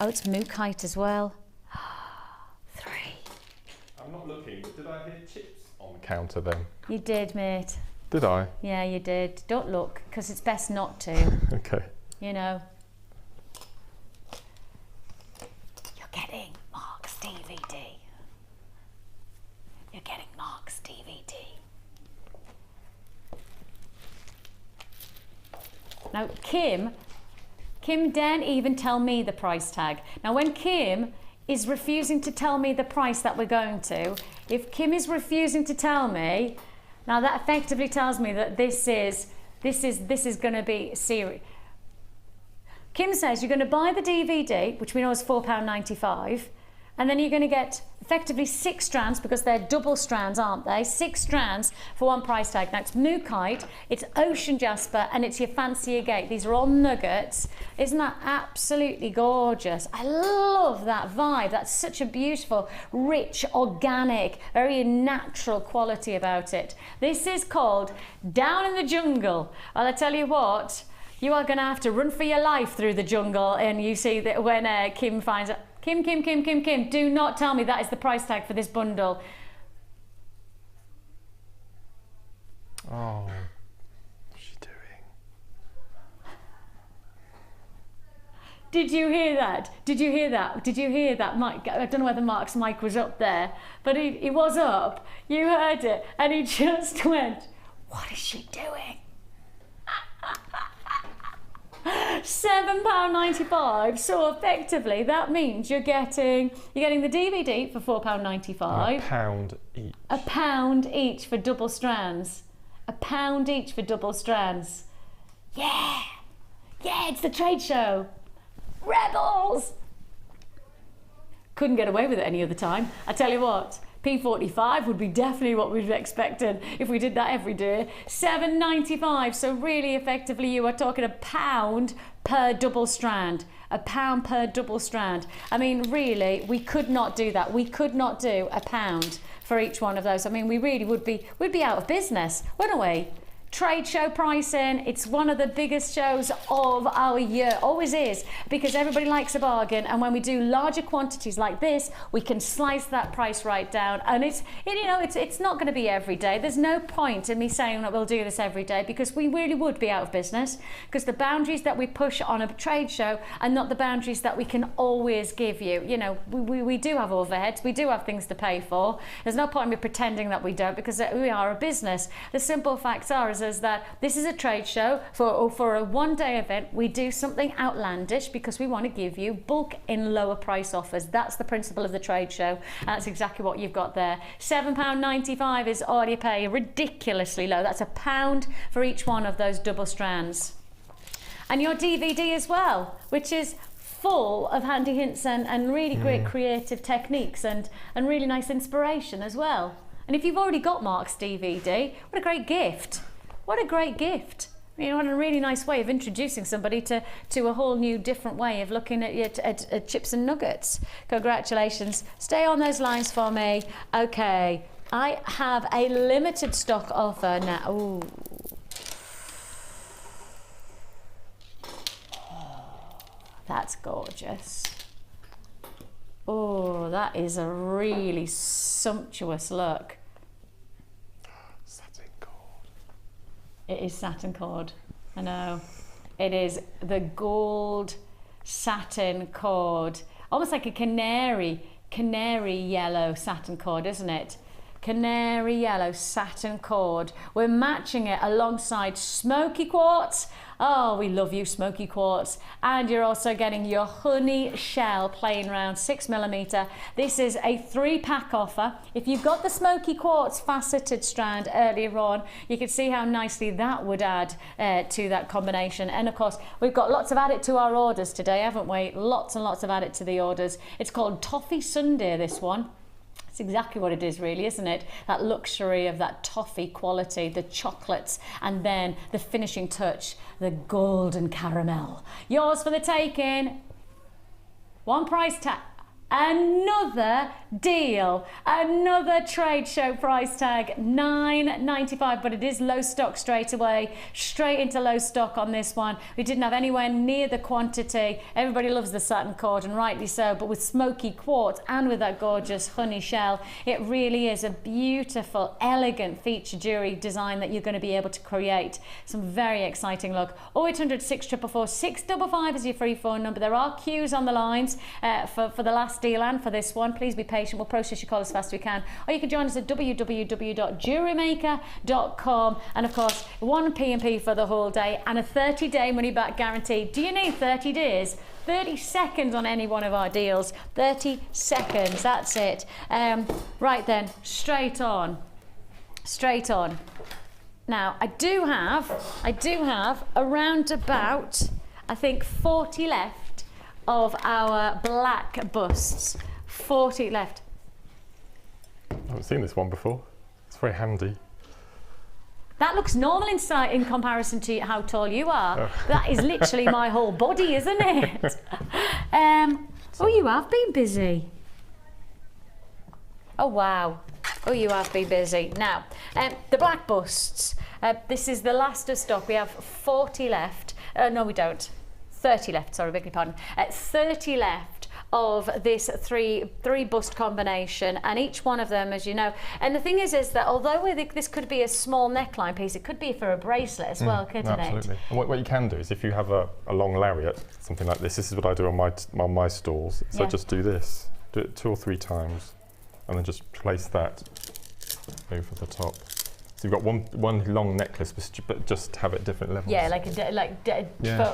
Oh, it's mookaite as well. 3. I'm not looking, but did I hear chips on the counter then? You did, mate. Did I? Yeah, you did. Don't look, because it's best not to. Okay. You know. You're getting Mark's DVD. You're getting Mark's DVD. Now, Kim didn't even tell me the price tag. Now, when Kim is refusing to tell me the price that we're going to, if Kim is refusing to tell me, now that effectively tells me that this is going to be serious. Kim says you're going to buy the DVD, which we know is £4.95, and then you're going to get effectively 6 strands, because they're double strands, aren't they? 6 strands for one price tag. Now, it's mookaite, it's ocean jasper, and it's your fancy agate. These are all nuggets. Isn't that absolutely gorgeous? I love that vibe. That's such a beautiful, rich, organic, very natural quality about it. This is called Down in the Jungle. Well, I tell you what, you are going to have to run for your life through the jungle, and you see that when Kim finds out. Kim, do not tell me that is the price tag for this bundle. Oh, what's she doing? Did you hear that? Did you hear that? Did you hear that, Mike? I don't know whether Mark's mic was up there, but he was up. You heard it, and he just went, what is she doing? £7.95. So effectively, that means you're getting the DVD for £4.95. £1 each. £1 each for double strands. £1 each for double strands. Yeah, it's the trade show. Rebels. Couldn't get away with it any other time. I tell you what. P45 would be definitely what we'd expected if we did that every day. £7.95. So really effectively you are talking £1 per double strand. £1 per double strand. I mean, really, we could not do that. We could not do £1 for each one of those. I mean, we really we'd be out of business, wouldn't we? Trade show pricing, it's one of the biggest shows of our year, always is, because everybody likes a bargain, and when we do larger quantities like this, we can slice that price right down, and it's not going to be every day. There's no point in me saying that we'll do this every day, because we really would be out of business, because the boundaries that we push on a trade show are not the boundaries that we can always give you. You know, we do have overheads, we do have things to pay for. There's no point in me pretending that we don't, because we are a business. The simple facts are is that this is a trade show for a one-day event. We do something outlandish because we want to give you bulk in lower price offers. That's the principle of the trade show. That's exactly what you've got there. £7.95 is all you pay. Ridiculously low. That's £1 for each one of those double strands. And your DVD as well, which is full of handy hints and really great creative techniques and really nice inspiration as well. And if you've already got Mark's DVD, what a great gift. What a great gift. You know, what a really nice way of introducing somebody to a whole new different way of looking at chips and nuggets. Congratulations. Stay on those lines for me. Okay, I have a limited stock offer now. Ooh. That's gorgeous. Oh, that is a really sumptuous look. Satin cord. It is satin cord. I know. It is the gold satin cord, almost like a canary yellow satin cord, isn't it? Canary yellow satin cord. We're matching it alongside smoky quartz. Oh, we love you, smoky quartz. And you're also getting your honey shell plain round 6mm. This is a 3-pack offer. If you've got the smoky quartz faceted strand earlier on, you can see how nicely that would add to that combination. And of course, we've got lots of added to our orders today, haven't we? Lots and lots of added to the orders. It's called Toffee Sunday, this one. It's exactly what it is, really, isn't it? That luxury of that toffee quality, the chocolates, and then the finishing touch, the golden caramel. Yours for the taking. One price tag. Another deal, another trade show price tag, $9.95, but it is low stock straight away, straight into low stock on this one. We didn't have anywhere near the quantity. Everybody loves the satin cord, and rightly so, but with smoky quartz and with that gorgeous honey shell, it really is a beautiful, elegant feature jewelry design that you're going to be able to create. Some very exciting look. 0800 644 655 is your free phone number. There are queues on the lines for the last deal and for this one. Please be patient. We'll process your call as fast as we can. Or you can join us at www.JewelleryMaker.com. And of course, 1 P&P for the whole day and a 30-day money-back guarantee. Do you need 30 days? 30 seconds on any one of our deals. 30 seconds. That's it. Right then, straight on. Straight on. Now, I do have around about, I think, 40 left of our black busts. 40 left. I haven't seen this one before. It's very handy. That looks normal in comparison to how tall you are. Oh. That is literally my whole body, isn't it? Oh, you have been busy. Oh, wow. Oh, you have been busy. Now, the black busts. This is the last of stock. We have 40 left. No, we don't. 30 left, sorry, beg your pardon. 30 left of this three bust combination, and each one of them, as you know. And the thing is that although this could be a small neckline piece, it could be for a bracelet as well, couldn't absolutely. And what you can do is, if you have a long lariat, something like this is what I do on my stalls. So just do this, do it 2 or 3 times, and then just place that over the top. So you've got one long necklace, but just have it different levels. Yeah,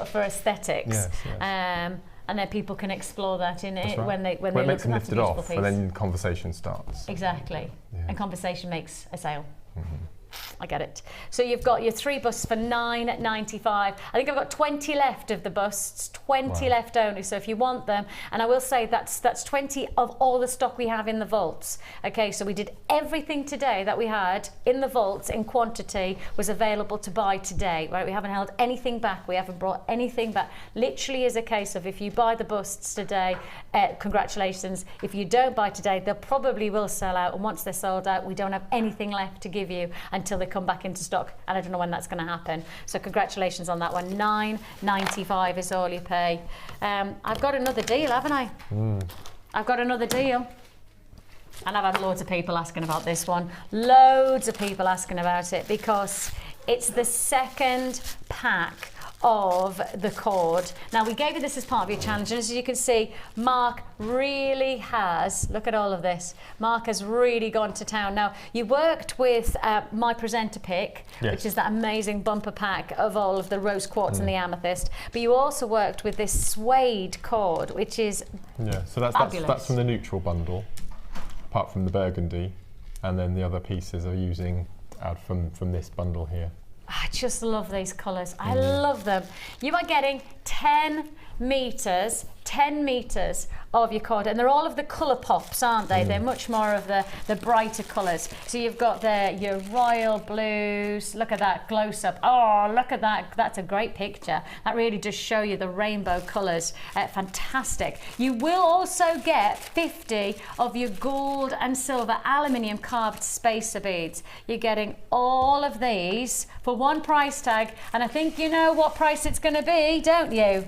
for aesthetics. Yes, yes. And then people can explore that in it when they it makes them lift it off, and then conversation starts. Exactly, and conversation makes a sale. I get it. So you've got your 3 busts for $9.95. I think I've got 20 left of the busts, 20 left only. So if you want them, and I will say that's 20 of all the stock we have in the vaults. Okay, so we did everything today that we had in the vaults in quantity was available to buy today. Right, we haven't held anything back. We haven't brought anything back. Literally is a case of if you buy the busts today, congratulations. If you don't buy today, they probably will sell out. And once they're sold out, we don't have anything left to give you until they come back into stock, and I don't know when that's going to happen. So congratulations on that one. $9.95 is all you pay. I've got another deal, haven't I? I've got another deal. And I've had loads of people asking about this one. Loads of people asking about it because it's the second pack of the cord. Now, we gave you this as part of your challenge, and as you can see, Mark really has, look at all of this, Mark has really gone to town. Now, you worked with my presenter pick, which is that amazing bumper pack of all of the rose quartz and the amethyst, but you also worked with this suede cord, which is so that's from the neutral bundle, apart from the burgundy, and then the other pieces are using out from this bundle here. I just love these colours. I love them. You are getting 10 meters of your cord, and they're all of the colour pops, aren't they? They're much more of the brighter colours. So you've got your royal blues. Look at that close up. Oh, look at that. That's a great picture. That really does show you the rainbow colours. Fantastic. You will also get 50 of your gold and silver aluminium carved spacer beads. You're getting all of these for one price tag, and I think you know what price it's going to be, don't you?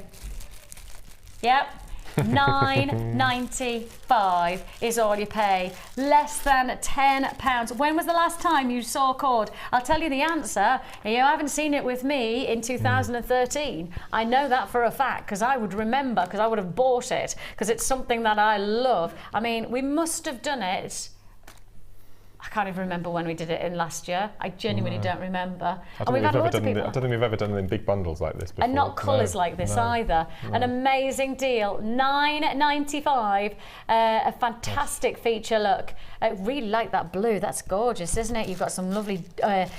Yep, £9.95 is all you pay. Less than £10. When was the last time you saw cord? I'll tell you the answer. You haven't seen it with me in 2013. I know that for a fact because I would remember, because I would have bought it, because it's something that I love. I mean, we must have done it. I can't even remember when we did it in last year. I genuinely don't remember. I don't think we've ever done it in big bundles like this before. And not colours like this either. No. An amazing deal, £9.95. A fantastic feature look. I really like that blue. That's gorgeous, isn't it? You've got some lovely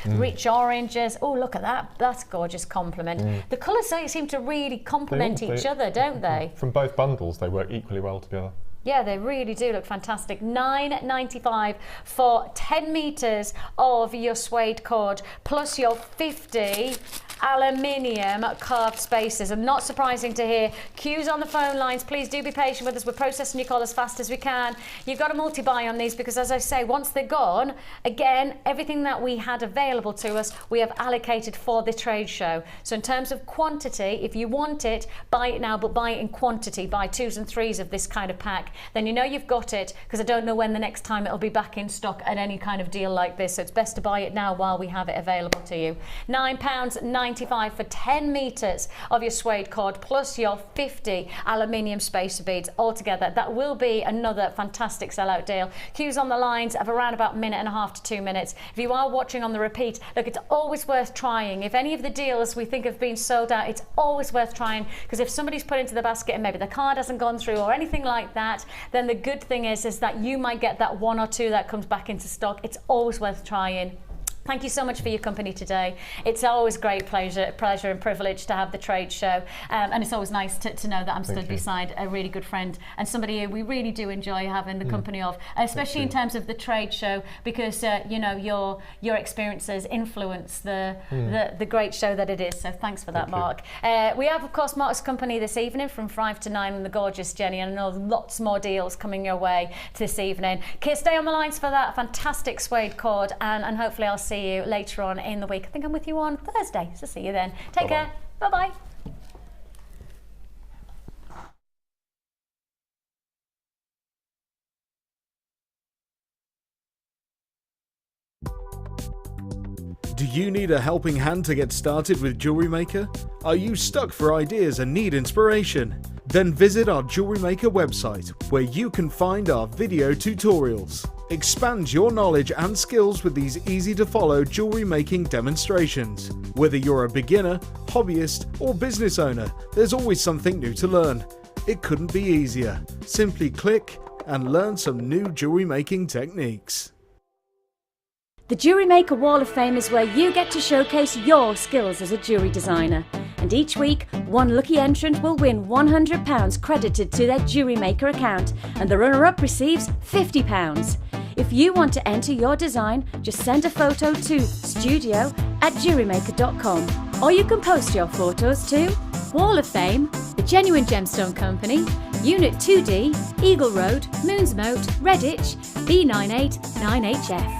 rich oranges. Oh, look at that. That's a gorgeous complement. The colours seem to really complement each other, don't they? From both bundles, they work equally well together. Yeah, they really do look fantastic. £9.95 for 10 metres of your suede cord, plus your 50 aluminium carved spaces. And not surprising to hear queues on the phone lines. Please do be patient with us. We're processing your call as fast as we can. You've got to multi-buy on these because, as I say, once they're gone, again, everything that we had available to us, we have allocated for the trade show. So in terms of quantity, if you want it, buy it now, but buy it in quantity. Buy 2s and 3s of this kind of pack. Then you know you've got it, because I don't know when the next time it'll be back in stock at any kind of deal like this. So it's best to buy it now while we have it available to you. £9.95 for 10 metres of your suede cord, plus your 50 aluminium spacer beads altogether. That will be another fantastic sellout deal. Queues on the lines of around about 1.5 to 2 minutes. If you are watching on the repeat, look, it's always worth trying. If any of the deals we think have been sold out, it's always worth trying, because if somebody's put into the basket and maybe the card hasn't gone through or anything like that, then the good thing is that you might get that 1 or 2 that comes back into stock. It's always worth trying. Thank you so much for your company today. It's always great pleasure and privilege to have the trade show, and it's always nice to know that I'm stood beside a really good friend and somebody who we really do enjoy having the company of, especially in terms of the trade show, because you know, your experiences influence the great show that it is. So thanks for that, Mark. We have, of course, Mark's company this evening from 5 to 9 and the gorgeous Jenny, and I know lots more deals coming your way this evening. Stay on the lines for that fantastic suede cord, and hopefully I'll see you later on in the week. I think I'm with you on Thursday, so see you then. Take care. Bye-bye. Do you need a helping hand to get started with Jewellery Maker? Are you stuck for ideas and need inspiration? Then visit our Jewellery Maker website, where you can find our video tutorials. Expand your knowledge and skills with these easy-to-follow jewellery making demonstrations. Whether you're a beginner, hobbyist, or business owner, there's always something new to learn. It couldn't be easier. Simply click and learn some new jewellery making techniques. The Jewellery Maker Wall of Fame is where you get to showcase your skills as a jewellery designer. And each week, one lucky entrant will win £100 credited to their Jewellery Maker account, and the runner-up receives £50. If you want to enter your design, just send a photo to studio@jewellerymaker.com, or you can post your photos to Wall of Fame, The Genuine Gemstone Company, Unit 2D, Eagle Road, Moonsmote, Redditch, B989HF.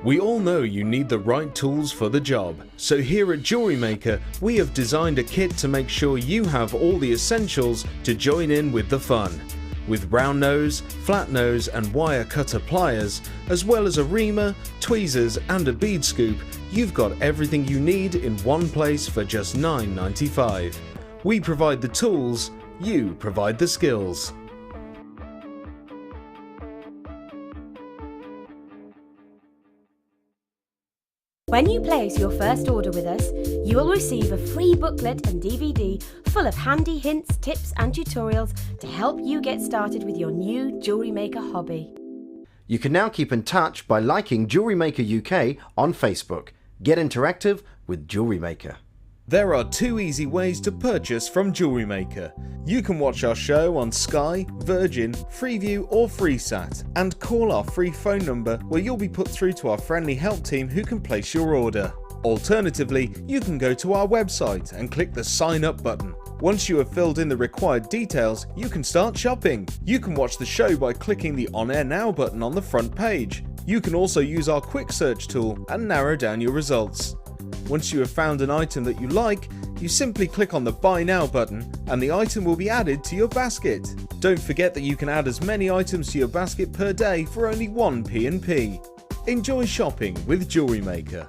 We all know you need the right tools for the job, so here at Jewellery Maker we have designed a kit to make sure you have all the essentials to join in with the fun. With round nose, flat nose and wire cutter pliers, as well as a reamer, tweezers and a bead scoop, you've got everything you need in one place for just $9.95. We provide the tools, you provide the skills. When you place your first order with us, you will receive a free booklet and DVD full of handy hints, tips and tutorials to help you get started with your new Jewellery Maker hobby. You can now keep in touch by liking Jewellery Maker UK on Facebook. Get interactive with Jewellery Maker. There are 2 easy ways to purchase from Jewellery Maker. You can watch our show on Sky, Virgin, Freeview or FreeSat, and call our free phone number where you'll be put through to our friendly help team who can place your order. Alternatively, you can go to our website and click the sign up button. Once you have filled in the required details, you can start shopping. You can watch the show by clicking the On Air Now button on the front page. You can also use our quick search tool and narrow down your results. Once you have found an item that you like, you simply click on the Buy Now button and the item will be added to your basket. Don't forget that you can add as many items to your basket per day for only 1p&p. Enjoy shopping with Jewellery Maker.